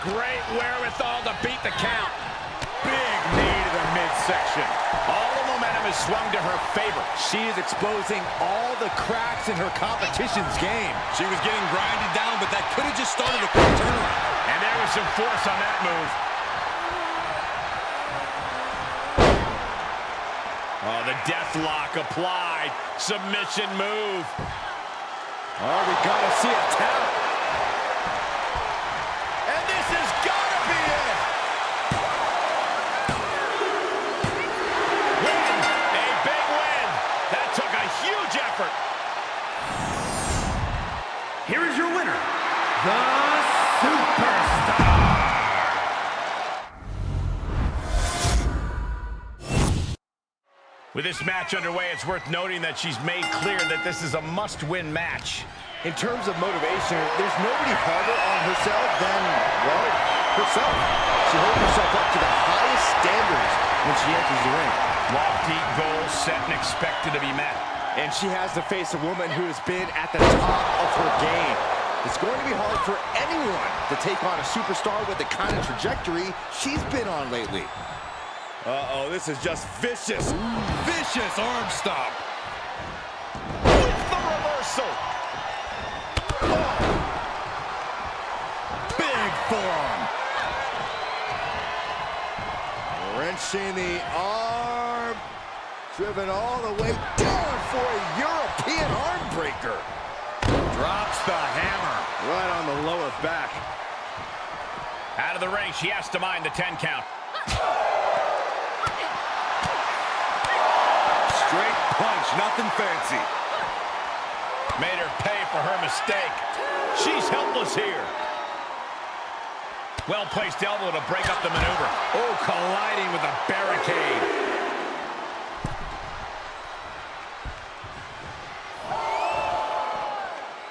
[SPEAKER 2] Great wherewithal to beat the count. Big knee to the midsection. All the momentum is swung to her favor.
[SPEAKER 1] She is exposing all the cracks in her competition's game.
[SPEAKER 6] She was getting grinded down, but that could have just started a quick turnaround.
[SPEAKER 2] And there was some force on that move. Oh, the death lock applied. Submission move.
[SPEAKER 1] Oh, we gotta see a tap.
[SPEAKER 2] And this has gotta be it. Win. A big win. That took a huge effort.
[SPEAKER 4] Here is your winner, the Superstar.
[SPEAKER 2] With this match underway, it's worth noting that she's made clear that this is a must-win match.
[SPEAKER 1] In terms of motivation, there's nobody harder on herself than, well, herself. She holds herself up to the highest standards when she enters the ring.
[SPEAKER 2] Lofty goals set and expected to be met.
[SPEAKER 1] And she has to face a woman who has been at the top of her game. It's going to be hard for anyone to take on a superstar with the kind of trajectory she's been on lately.
[SPEAKER 6] Uh-oh, this is just vicious. Vicious arm stomp.
[SPEAKER 2] With the reversal.
[SPEAKER 6] Big forearm.
[SPEAKER 1] Wrenching the arm. Driven all the way down for a European arm breaker.
[SPEAKER 6] Drops the hammer.
[SPEAKER 1] Right on the lower back.
[SPEAKER 2] Out of the ring, she has to mind the 10 count.
[SPEAKER 6] Straight punch, nothing fancy.
[SPEAKER 2] Made her pay for her mistake. She's helpless here. Well-placed elbow to break up the maneuver.
[SPEAKER 6] Oh, colliding with a barricade.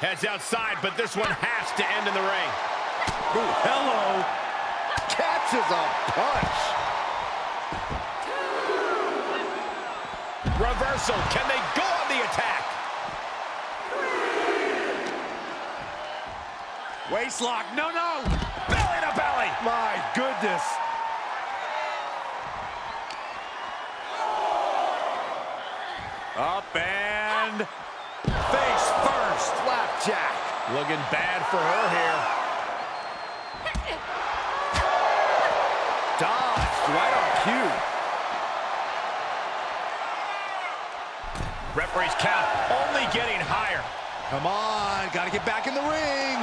[SPEAKER 2] Heads outside, but this one has to end in the ring.
[SPEAKER 6] Ooh, hello.
[SPEAKER 1] Catches a punch.
[SPEAKER 2] Reversal. Can they go on the attack?
[SPEAKER 6] Waist lock. No, no. Belly to belly.
[SPEAKER 1] My goodness.
[SPEAKER 6] Up and face first.
[SPEAKER 1] Flapjack.
[SPEAKER 2] Looking bad for her here.
[SPEAKER 1] Dodged right on cue.
[SPEAKER 2] Referee's count only getting higher.
[SPEAKER 1] Come on, gotta get back in the ring.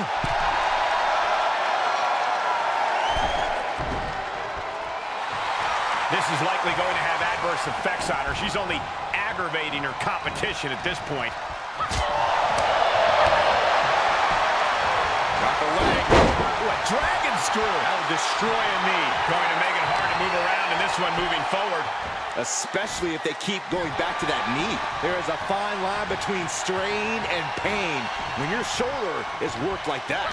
[SPEAKER 2] This is likely going to have adverse effects on her. She's only aggravating her competition at this point.
[SPEAKER 1] Got the leg. Ooh, a dragon screw.
[SPEAKER 2] That'll destroy a knee. Going to make it hard to move around in this one moving forward.
[SPEAKER 1] Especially if they keep going back to that knee. There is a fine line between strain and pain when your shoulder is worked like that.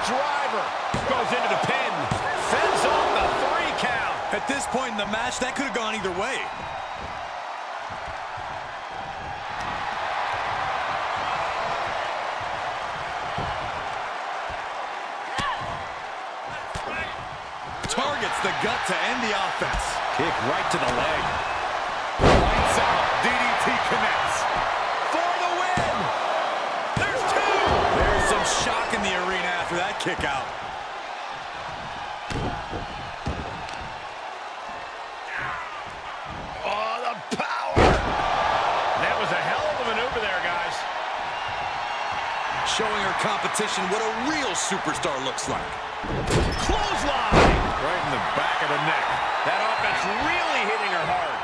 [SPEAKER 2] Driver goes into the pin, fends off the 3 count.
[SPEAKER 6] At this point in the match, that could have gone either way. Targets the gut to end the offense.
[SPEAKER 1] Kick right to the leg.
[SPEAKER 6] Lights out. DDT connects.
[SPEAKER 2] For the win. There's 2.
[SPEAKER 6] There's some shock in the arena after that kick out.
[SPEAKER 3] showing her competition what a real superstar looks like.
[SPEAKER 2] Clothesline! Right in the back of the neck. That offense really hitting her hard.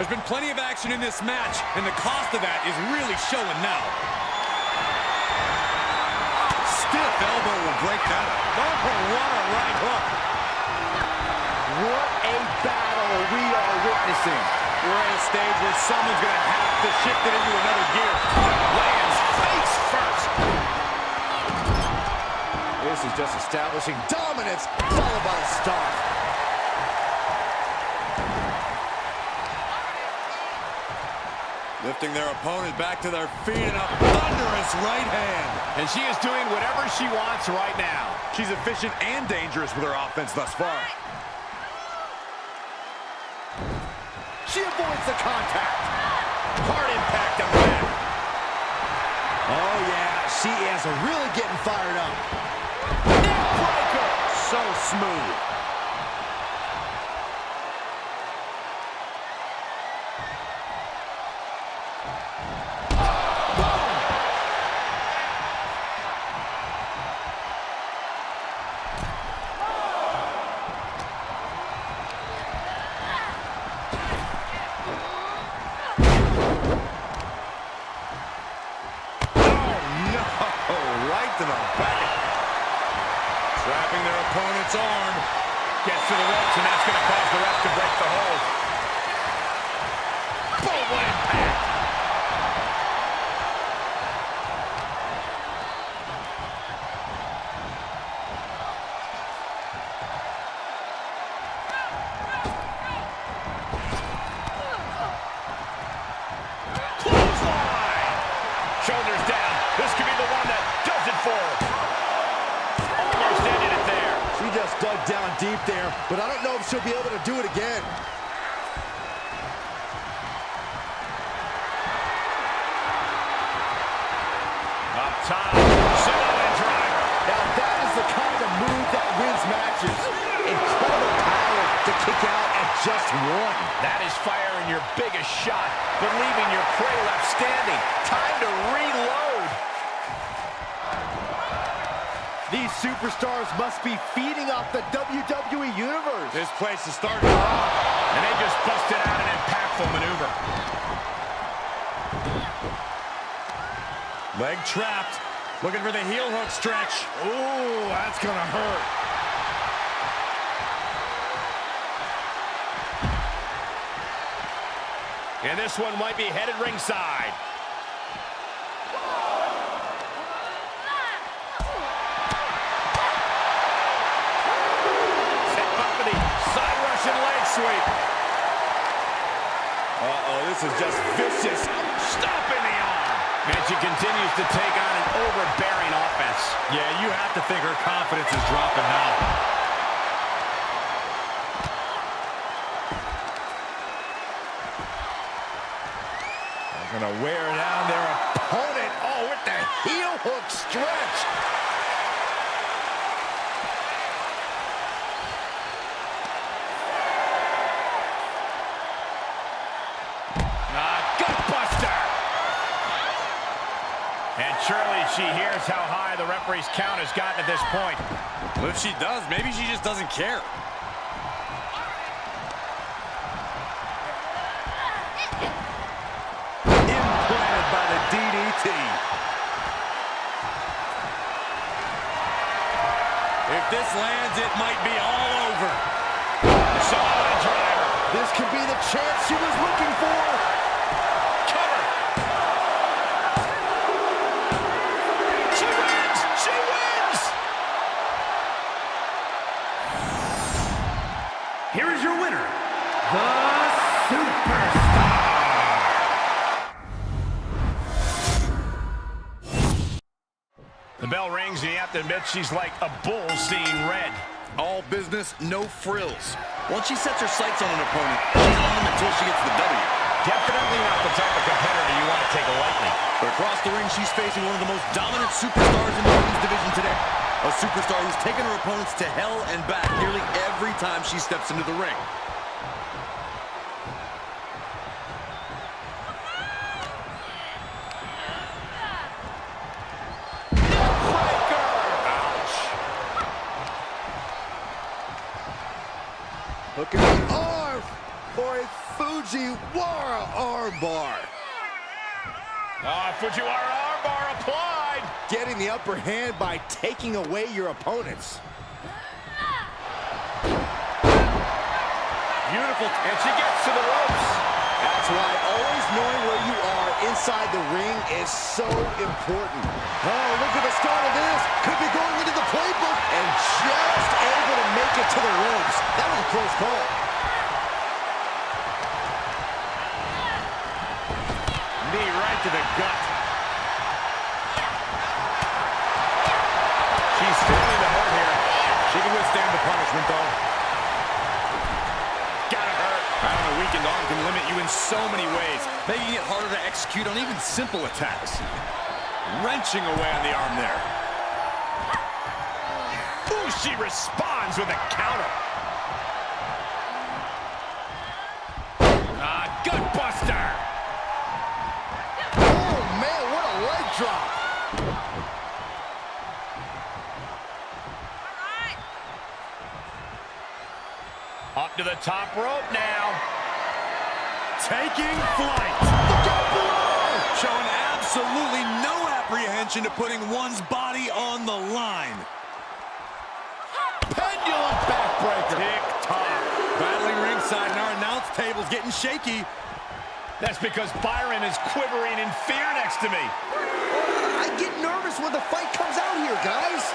[SPEAKER 6] There's been plenty of action in this match, and the cost of that is really showing now.
[SPEAKER 3] Stiff elbow will break that up.
[SPEAKER 2] Oh, what a right hook.
[SPEAKER 1] What a battle we are witnessing.
[SPEAKER 2] We're at a stage where someone's going to have to shift it into another gear. Lands face first.
[SPEAKER 1] This is just establishing dominance, followed by a stomp.
[SPEAKER 6] Lifting their opponent back to their feet in a thunderous right hand.
[SPEAKER 2] And she is doing whatever she wants right now.
[SPEAKER 6] She's efficient and dangerous with her offense thus far.
[SPEAKER 1] She avoids the contact.
[SPEAKER 2] Hard impact on the back.
[SPEAKER 1] Oh, yeah, she is really getting fired up.
[SPEAKER 2] Neck breaker. So smooth.
[SPEAKER 6] Trapping their opponent's arm.
[SPEAKER 2] Gets to the ropes, and that's going to cause the ref to break the hold. Boom, what impact. Clothesline. Shoulders down. This could be the one that does it for her. Almost ended it there.
[SPEAKER 1] She just dug down deep there, but I don't know if she'll be able to do it again.
[SPEAKER 2] Up top, Samoan driver.
[SPEAKER 1] Now that is the kind of move that wins matches. Incredible power to kick out at just one.
[SPEAKER 2] That is firing your biggest shot, but leaving your prey left standing. Time to reload.
[SPEAKER 1] These superstars must be feeding off the WWE Universe.
[SPEAKER 6] This place is starting to rock.
[SPEAKER 2] And they just busted out an impactful maneuver.
[SPEAKER 6] Leg trapped. Looking for the heel hook stretch. Ooh, that's gonna hurt.
[SPEAKER 2] And this one might be headed ringside. Set up for the side Russian leg sweep.
[SPEAKER 6] Uh-oh, this is just vicious.
[SPEAKER 2] Stomping the arm. And she continues to take on an overbearing offense.
[SPEAKER 6] Yeah, you have to think her confidence is dropping now. They're gonna wear down their opponent.
[SPEAKER 1] Oh, with the heel hook stretch.
[SPEAKER 2] Gutbuster. And surely she hears how high the referee's count has gotten at this point.
[SPEAKER 6] Well, if she does, maybe she just doesn't care. Implanted by the DDT. If this lands, it might be all over.
[SPEAKER 2] Samoan driver.
[SPEAKER 1] This could be the chance she was looking for.
[SPEAKER 2] Cover. She wins. She wins.
[SPEAKER 4] Here is your winner, the Superstar.
[SPEAKER 2] The bell rings, and you have to admit she's like a bull seeing red.
[SPEAKER 3] All business, no frills. Once she sets her sights on an opponent, she's on them until she gets the W.
[SPEAKER 2] Definitely not the type of competitor you want to take lightly.
[SPEAKER 3] But across the ring, she's facing one of the most dominant superstars in the women's division today. A superstar who's taken her opponents to hell and back nearly every time she steps into the ring.
[SPEAKER 1] Look at the arm for a Fujiwara armbar.
[SPEAKER 2] Fujiwara armbar applied.
[SPEAKER 1] Getting the upper hand by taking away your opponents.
[SPEAKER 2] Beautiful, and she gets to the ropes.
[SPEAKER 1] That's why always knowing where you are inside the ring is so important. Oh, look at the start of this. Could be going into the playbook and just able to make it to the ropes. That was a close call.
[SPEAKER 2] Knee right to the gut. She's feeling the hurt here. She can withstand the punishment, though. Gotta hurt.
[SPEAKER 6] A weakened arm can limit you in so many ways, making it harder to execute on even simple attacks. Wrenching away on the arm there.
[SPEAKER 2] Ooh, she responds with a counter. Gut buster.
[SPEAKER 1] Oh, man, what a leg drop.
[SPEAKER 2] Up to the top rope now.
[SPEAKER 6] Taking flight. Showing absolutely no apprehension to putting one's body on the line.
[SPEAKER 1] Pendulum backbreaker.
[SPEAKER 6] Tick-tock. Battling ringside, and our announce table's getting shaky.
[SPEAKER 2] That's because Byron is quivering in fear next to me.
[SPEAKER 1] I get nervous when the fight comes out here, guys.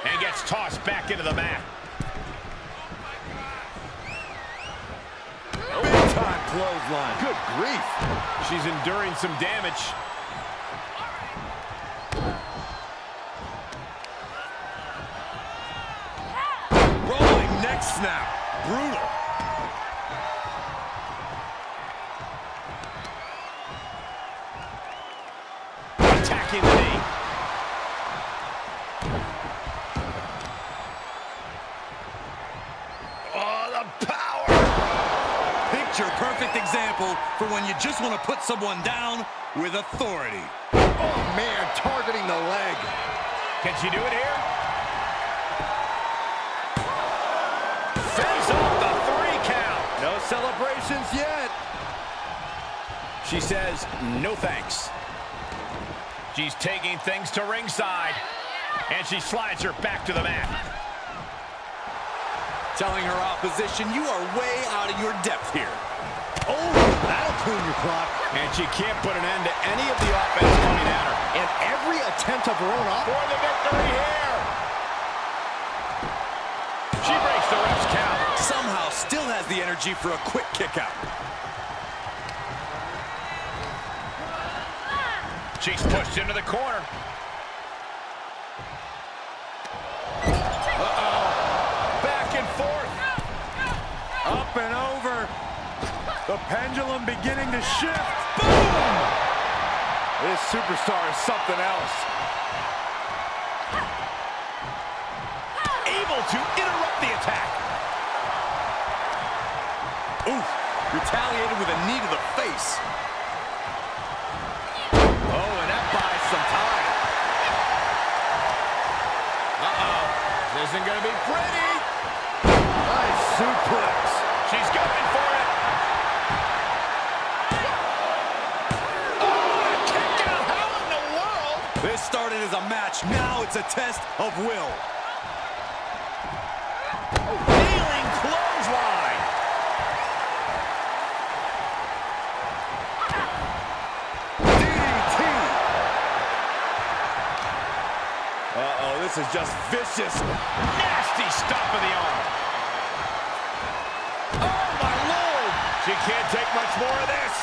[SPEAKER 2] And gets tossed back into the mat.
[SPEAKER 6] Big time clothesline.
[SPEAKER 1] Good grief.
[SPEAKER 2] She's enduring some damage.
[SPEAKER 6] Rolling neck snap. Brutal.
[SPEAKER 2] Attacking the knee. Oh, the power.
[SPEAKER 6] Picture perfect example for when you just want to put someone down with authority.
[SPEAKER 1] Oh, man, targeting the leg.
[SPEAKER 2] Can she do it here? Fends off the 3 count.
[SPEAKER 1] No celebrations yet.
[SPEAKER 2] She says, no thanks. She's taking things to ringside. And she slides her back to the mat.
[SPEAKER 6] Telling her opposition, you are way out of your depth here.
[SPEAKER 1] Oh, that'll clean your clock.
[SPEAKER 2] And she can't put an end to any of the offense coming at her.
[SPEAKER 1] And every attempt of her own
[SPEAKER 2] For the victory here. She breaks the ref's count.
[SPEAKER 6] Somehow still has the energy for a quick kick out.
[SPEAKER 2] She's pushed into the corner. Back and forth.
[SPEAKER 6] Up and over. The pendulum beginning to shift. Boom!
[SPEAKER 1] This superstar is something else.
[SPEAKER 2] Able to interrupt the attack.
[SPEAKER 6] Oof. Retaliated with a knee to the face.
[SPEAKER 2] Oh, and that buys some time. Uh-oh. This isn't going to be pretty.
[SPEAKER 1] Nice suplex.
[SPEAKER 2] She's going for it. Oh, kick out. How in the world?
[SPEAKER 6] This started as a match. Now it's a test of will.
[SPEAKER 2] Kneeling clothesline.
[SPEAKER 1] DDT.
[SPEAKER 6] Uh-oh, this is just vicious.
[SPEAKER 2] Nasty stop of the arm. Oh, my Lord. She can't take much more of this.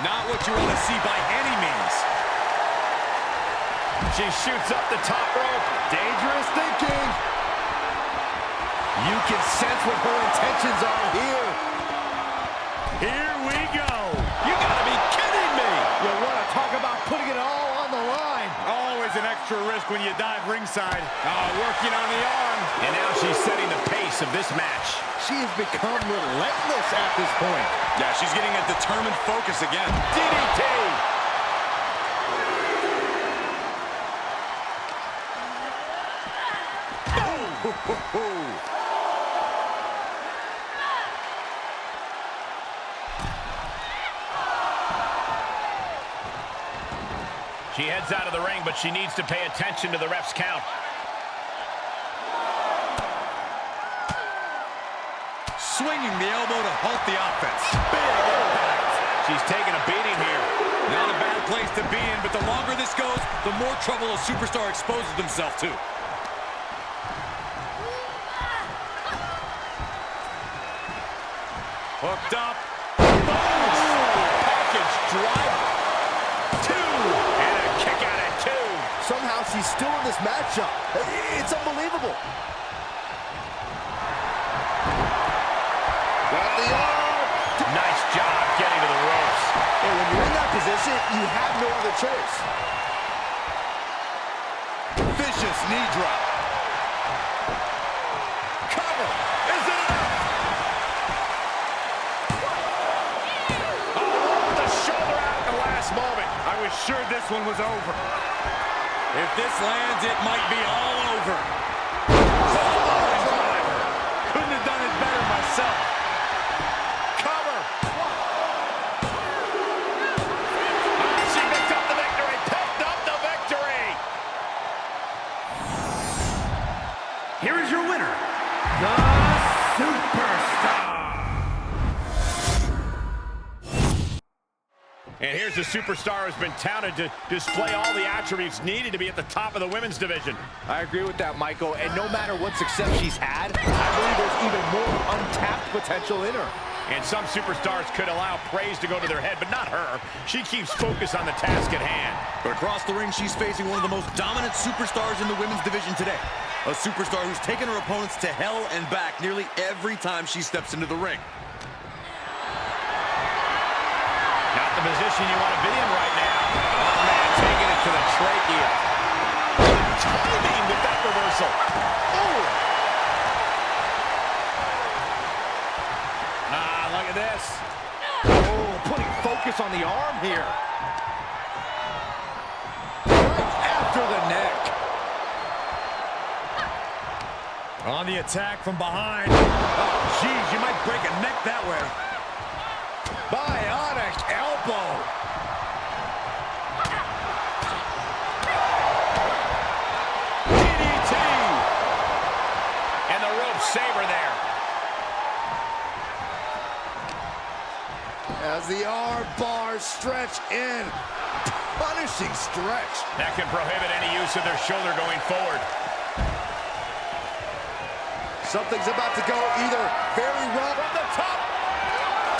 [SPEAKER 6] Not what you want to see by any means.
[SPEAKER 2] She shoots up the top rope.
[SPEAKER 1] Dangerous thinking. You can sense what her intentions are here.
[SPEAKER 2] Here we go. You gotta be kidding me.
[SPEAKER 1] You want to talk about putting it all on the line.
[SPEAKER 2] Always an extra risk when you dive ringside. Working on the arm. And now she's setting the pace of this match.
[SPEAKER 1] She has become relentless at this point.
[SPEAKER 6] Yeah, she's getting a determined focus again.
[SPEAKER 2] DDT. She heads out of the ring, but she needs to pay attention to the ref's count.
[SPEAKER 6] Swinging the elbow to halt the offense. Big impact.
[SPEAKER 2] She's taking a beating here.
[SPEAKER 6] Not a bad place to be in, but the longer this goes, the more trouble a superstar exposes himself to. Hooked up.
[SPEAKER 2] Package driver. 2. And a kick out at 2.
[SPEAKER 1] Somehow she's still in this matchup. It's unbelievable. Got the arm.
[SPEAKER 2] Nice job getting to the ropes.
[SPEAKER 1] And when you're in that position, you have no other choice.
[SPEAKER 6] Vicious knee drop.
[SPEAKER 2] Cover. Is it enough? Oh, the shoulder out at the last moment.
[SPEAKER 4] I was sure this one was over.
[SPEAKER 6] If this lands, it might be all over.
[SPEAKER 2] Couldn't have done it better myself. Cover. She picked up the victory. Picked up the victory.
[SPEAKER 4] Here is your winner, the Superstar.
[SPEAKER 2] And here's the superstar who's been touted to display all the attributes needed to be at the top of the women's division.
[SPEAKER 1] I agree with that, Michael. And no matter what success she's had, I believe there's even more untapped potential in her.
[SPEAKER 2] And some superstars could allow praise to go to their head, but not her. She keeps focus on the task at hand.
[SPEAKER 3] But across the ring, she's facing one of the most dominant superstars in the women's division today. A superstar who's taken her opponents to hell and back nearly every time she steps into the ring.
[SPEAKER 2] Not the position you want to be in right now. Oh, man, taking it to the trachea. Good timing with that reversal. Oh! Look at this.
[SPEAKER 1] Oh, putting focus on the arm here. Right after the neck.
[SPEAKER 6] On the attack from behind. Oh, geez, you might break a neck that way.
[SPEAKER 1] Bionic elbow.
[SPEAKER 2] DDT. And the rope saber there.
[SPEAKER 1] As the arm bars stretch in. Punishing stretch.
[SPEAKER 2] That can prohibit any use of their shoulder going forward.
[SPEAKER 1] Something's about to go either very well
[SPEAKER 2] From the top.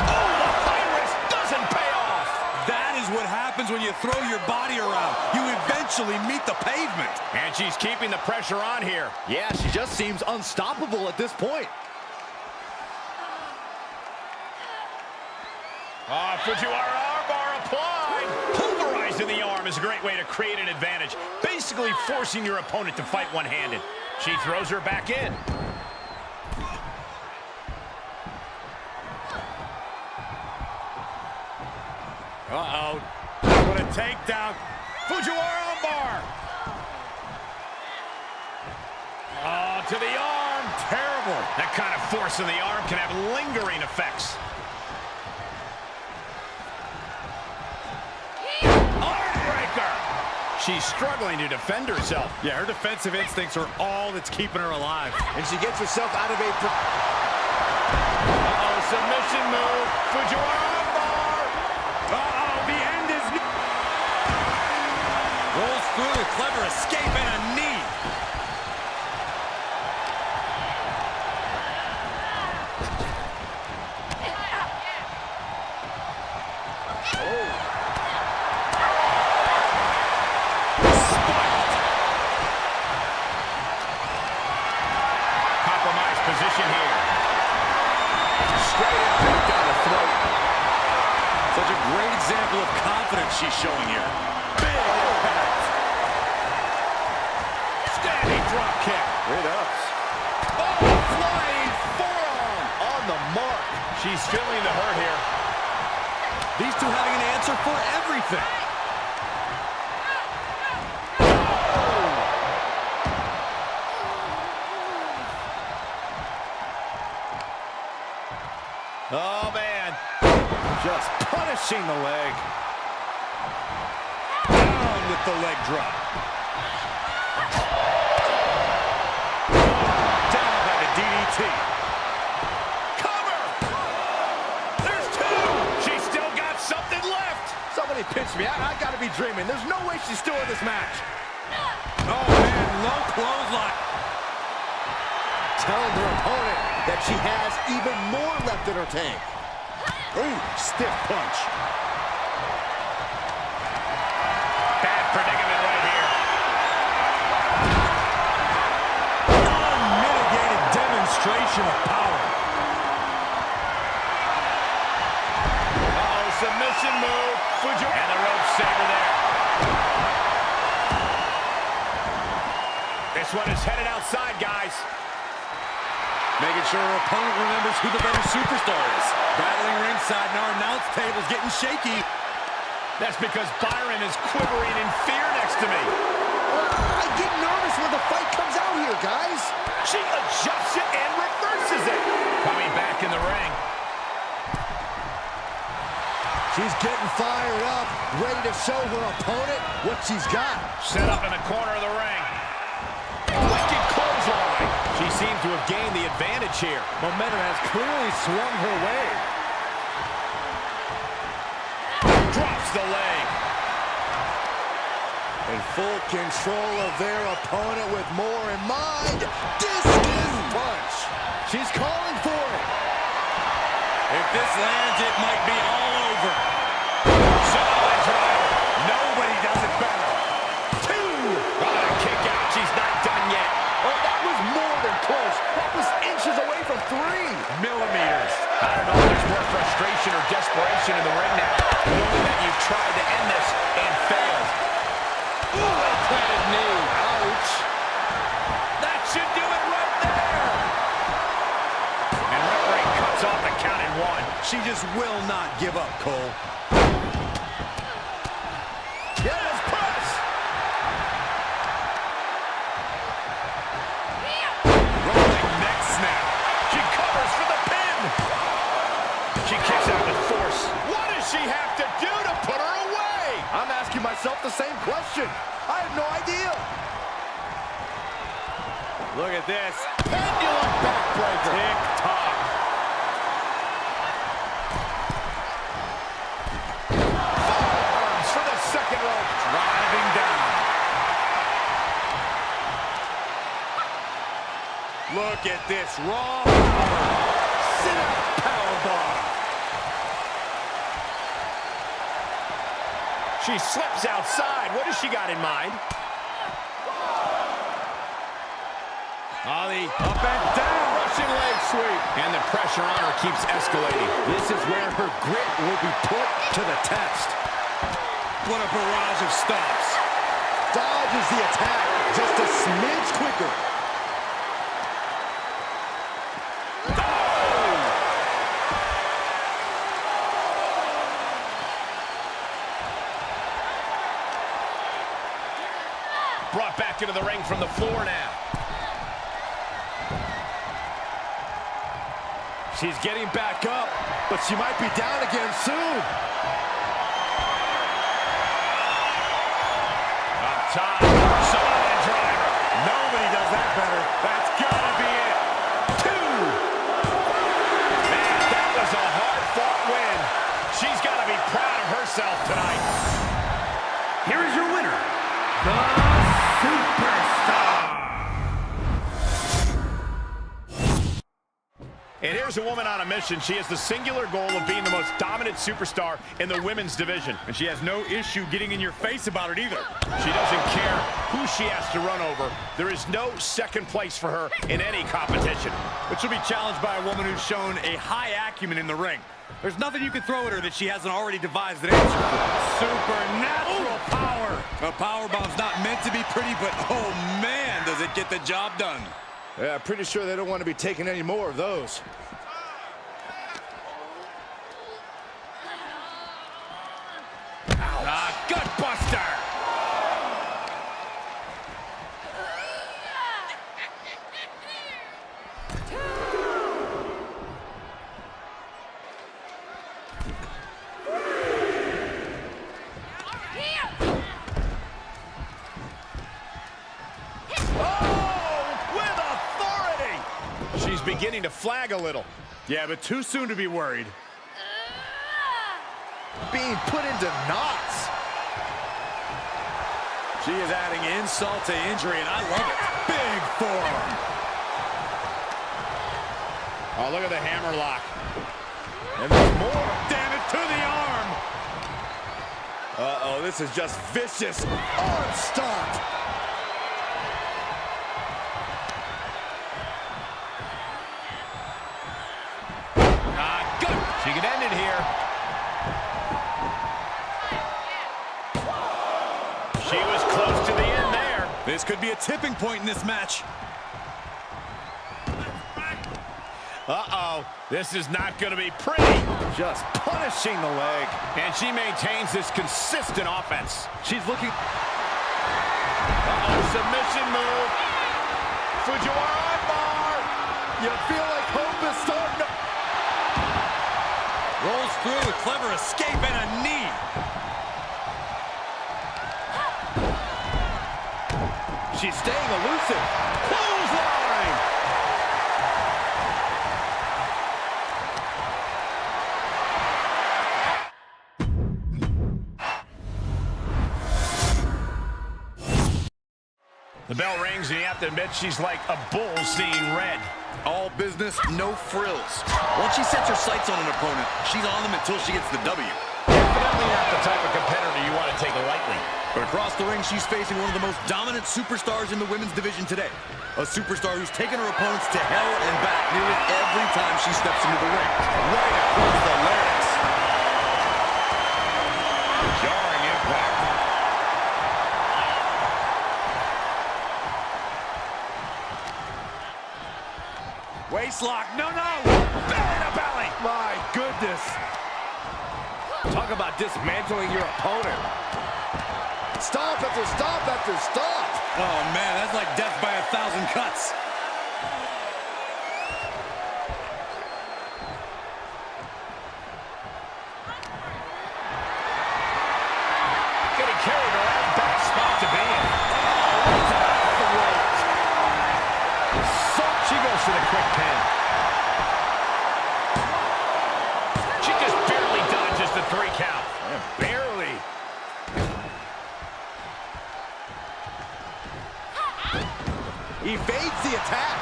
[SPEAKER 2] Oh, the high risk doesn't pay off.
[SPEAKER 6] That is what happens when you throw your body around. You eventually meet the pavement.
[SPEAKER 2] And she's keeping the pressure on here.
[SPEAKER 1] Yeah, she just seems unstoppable at this point.
[SPEAKER 2] Fujiwara armbar applied. Pulverizing the arm is a great way to create an advantage. Basically forcing your opponent to fight one-handed. She throws her back in.
[SPEAKER 6] Uh-oh. What a takedown.
[SPEAKER 2] Fujiwara armbar. Oh, to the arm. Terrible. That kind of force in the arm can have lingering effects. Armbreaker. She's struggling to defend herself.
[SPEAKER 6] Yeah, her defensive instincts are all that's keeping her alive.
[SPEAKER 1] And she gets herself out of a...
[SPEAKER 2] Uh-oh, submission move. Fujiwara armbar.
[SPEAKER 6] Uh-oh, the end is... Rolls through a clever escape and a knee.
[SPEAKER 2] Compromised position here. Straight impact down the throat.
[SPEAKER 3] Such a great example of confidence she's showing here.
[SPEAKER 2] Big impact. Standing drop kick.
[SPEAKER 1] Great ups.
[SPEAKER 2] Oh, flying forearm.
[SPEAKER 1] On the mark.
[SPEAKER 2] She's feeling the hurt here.
[SPEAKER 3] These two having an answer for everything.
[SPEAKER 2] Oh, man.
[SPEAKER 1] Just punishing the leg.
[SPEAKER 6] Down with the leg drop. Down by the DDT. Cover! There's two! She's still got something left!
[SPEAKER 1] Somebody pinch me. I gotta be dreaming. There's no way she's still in this match.
[SPEAKER 6] Oh, man, low clothesline.
[SPEAKER 1] Telling her opponent that she has even more left in her tank.
[SPEAKER 6] Ooh, stiff punch.
[SPEAKER 2] Bad predicament right here.
[SPEAKER 6] Unmitigated demonstration of power.
[SPEAKER 2] Uh-oh, submission move. And the rope saver there. This one is headed outside, guys.
[SPEAKER 6] Making sure her opponent remembers who the better superstar is. Battling ringside and our announce table's getting shaky.
[SPEAKER 2] That's because Byron is quivering in fear next to me.
[SPEAKER 1] I get nervous when the fight comes out here, guys.
[SPEAKER 2] She adjusts it and reverses it. Coming back in the ring.
[SPEAKER 1] She's getting fired up, ready to show her opponent what she's got.
[SPEAKER 2] Set up in the corner of the ring. Wicked clothesline.
[SPEAKER 1] She seems to have gained the advantage here. Momentum has clearly swung her way.
[SPEAKER 2] Drops the leg.
[SPEAKER 1] In full control of their opponent with more in mind. Discus punch. She's calling for it.
[SPEAKER 6] If this lands, it might be all over.
[SPEAKER 2] Solid driver. Nobody does it better.
[SPEAKER 1] Two.
[SPEAKER 2] Oh, a kick out. She's not done yet.
[SPEAKER 1] Oh, that was more than close. That was inches away from 3
[SPEAKER 2] Millimeters. I don't know if there's more frustration or desperation in the ring now, knowing that you've tried to end this and failed.
[SPEAKER 1] Ooh, a planted knee. Ouch.
[SPEAKER 2] That should do it right there. And referee cuts off the count at 1.
[SPEAKER 6] She just will not give up, Cole.
[SPEAKER 1] Yes, press.
[SPEAKER 2] Rolling neck snap. She covers for the pin. She kicks out with force. What does she have to do to put her away?
[SPEAKER 1] I'm asking myself the same question. I have no idea.
[SPEAKER 2] Look at this.
[SPEAKER 1] Pendulum backbreaker.
[SPEAKER 2] Tick-tock. Forearms for the second rope. Driving down.
[SPEAKER 6] Look at this raw power.
[SPEAKER 1] Sit-up powerbomb.
[SPEAKER 2] She slips outside. What has she got in mind?
[SPEAKER 6] Ollie, up and down.
[SPEAKER 1] Russian leg sweep.
[SPEAKER 2] And the pressure on her keeps escalating.
[SPEAKER 1] This is where her grit will be put to the test.
[SPEAKER 6] What a barrage of stops.
[SPEAKER 1] Dodges the attack just a smidge quicker.
[SPEAKER 2] Brought back into the ring from the floor now.
[SPEAKER 1] She's getting back up, but she might be down again soon.
[SPEAKER 2] Up top, solid driver.
[SPEAKER 6] Nobody does that better.
[SPEAKER 2] That's gotta be it. 2. Man, that was a hard-fought win. She's gotta be proud of herself tonight.
[SPEAKER 4] Here is your winner, the Superstar.
[SPEAKER 2] And here's a woman on a mission. She has the singular goal of being the most dominant superstar in the women's division.
[SPEAKER 6] And she has no issue getting in your face about it either.
[SPEAKER 2] She doesn't care who she has to run over. There is no second place for her in any competition.
[SPEAKER 6] But she'll be challenged by a woman who's shown a high acumen in the ring. There's nothing you can throw at her that she hasn't already devised an answer for. Supernatural power. A powerbomb's not meant to be pretty, but oh man, does it get the job done.
[SPEAKER 1] Yeah, pretty sure they don't want to be taking any more of those.
[SPEAKER 2] Gutbuster! beginning to flag a little.
[SPEAKER 6] Yeah, but too soon to be worried.
[SPEAKER 1] Being put into knots.
[SPEAKER 6] She is adding insult to injury, and I love it. Big forearm.
[SPEAKER 2] Oh, look at the hammer lock. And there's more.
[SPEAKER 6] Damn it, to the arm. Uh-oh, this is just vicious. Arm stomp.
[SPEAKER 2] Good. She could end it here. She was close to the end there.
[SPEAKER 6] This could be a tipping point in this match.
[SPEAKER 2] Uh-oh. This is not going to be pretty.
[SPEAKER 1] Just punishing the leg.
[SPEAKER 2] And she maintains this consistent offense.
[SPEAKER 1] She's looking...
[SPEAKER 2] Uh-oh, submission move. Fujiwara bar.
[SPEAKER 1] You feel like hope is starting to...
[SPEAKER 3] Rolls through with clever escape and a knee.
[SPEAKER 1] She's staying elusive. Clothesline!
[SPEAKER 2] The bell rings, and you have to admit she's like a bull seeing red.
[SPEAKER 3] All business, no frills. Once she sets her sights on an opponent, she's on them until she gets the W.
[SPEAKER 2] Definitely not the type of competitor you want to take lightly.
[SPEAKER 3] But across the ring, she's facing one of the most dominant superstars in the women's division today. A superstar who's taken her opponents to hell and back nearly every time she steps into the ring. Right across the larynx.
[SPEAKER 2] Jarring impact.
[SPEAKER 6] Waistlock, no. Belly to belly.
[SPEAKER 1] My goodness. Talk about dismantling your opponent. Stomp after stomp after stomp.
[SPEAKER 3] Oh, man, that's like death by 1,000 cuts.
[SPEAKER 2] Getting carried around, bad spot to be in. So she goes for the quick pin. She just barely dodges the 3 count.
[SPEAKER 1] Yeah, barely. Evades the attack.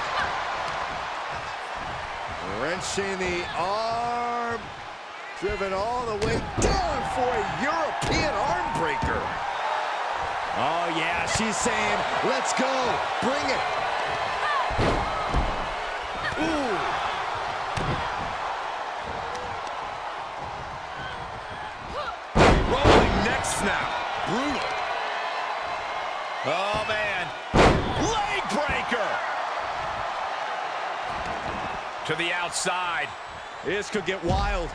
[SPEAKER 1] Wrenching the arm. Driven all the way down for a European arm breaker. Oh, yeah, she's saying, let's go. Bring it. Ooh.
[SPEAKER 3] Rolling neck snap. Brutal.
[SPEAKER 2] Oh, man. Leg breaker. To the outside.
[SPEAKER 1] This could get wild.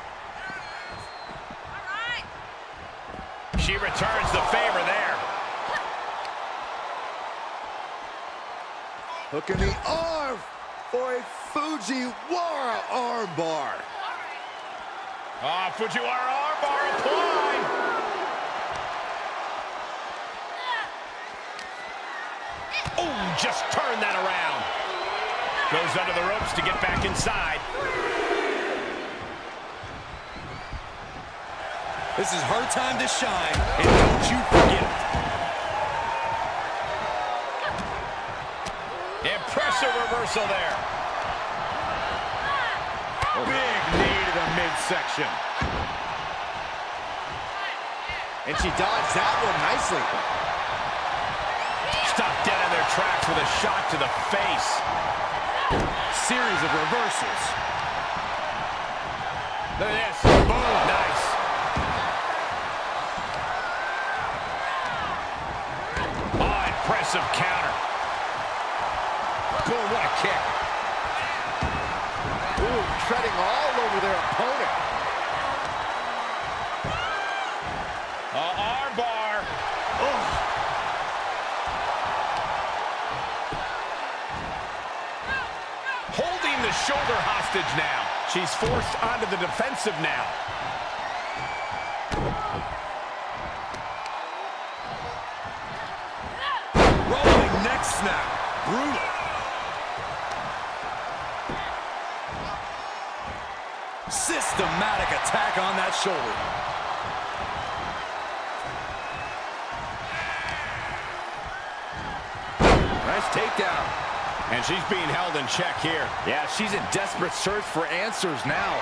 [SPEAKER 2] She returns the favor there.
[SPEAKER 1] Hooking the arm for a Fujiwara armbar.
[SPEAKER 2] Fujiwara armbar applied. Oh, just turn that around. Goes under the ropes to get back inside.
[SPEAKER 3] This is her time to shine, and don't you forget it.
[SPEAKER 2] Impressive reversal there.
[SPEAKER 6] Big knee to the midsection.
[SPEAKER 1] And she dodged that one nicely.
[SPEAKER 2] Stopped dead in their tracks with a shot to the face.
[SPEAKER 6] Series of reversals.
[SPEAKER 2] Look at this. Boom. Nice. Oh, impressive counter.
[SPEAKER 1] Boom, what a kick. Ooh, treading all over their opponent.
[SPEAKER 2] Arm bar. Holding the shoulder hostage now. She's forced onto the defensive now.
[SPEAKER 3] Rolling neck snap. Brutal.
[SPEAKER 6] systematic attack on that shoulder.
[SPEAKER 1] Nice takedown.
[SPEAKER 2] And she's being held in check here.
[SPEAKER 1] Yeah, she's in desperate search for answers now.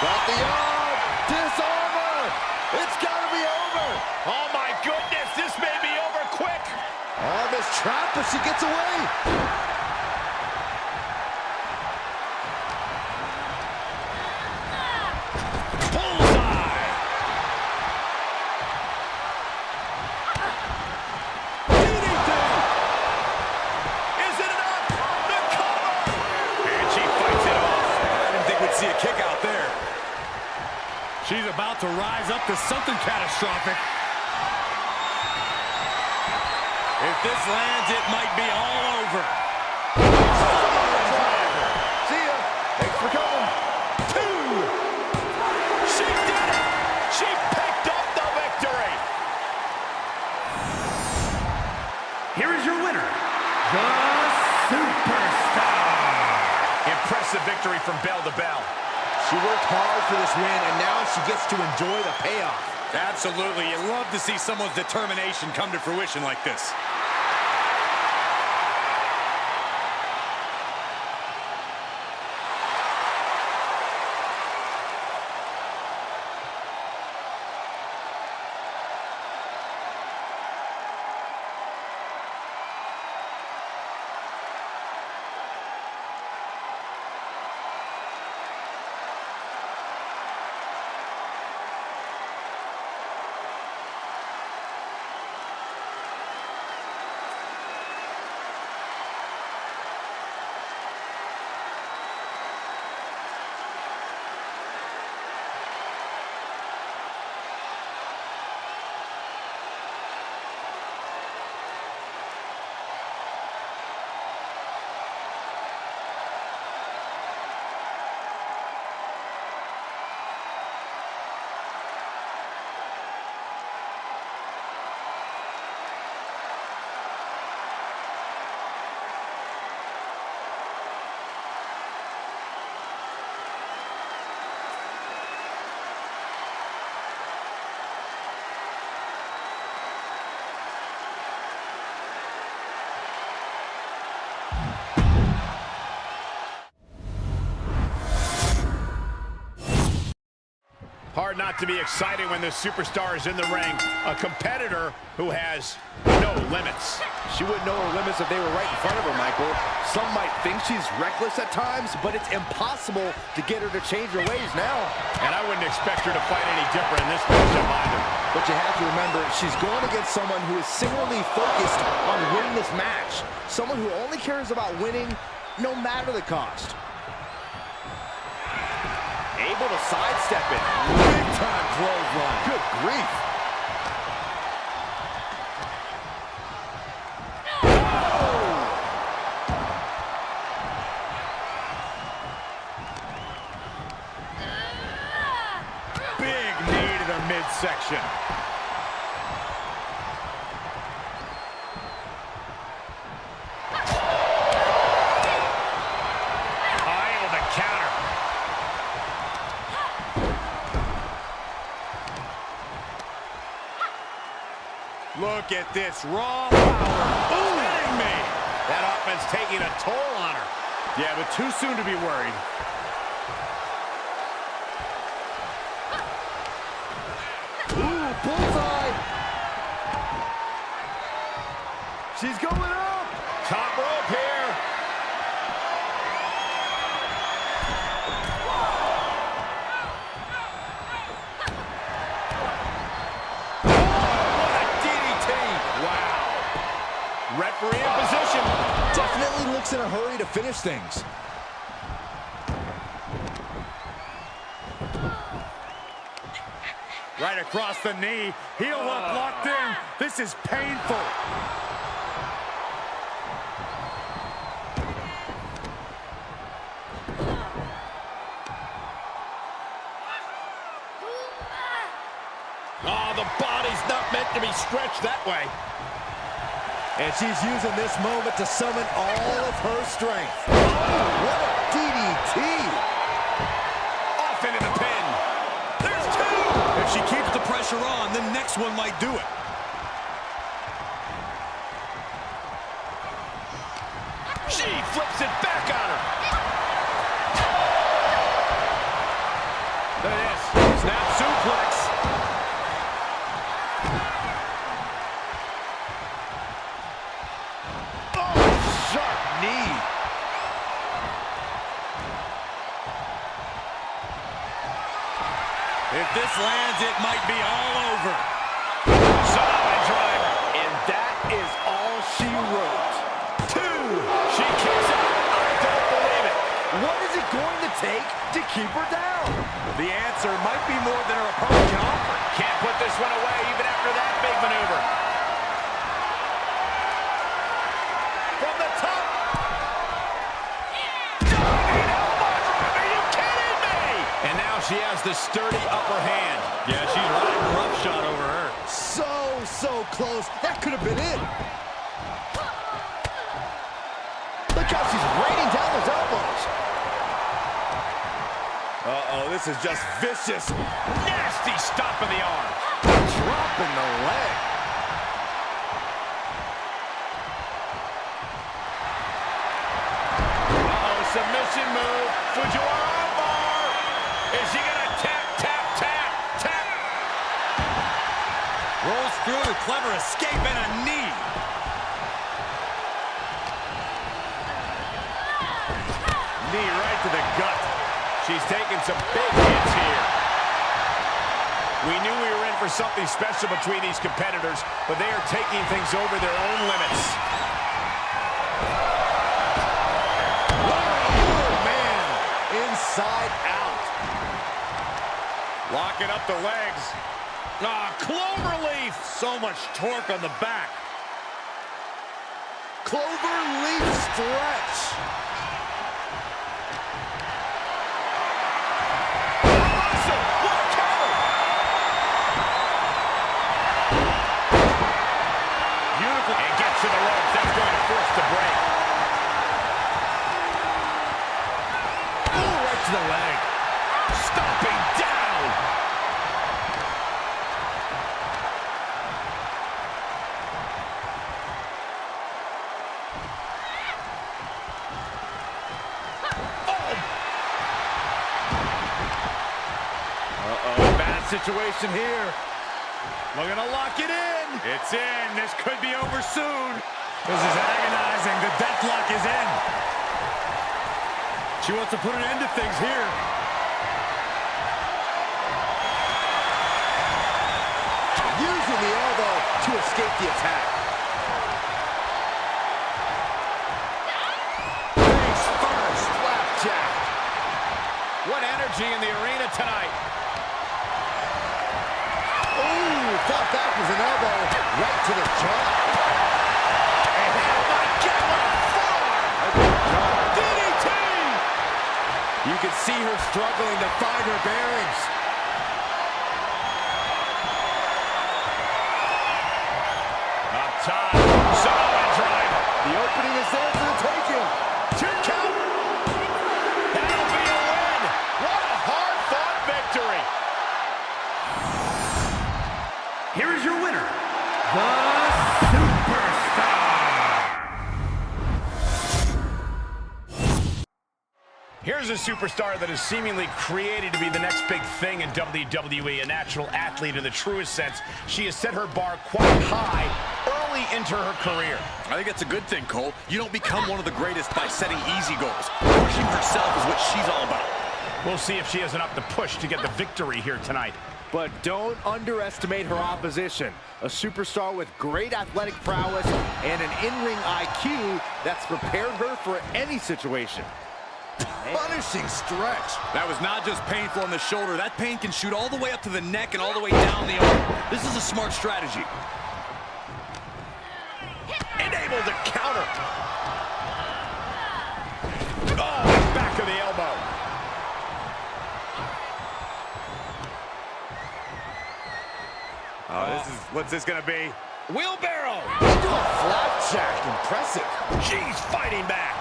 [SPEAKER 1] Got the arm. Disarmer. It's got to be over.
[SPEAKER 2] Oh, my goodness. This may be over quick.
[SPEAKER 1] Arm is trapped, but she gets away.
[SPEAKER 2] Bullseye.
[SPEAKER 1] DDT. Is it enough? The cover.
[SPEAKER 2] And she fights it off.
[SPEAKER 6] I didn't think we'd see a kick out there. She's about to rise up to something catastrophic. If this lands, it might be all over.
[SPEAKER 1] See ya. Thanks for coming. 2.
[SPEAKER 2] She did it. She picked up the victory.
[SPEAKER 4] Here is your winner, the Superstar.
[SPEAKER 2] Impressive victory from bell to bell.
[SPEAKER 1] She worked hard for this win, and now she gets to enjoy the payoff.
[SPEAKER 6] Absolutely. You love to see someone's determination come to fruition like this.
[SPEAKER 2] Hard not to be excited when the superstar is in the ring. A competitor who has no limits.
[SPEAKER 1] She wouldn't know her limits if they were right in front of her, Michael. Some might think she's reckless at times, but it's impossible to get her to change her ways now.
[SPEAKER 2] And I wouldn't expect her to fight any different in this matchup either.
[SPEAKER 1] But you have to remember, she's going against someone who is singularly focused on winning this match. Someone who only cares about winning no matter the cost. Able to sidestep it. Big time clothesline. Good grief.
[SPEAKER 2] Big knee to the midsection. Able to counter. Look at this raw power. Kidding me. That offense taking a toll on her. Yeah, but too soon to be worried.
[SPEAKER 1] Ooh, bullseye. She's going up.
[SPEAKER 2] Top rope here.
[SPEAKER 1] What a DDT.
[SPEAKER 2] Wow. Referee in position.
[SPEAKER 1] Definitely looks in a hurry to finish things.
[SPEAKER 6] Right across the knee. Heel lock locked in. This is painful.
[SPEAKER 2] Oh, the body's not meant to be stretched that way.
[SPEAKER 1] And she's using this moment to summon all of her strength. Oh, what a DDT!
[SPEAKER 2] Off into the pin. There's two!
[SPEAKER 3] If she keeps the pressure on, the next one might do it.
[SPEAKER 2] She flips it back on her. There it is. Snap suplex.
[SPEAKER 1] Oh, sharp knee.
[SPEAKER 6] If this lands, it might be all over.
[SPEAKER 2] Samoan driver.
[SPEAKER 1] And that is all she wrote.
[SPEAKER 2] Two. She kicks out. I don't believe it.
[SPEAKER 1] What is it going to take to keep her down?
[SPEAKER 2] The answer might be more than her opponent can offer. Can't put this one away even after that big maneuver. From the top. Diving elbow drop. Are you kidding me? And now she has the sturdy upper hand.
[SPEAKER 6] Yeah, she's riding roughshod over her.
[SPEAKER 1] So close. That could have been it. Look how she's raining down those elbows.
[SPEAKER 2] Uh-oh, this is just vicious. Nasty stop of the arm.
[SPEAKER 1] Dropping the leg.
[SPEAKER 2] Uh-oh, submission move. Fujiwara armbar. Is she gonna tap?
[SPEAKER 6] Rolls through, clever escape and a knee.
[SPEAKER 2] Knee right to the gut. She's taking some big hits here. We knew we were in for something special between these competitors, but they are taking things over their own limits.
[SPEAKER 1] Oh, man. Inside out.
[SPEAKER 2] Locking up the legs. Ah, cloverleaf. So much torque on the back.
[SPEAKER 1] Clover leaf stretch.
[SPEAKER 2] Awesome. What a counter. Beautiful. And gets to the ropes. That's going to force the break.
[SPEAKER 1] Oh, right to the leg.
[SPEAKER 2] Stomping down.
[SPEAKER 1] Situation here.
[SPEAKER 2] Looking to lock it in. It's in. This could be over soon.
[SPEAKER 6] This is agonizing. The deathlock is in. She wants to put an end to things here.
[SPEAKER 1] Using the elbow to escape the attack. Face first. Flapjack.
[SPEAKER 2] What energy in the arena tonight.
[SPEAKER 1] Thought that was an elbow right to the jaw.
[SPEAKER 2] And oh my God, what a forearm! DDT!
[SPEAKER 1] You can see her struggling to find her bearings.
[SPEAKER 2] Up top, Samoan driver.
[SPEAKER 1] The opening is there for the taking.
[SPEAKER 2] Two count. That'll be a win. What a hard-fought victory.
[SPEAKER 4] Here is your winner, the Superstar.
[SPEAKER 2] Here's a superstar that is seemingly created to be the next big thing in WWE, a natural athlete in the truest sense. She has set her bar quite high early into her career.
[SPEAKER 3] I think that's a good thing, Cole. You don't become one of the greatest by setting easy goals. Pushing herself is what she's all about.
[SPEAKER 2] We'll see if she has enough to push to get the victory here tonight.
[SPEAKER 1] But don't underestimate her opposition. A superstar with great athletic prowess and an in-ring IQ that's prepared her for any situation. Punishing stretch.
[SPEAKER 3] That was not just painful on the shoulder. That pain can shoot all the way up to the neck and all the way down the arm. This is a smart strategy.
[SPEAKER 2] And able to counter. Oh, back of the elbow. Oh, what's this gonna be? Wheelbarrow.
[SPEAKER 1] Into a flapjack. Impressive.
[SPEAKER 2] She's fighting back.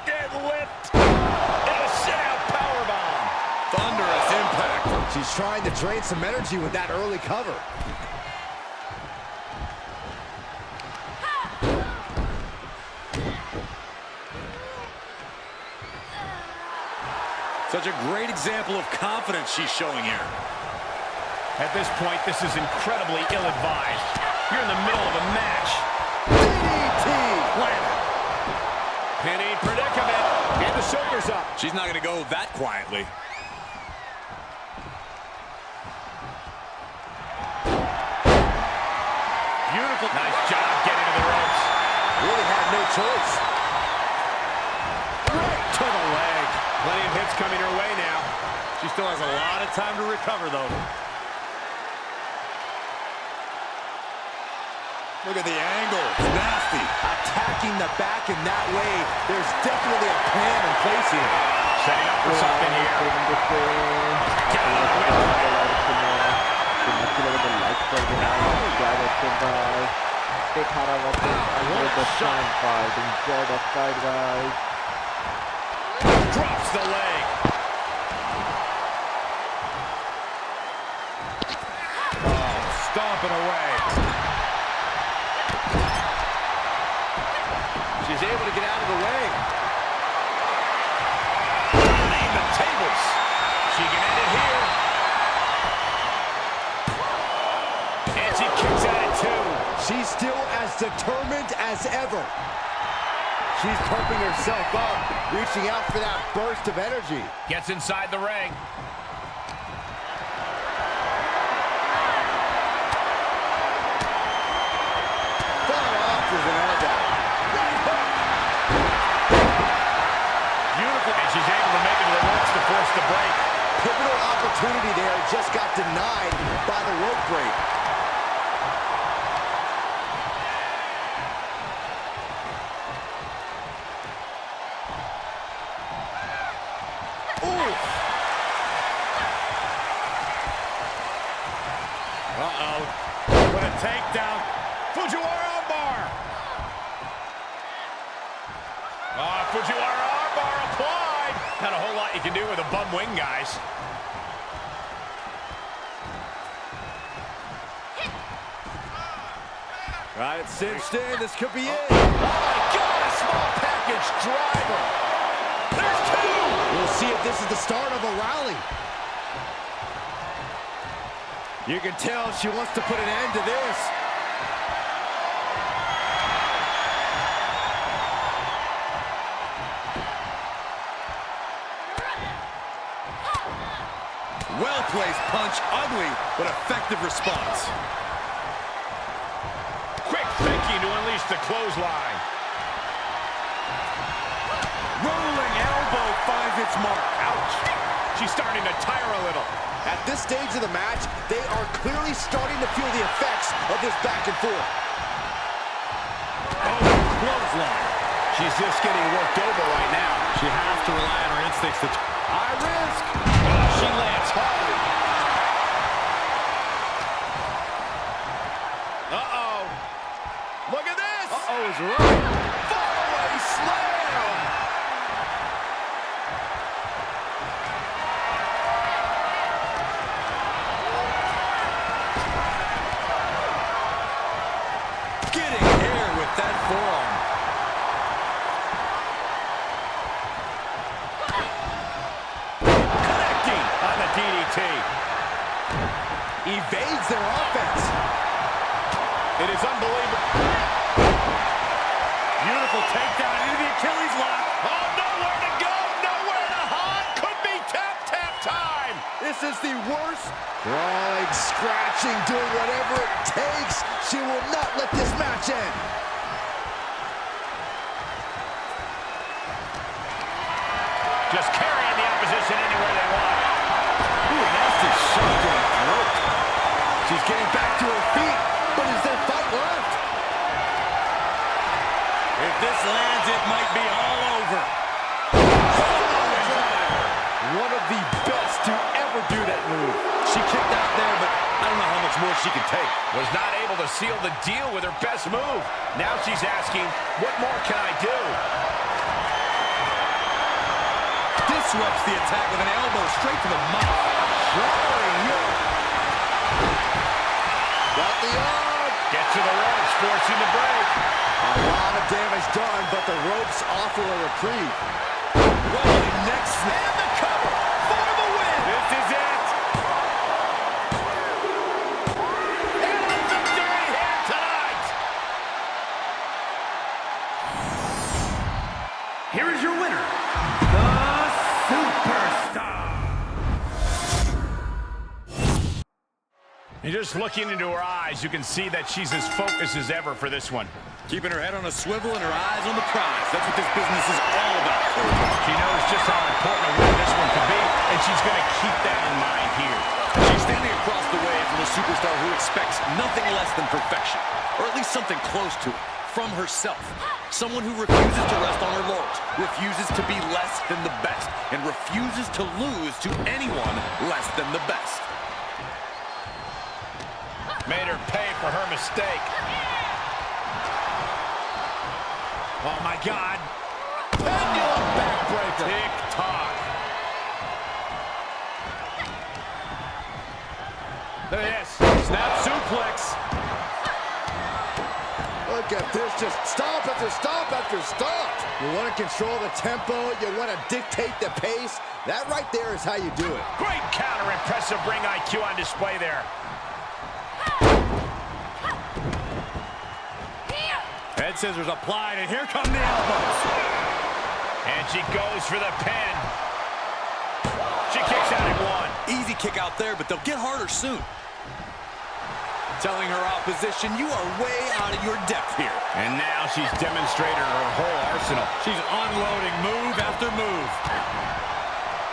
[SPEAKER 2] Deadlift. And a sit-out powerbomb.
[SPEAKER 3] Thunderous impact.
[SPEAKER 1] She's trying to drain some energy with that early cover.
[SPEAKER 3] Such a great example of confidence she's showing here.
[SPEAKER 2] At this point, this is incredibly ill-advised. You're in the middle of a match.
[SPEAKER 1] DDT.
[SPEAKER 2] Planted. Penny predicament.
[SPEAKER 1] And the shoulders up.
[SPEAKER 3] She's not going to go that quietly.
[SPEAKER 2] Beautiful. Nice job getting to the ropes.
[SPEAKER 1] Really had no choice.
[SPEAKER 2] Right to the leg. Plenty of hits coming her way now. She still has a lot of time to recover, though.
[SPEAKER 3] Look at the angle. It's nasty.
[SPEAKER 1] Attacking the back in that way. There's definitely a plan in place here.
[SPEAKER 2] Setting up for something here. Get out of the way.
[SPEAKER 5] Takehara versus the Shine fight. Enjoy the fight, guys.
[SPEAKER 2] Drops the leg. Oh, stomping away.
[SPEAKER 1] She's able to get out of the way.
[SPEAKER 2] Name the tables. She can end it here. And she kicks at it too.
[SPEAKER 1] She's still as determined as ever. She's pumping herself up, reaching out for that burst of energy.
[SPEAKER 2] Gets inside the ring.
[SPEAKER 1] Far off is an elbow.
[SPEAKER 2] Beautiful. And she's able to make it to the ropes to force the break.
[SPEAKER 1] Pivotal opportunity there, just got denied by the rope break.
[SPEAKER 2] Uh-oh. What a takedown. Fujiwara armbar. Fujiwara armbar applied. Not a whole lot you can do with a bum wing, guys.
[SPEAKER 1] Right, it's cinched in. This could be it. Oh, my God, a small package driver.
[SPEAKER 2] There's two.
[SPEAKER 1] We'll see if this is the start of a rally. You can tell she wants to put an end to this.
[SPEAKER 3] Well-placed punch, ugly, but effective response.
[SPEAKER 2] Quick thinking to unleash the clothesline.
[SPEAKER 3] Rolling elbow finds its mark.
[SPEAKER 2] Ouch. She's starting to tire a little.
[SPEAKER 1] At this stage of the match, they are clearly starting to feel the effects of this back and forth.
[SPEAKER 2] Oh, clothesline. She's just getting worked over right now. She has to rely on her instincts to...
[SPEAKER 1] High risk.
[SPEAKER 2] Oh, she lands hard. Uh-oh. Look at this.
[SPEAKER 1] Uh-oh is right.
[SPEAKER 2] Faraway slam.
[SPEAKER 3] Getting air with that forearm.
[SPEAKER 2] Connecting on the DDT.
[SPEAKER 1] Evades their offense.
[SPEAKER 2] It is unbelievable. Beautiful takedown into the Achilles lock. Oh, nowhere to go, nowhere to hide. Could be tap time.
[SPEAKER 1] This is the worst. Crawling, scratching, doing whatever it takes. She will not let this match end.
[SPEAKER 2] Just carrying the opposition anywhere they want.
[SPEAKER 1] Ooh, nasty shot to the throat. She's getting back to her feet, but is there fight left?
[SPEAKER 3] If this lands, it might be all over.
[SPEAKER 1] One of the best
[SPEAKER 6] to ever do that move. She kicked out there, but I don't know how much more she can take.
[SPEAKER 2] Was not able to seal the deal with her best move. Now she's asking, what more can I do?
[SPEAKER 6] Disrupts the attack with an elbow straight to the mouth.
[SPEAKER 1] Got the arm.
[SPEAKER 2] Gets to the ropes, forcing the break.
[SPEAKER 1] A lot of damage done, but the ropes offer a reprieve.
[SPEAKER 6] Rolling next snap.
[SPEAKER 2] And the cover for the win. This is it. And a victory here tonight.
[SPEAKER 4] Here is your winner, the Superstar.
[SPEAKER 2] And just looking into her eyes, you can see that she's as focused as ever for this one.
[SPEAKER 6] Keeping her head on a swivel and her eyes on the prize. That's what this business is all about.
[SPEAKER 2] She knows just how important a win this one could be, and she's going to keep that in mind here.
[SPEAKER 6] She's standing across the way from a superstar who expects nothing less than perfection, or at least something close to it, from herself. Someone who refuses to rest on her laurels, refuses to be less than the best, and refuses to lose to anyone less than the best.
[SPEAKER 2] Made her pay for her mistake.
[SPEAKER 6] Oh, my God.
[SPEAKER 1] Pendulum backbreaker.
[SPEAKER 2] Tick-tock. Look at this. Snap suplex.
[SPEAKER 1] Look at this, just stop after stop after stop. You want to control the tempo, you want to dictate the pace. That right there is how you do it.
[SPEAKER 2] Great counter. Impressive ring IQ on display there.
[SPEAKER 6] Head scissors applied, and here come the elbows.
[SPEAKER 2] And she goes for the pin. She kicks out at one.
[SPEAKER 6] Easy kick out there, but they'll get harder soon. Telling her opposition, you are way out of your depth here.
[SPEAKER 2] And now she's demonstrated her whole arsenal.
[SPEAKER 6] She's unloading move after move.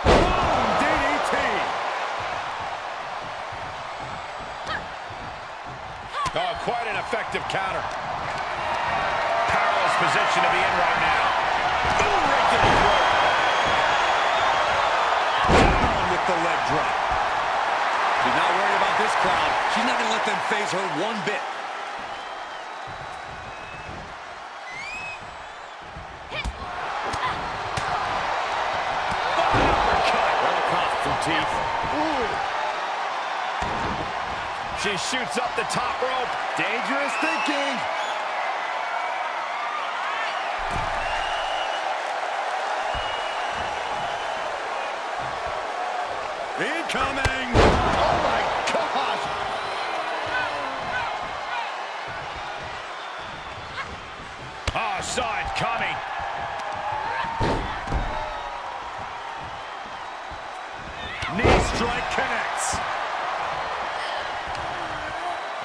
[SPEAKER 6] Boom! DDT!
[SPEAKER 2] Oh, quite an effective counter. Powerless position to be in right now. Ooh, right to the throat.
[SPEAKER 6] Down with the leg drop. She's not worried about this crowd. She's not going to let them phase her one bit.
[SPEAKER 2] Well across some teeth.
[SPEAKER 1] Ooh.
[SPEAKER 2] She shoots up the top rope.
[SPEAKER 1] Dangerous thinking.
[SPEAKER 6] Incoming!
[SPEAKER 1] Oh my gosh.
[SPEAKER 2] Oh, saw it coming.
[SPEAKER 6] Knee strike connects.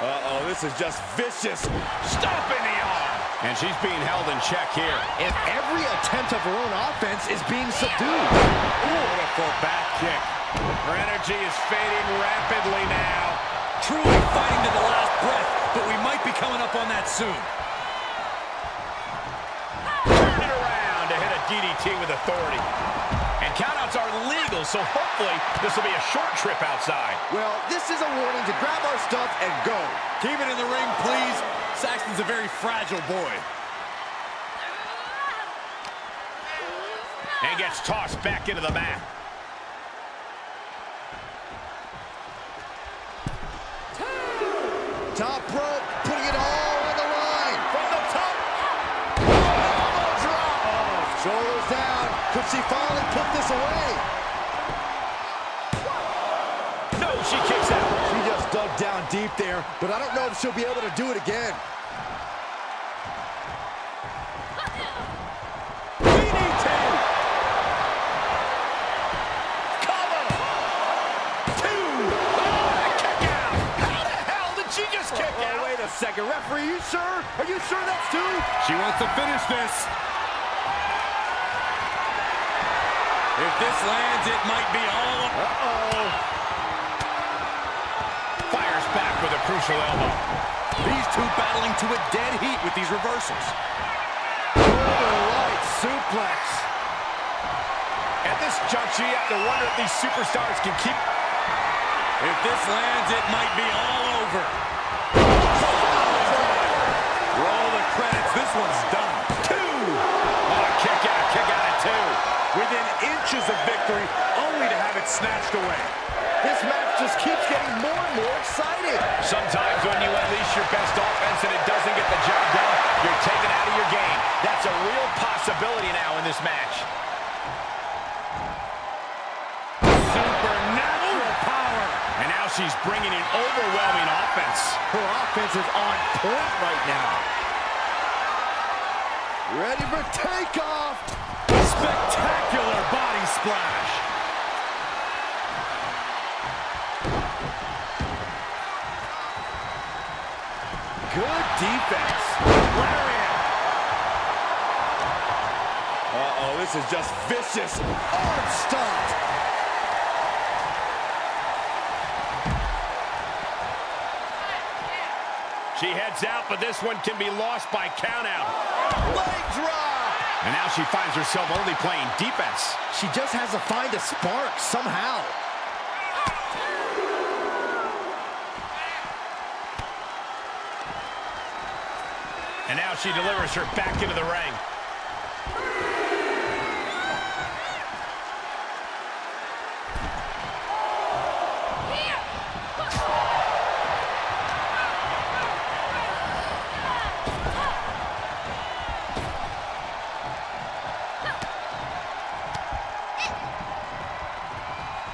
[SPEAKER 6] Uh-oh, this is just vicious.
[SPEAKER 2] Stomping the arm. And she's being held in check here.
[SPEAKER 1] And every attempt of her own offense is being subdued.
[SPEAKER 2] Beautiful back kick. Her energy is fading rapidly now.
[SPEAKER 6] Truly fighting to the last breath, but we might be coming up on that soon.
[SPEAKER 2] Turn it around to hit a DDT with authority. And countouts are legal, so hopefully this will be a short trip outside.
[SPEAKER 1] Well, this is a warning to grab our stuff and go.
[SPEAKER 6] Keep it in the ring, please. Saxton's a very fragile boy.
[SPEAKER 2] And gets tossed back into the mat.
[SPEAKER 1] Top rope, putting it all on the line.
[SPEAKER 2] From the top.
[SPEAKER 1] Elbow drop. Oh, shoulders down. Could she finally put this away?
[SPEAKER 2] No, she kicks out.
[SPEAKER 1] She just dug down deep there, but I don't know if she'll be able to do it again.
[SPEAKER 2] DDT. Cover. Two. Oh, kick out. How the hell did she just kick out?
[SPEAKER 1] Wait a second. Referee, you sure? Are you sure that's two?
[SPEAKER 6] She wants to finish this. If this lands, it might be all.
[SPEAKER 1] Uh-oh.
[SPEAKER 2] Fires back with a crucial elbow.
[SPEAKER 6] These two battling to a dead heat with these reversals.
[SPEAKER 1] Right suplex.
[SPEAKER 2] And this this juncture, you have to wonder if these superstars can keep...
[SPEAKER 6] If this lands, it might be all over. Roll the credits. This one's done. 2.
[SPEAKER 2] Oh, kick out at 2.
[SPEAKER 6] Within inches of victory, only to have it snatched away.
[SPEAKER 1] This match just keeps getting more and more exciting.
[SPEAKER 2] Sometimes when you unleash your best offense and it doesn't get the job done, you're taken out of your game. That's a real possibility now in this match.
[SPEAKER 6] Supernatural power.
[SPEAKER 2] And now she's bringing in overwhelming offense.
[SPEAKER 1] Her offense is on point right now. Ready for takeoff.
[SPEAKER 6] Spectacular body splash.
[SPEAKER 1] Good defense.
[SPEAKER 6] Lariat. Uh-oh, this is just vicious.
[SPEAKER 1] Arm stomped.
[SPEAKER 2] She heads out, but this one can be lost by countout.
[SPEAKER 1] Leg drop.
[SPEAKER 2] And now she finds herself only playing defense.
[SPEAKER 1] She just has to find a spark somehow.
[SPEAKER 2] And now she delivers her back into the ring.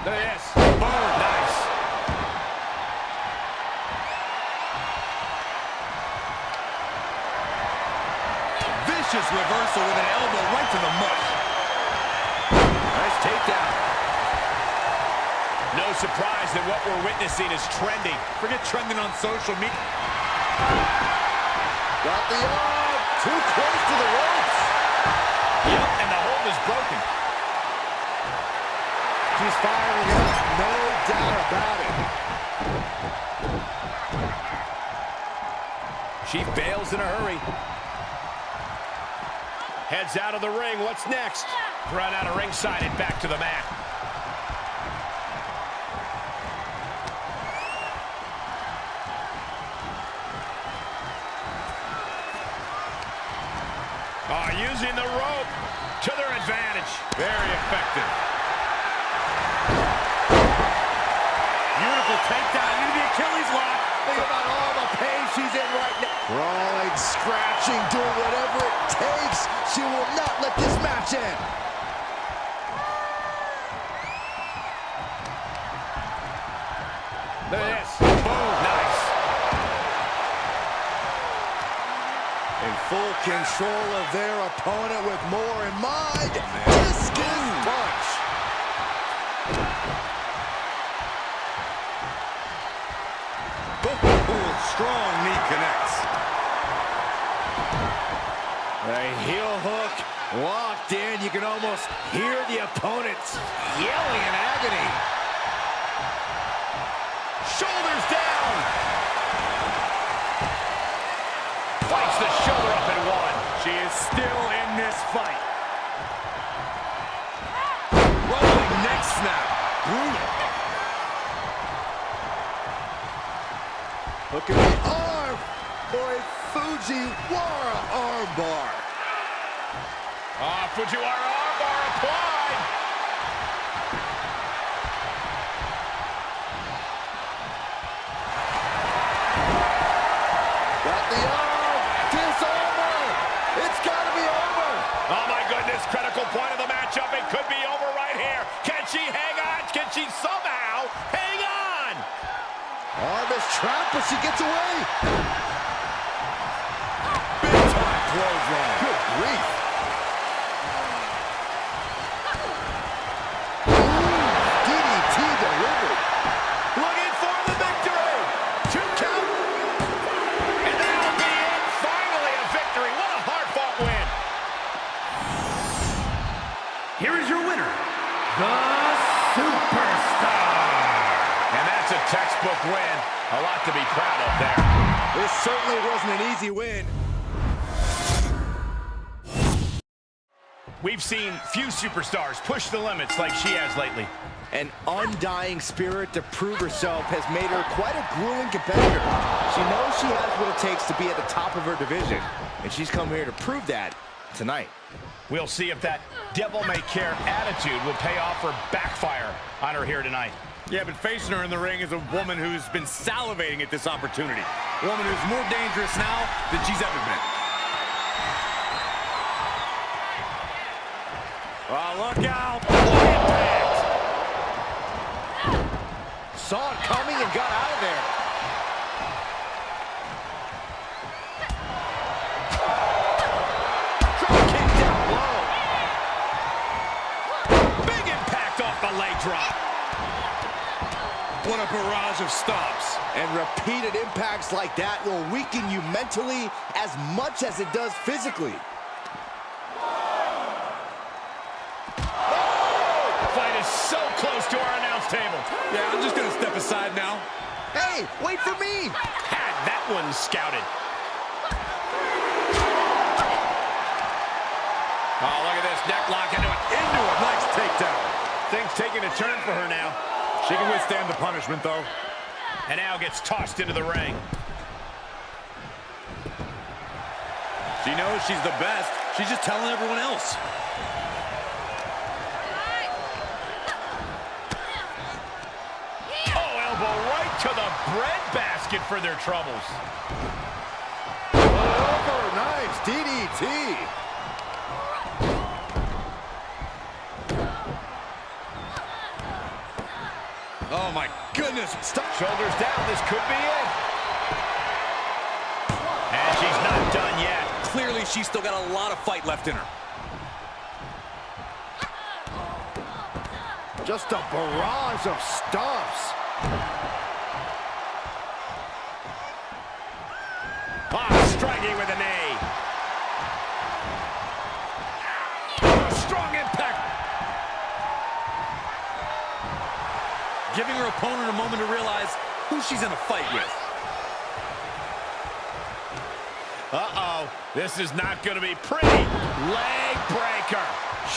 [SPEAKER 2] Yes. Boom. Nice.
[SPEAKER 6] Vicious reversal with an elbow right to the mush.
[SPEAKER 1] Nice takedown.
[SPEAKER 2] No surprise that what we're witnessing is trending.
[SPEAKER 6] Forget trending on social media.
[SPEAKER 1] Got the arm. Too close to the ropes.
[SPEAKER 2] Yep, and the hold is broken.
[SPEAKER 1] She's firing up. No doubt about it.
[SPEAKER 2] She bails in a hurry. Heads out of the ring. What's next? Run out of ringside and back to the mat. Using the rope to their advantage.
[SPEAKER 6] Very effective. Beautiful takedown into the Achilles lock.
[SPEAKER 1] Think about all the pain she's in right now. Crawling, scratching, doing whatever it takes. She will not let this match end.
[SPEAKER 2] Look at this. Boom. Nice.
[SPEAKER 1] In full control of their opponent with more in mind. Discus punch.
[SPEAKER 6] Strong knee connects.
[SPEAKER 1] A heel hook locked in. You can almost hear the opponents yelling in agony. Shoulders down.
[SPEAKER 2] Fights the shoulder up and one.
[SPEAKER 6] She is still in this fight. Rolling neck snap. Brutal.
[SPEAKER 1] Look at the arm for a Fujiwara armbar.
[SPEAKER 2] Fujiwara armbar applied.
[SPEAKER 1] Got the arm. Disarmer. It's got to be over.
[SPEAKER 2] Oh, my goodness. Critical point of the matchup. It could be over right here. Can she hang on? Can she somehow hang on?
[SPEAKER 1] Arm is trapped, but she gets away.
[SPEAKER 6] Big time clothesline.
[SPEAKER 1] Good grief. DDT delivered.
[SPEAKER 2] Looking for the victory. 2 count. And that'll be it. Finally a victory. What a hard-fought win.
[SPEAKER 4] Here is your winner, the Superstar.
[SPEAKER 2] And that's a textbook win. A lot to be proud of there.
[SPEAKER 1] This certainly wasn't an easy win.
[SPEAKER 2] We've seen few superstars push the limits like she has lately.
[SPEAKER 1] An undying spirit to prove herself has made her quite a grueling competitor. She knows she has what it takes to be at the top of her division, and she's come here to prove that tonight.
[SPEAKER 2] We'll see if that devil-may-care attitude will pay off or backfire on her here tonight.
[SPEAKER 6] Yeah, but facing her in the ring is a woman who's been salivating at this opportunity. A woman who's more dangerous now than she's ever been. Oh, look out! Impact!
[SPEAKER 1] Saw it coming and got out of there. Drop kick down low.
[SPEAKER 6] Big impact off the leg drop. What a barrage of stops.
[SPEAKER 1] And repeated impacts like that will weaken you mentally as much as it does physically.
[SPEAKER 2] Fight is so close to our announce table.
[SPEAKER 6] Yeah, I'm just gonna step aside now.
[SPEAKER 1] Hey, wait for me.
[SPEAKER 2] Had that one scouted.
[SPEAKER 6] Oh, look at this, neck lock into it. Into a nice takedown.
[SPEAKER 2] Things taking a turn for her now.
[SPEAKER 6] She can withstand the punishment, though.
[SPEAKER 2] And now gets tossed into the ring.
[SPEAKER 6] She knows she's the best. She's just telling everyone else.
[SPEAKER 2] Oh, elbow right to the breadbasket for their troubles.
[SPEAKER 1] Over, nice DDT.
[SPEAKER 6] Oh, my goodness.
[SPEAKER 1] Stop.
[SPEAKER 2] Shoulders down, this could be it. And she's not done yet.
[SPEAKER 6] Clearly, she's still got a lot of fight left in her.
[SPEAKER 1] Just a barrage of stomps.
[SPEAKER 2] Striking with a knee. Strong impact.
[SPEAKER 6] Giving her opponent a moment to realize who she's in a fight with.
[SPEAKER 2] Uh-oh. This is not going to be pretty. Leg breaker.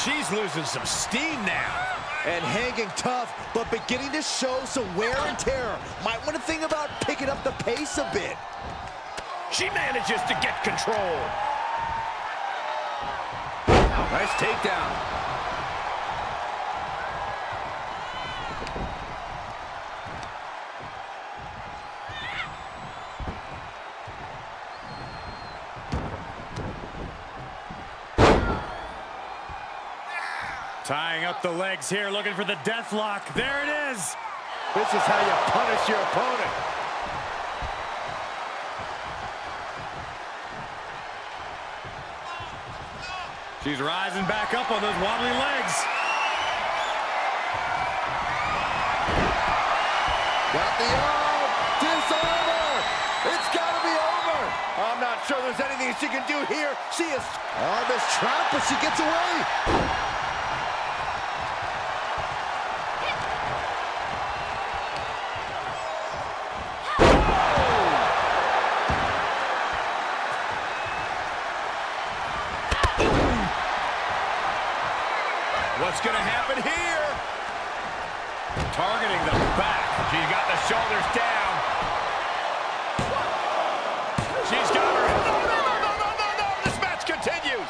[SPEAKER 2] She's losing some steam now.
[SPEAKER 1] And hanging tough, but beginning to show some wear and tear. Might want to think about picking up the pace a bit.
[SPEAKER 2] She manages to get control.
[SPEAKER 1] Nice takedown.
[SPEAKER 6] Tying up the legs here, looking for the death lock. There it is.
[SPEAKER 1] This is how you punish your opponent.
[SPEAKER 6] She's rising back up on those wobbly legs.
[SPEAKER 1] Got the arm. Disarmer. It's got to be over. I'm not sure there's anything she can do here. She is on this trap, but she gets away.
[SPEAKER 2] What's going to happen here? Targeting the back. She's got the shoulders down. She's got her. No. This match continues.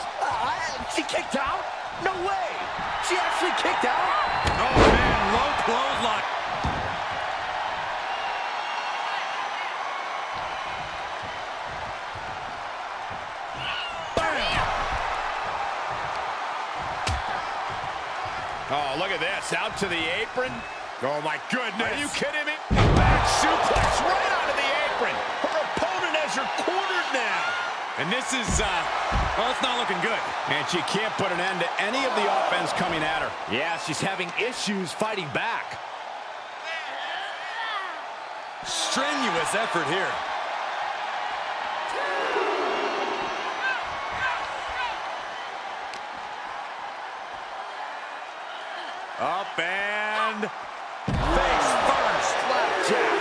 [SPEAKER 1] She kicked out? No way. She actually kicked out?
[SPEAKER 6] Oh, man, low clothesline.
[SPEAKER 2] Oh, look at this. Out to the apron.
[SPEAKER 6] Oh, my goodness.
[SPEAKER 2] Are you kidding me? Back suplex right onto the apron. Her opponent has her cornered now.
[SPEAKER 6] And this is, well, it's not looking good.
[SPEAKER 2] And she can't put an end to any of the offense coming at her.
[SPEAKER 1] Yeah, she's having issues fighting back.
[SPEAKER 6] Strenuous effort here. Up and face first.
[SPEAKER 1] Flapjack.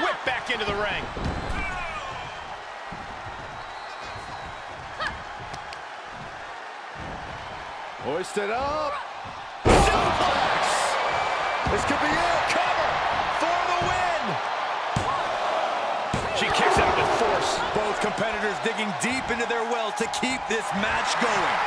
[SPEAKER 2] Whip back into the ring.
[SPEAKER 1] Hoisted up. Suplex. This could be it. Cover for the win.
[SPEAKER 2] She kicks out with force.
[SPEAKER 3] Both competitors digging deep into their wells to keep this match going.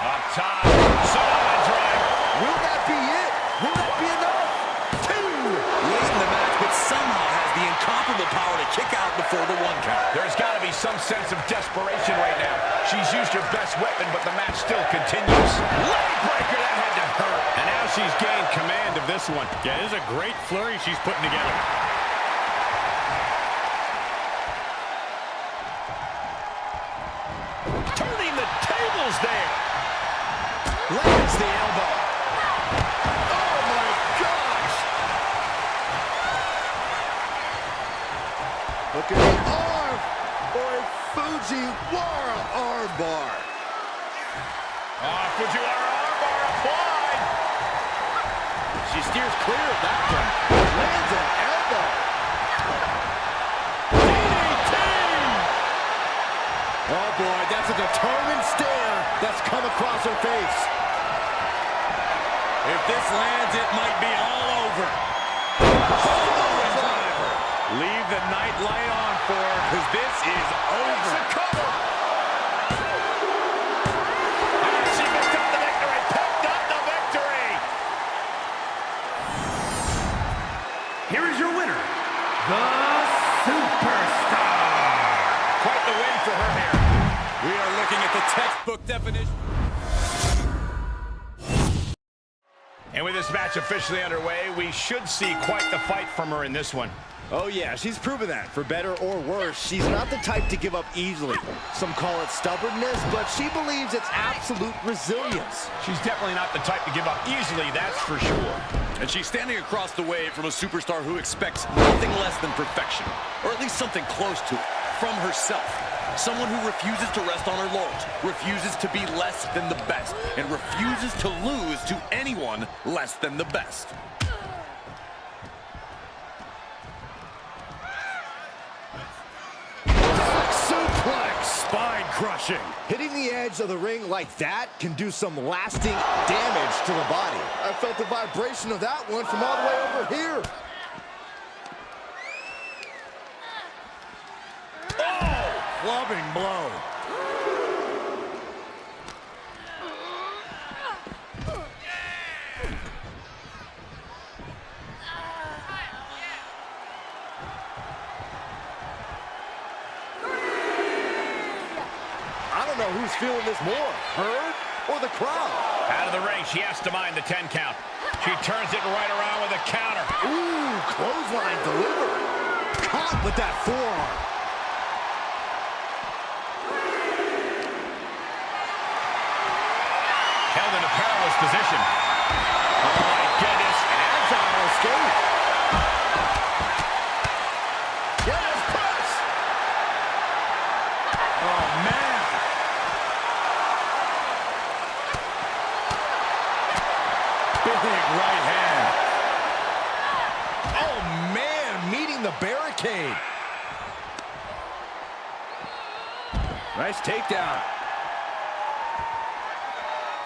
[SPEAKER 2] Up top. Samoa drag.
[SPEAKER 1] Will that be it? Will that be enough? 2.
[SPEAKER 3] Late in the match, but somehow has the incomparable power to kick out before the 1 count.
[SPEAKER 2] There's got to be some sense of desperation right now. She's used her best weapon, but the match still continues. Leg breaker, that had to hurt.
[SPEAKER 6] And now she's gained command of this one. Yeah, this is a great flurry she's putting together.
[SPEAKER 2] Turning the tables there. Lands the elbow.
[SPEAKER 1] Oh my gosh! Look at the arm for a Fujiwara armbar.
[SPEAKER 2] Fujiwara armbar applied.
[SPEAKER 1] She steers clear of that one. Lands an elbow. DDT! Oh boy, that's a determined stare that's come across her face.
[SPEAKER 6] If this lands, it might be all over. Leave the night light on for her, because this is over.
[SPEAKER 2] Cover. And she picked up the victory. Picked up the victory.
[SPEAKER 4] Here is your winner, the Superstar.
[SPEAKER 2] Quite the win for her here.
[SPEAKER 3] We are looking at the textbook definition.
[SPEAKER 2] And with this match officially underway, we should see quite the fight from her in this one.
[SPEAKER 1] Oh yeah, she's proven that. For better or worse, she's not the type to give up easily. Some call it stubbornness, but she believes it's absolute resilience.
[SPEAKER 2] She's definitely not the type to give up easily, that's for sure.
[SPEAKER 3] And she's standing across the way from a superstar who expects nothing less than perfection, or at least something close to it, from herself. Someone who refuses to rest on her laurels, refuses to be less than the best, and refuses to lose to anyone less than the best.
[SPEAKER 1] Suplex!
[SPEAKER 6] Spine crushing.
[SPEAKER 1] Hitting the edge of the ring like that can do some lasting damage to the body. I felt the vibration of that one from all the way over here.
[SPEAKER 6] Clubbing blow.
[SPEAKER 1] I don't know who's feeling this more, her or the crowd.
[SPEAKER 2] Out of the ring, she has to mind the 10 count. She turns it right around with a counter.
[SPEAKER 1] Ooh, clothesline delivered. Caught with that forearm.
[SPEAKER 2] Held in a perilous position. Oh my goodness.
[SPEAKER 1] An agile escape. Yes, press.
[SPEAKER 6] Oh, man.
[SPEAKER 1] Big right hand. Oh, man, meeting the barricade. Nice takedown.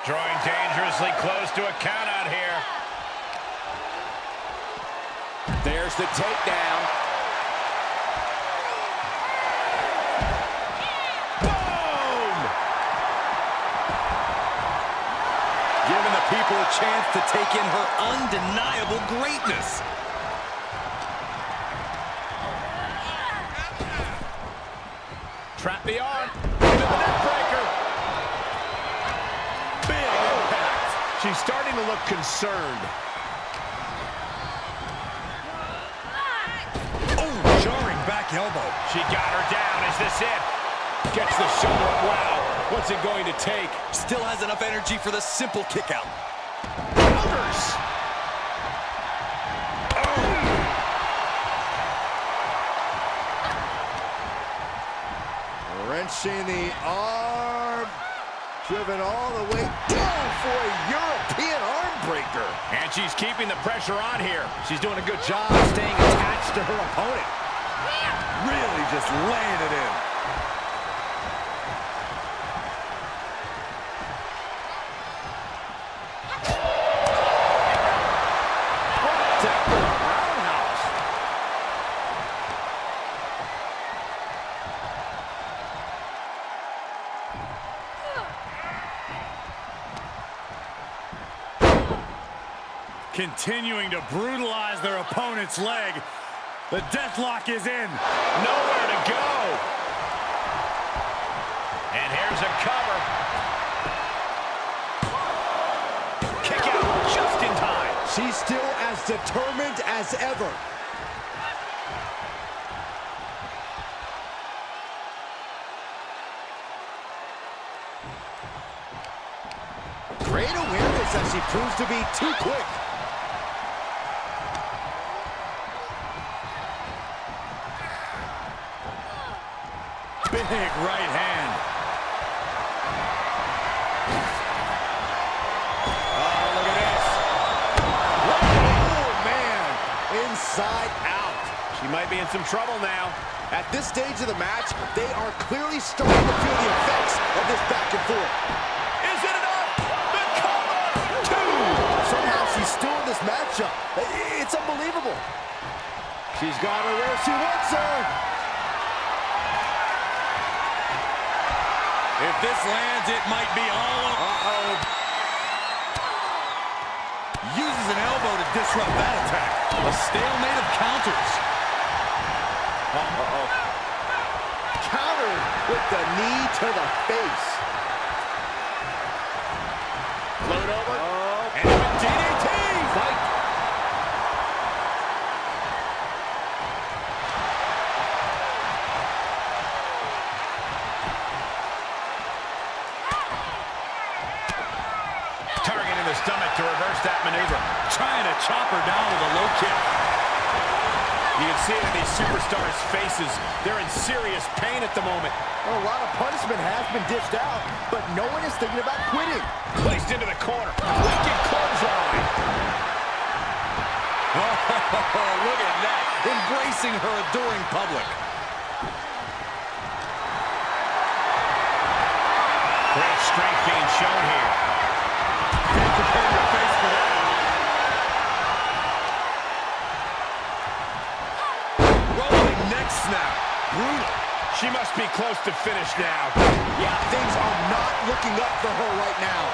[SPEAKER 2] Drawing dangerously close to a count out here.
[SPEAKER 1] There's the takedown. Boom!
[SPEAKER 3] Giving the people a chance to take in her undeniable greatness.
[SPEAKER 2] Trap the arm. Into the neck breaker. Big impact. She's starting to look concerned.
[SPEAKER 6] Oh, jarring back elbow.
[SPEAKER 2] She got her down. Is this it? Gets the shoulder up. Wow. What's it going to take?
[SPEAKER 3] Still has enough energy for the simple kick out.
[SPEAKER 2] Counters.
[SPEAKER 1] Wrenching the arm. Driven all the way down for a European arm backbreaker.
[SPEAKER 2] And she's keeping the pressure on here.
[SPEAKER 1] She's doing a good job staying attached to her opponent.
[SPEAKER 6] Really just laying it in. Continuing to brutalize their opponent's leg. The deathlock is in.
[SPEAKER 2] Nowhere to go. And here's a cover. Kick out just in time.
[SPEAKER 1] She's still as determined as ever. Great awareness as she proves to be too quick.
[SPEAKER 6] Big right hand.
[SPEAKER 1] Oh, look at this. Oh, man. Inside out.
[SPEAKER 2] She might be in some trouble now.
[SPEAKER 1] At this stage of the match, they are clearly starting to feel the effects of this back and forth.
[SPEAKER 2] Is it enough? The cover!
[SPEAKER 1] Two. Somehow she's still in this matchup. It's unbelievable. She's got her where she wants her.
[SPEAKER 6] If this lands, it might be all over. Uh-oh. Uses an elbow to disrupt that attack. A stalemate of counters.
[SPEAKER 1] Uh-oh. Countered with the knee to the face.
[SPEAKER 2] Float over.
[SPEAKER 6] And a DDT.
[SPEAKER 1] Fight.
[SPEAKER 2] Targeting the stomach to reverse that maneuver.
[SPEAKER 6] Trying to chop her down with a low kick.
[SPEAKER 2] You can see it in these superstars' faces. They're in serious pain at the moment.
[SPEAKER 1] Well, a lot of punishment has been dished out, but no one is thinking about quitting.
[SPEAKER 2] Placed into the corner. Wicked clothesline.
[SPEAKER 6] Oh, look at that. Embracing her adoring public.
[SPEAKER 2] Great strength being shown here.
[SPEAKER 6] Can't prepare your face for that. Rolling neck snap. Brutal.
[SPEAKER 2] She must be close to finish now.
[SPEAKER 1] Yeah, things are not looking up for her right now.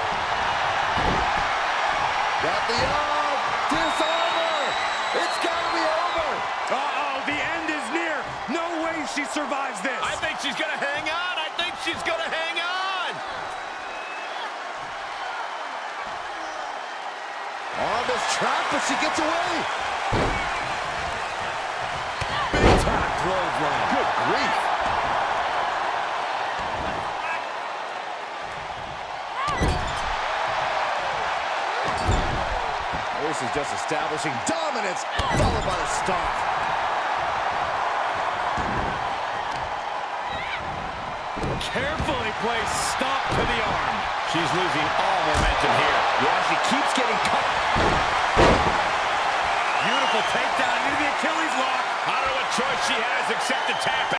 [SPEAKER 1] Got the arm. Disarmer. It's got to be over.
[SPEAKER 6] Uh-oh, the end is near. No way she survives this.
[SPEAKER 2] I think she's going to hang on. I think she's going to hang on.
[SPEAKER 1] On this trap, but she gets away.
[SPEAKER 6] Big time clothesline.
[SPEAKER 1] Good grief. This is just establishing dominance, followed by the stomp.
[SPEAKER 6] Carefully placed stomp to the arm.
[SPEAKER 2] She's losing all momentum here.
[SPEAKER 1] Yeah, she keeps getting caught.
[SPEAKER 6] Beautiful takedown into the Achilles lock.
[SPEAKER 2] I don't know what choice she has except to tap out.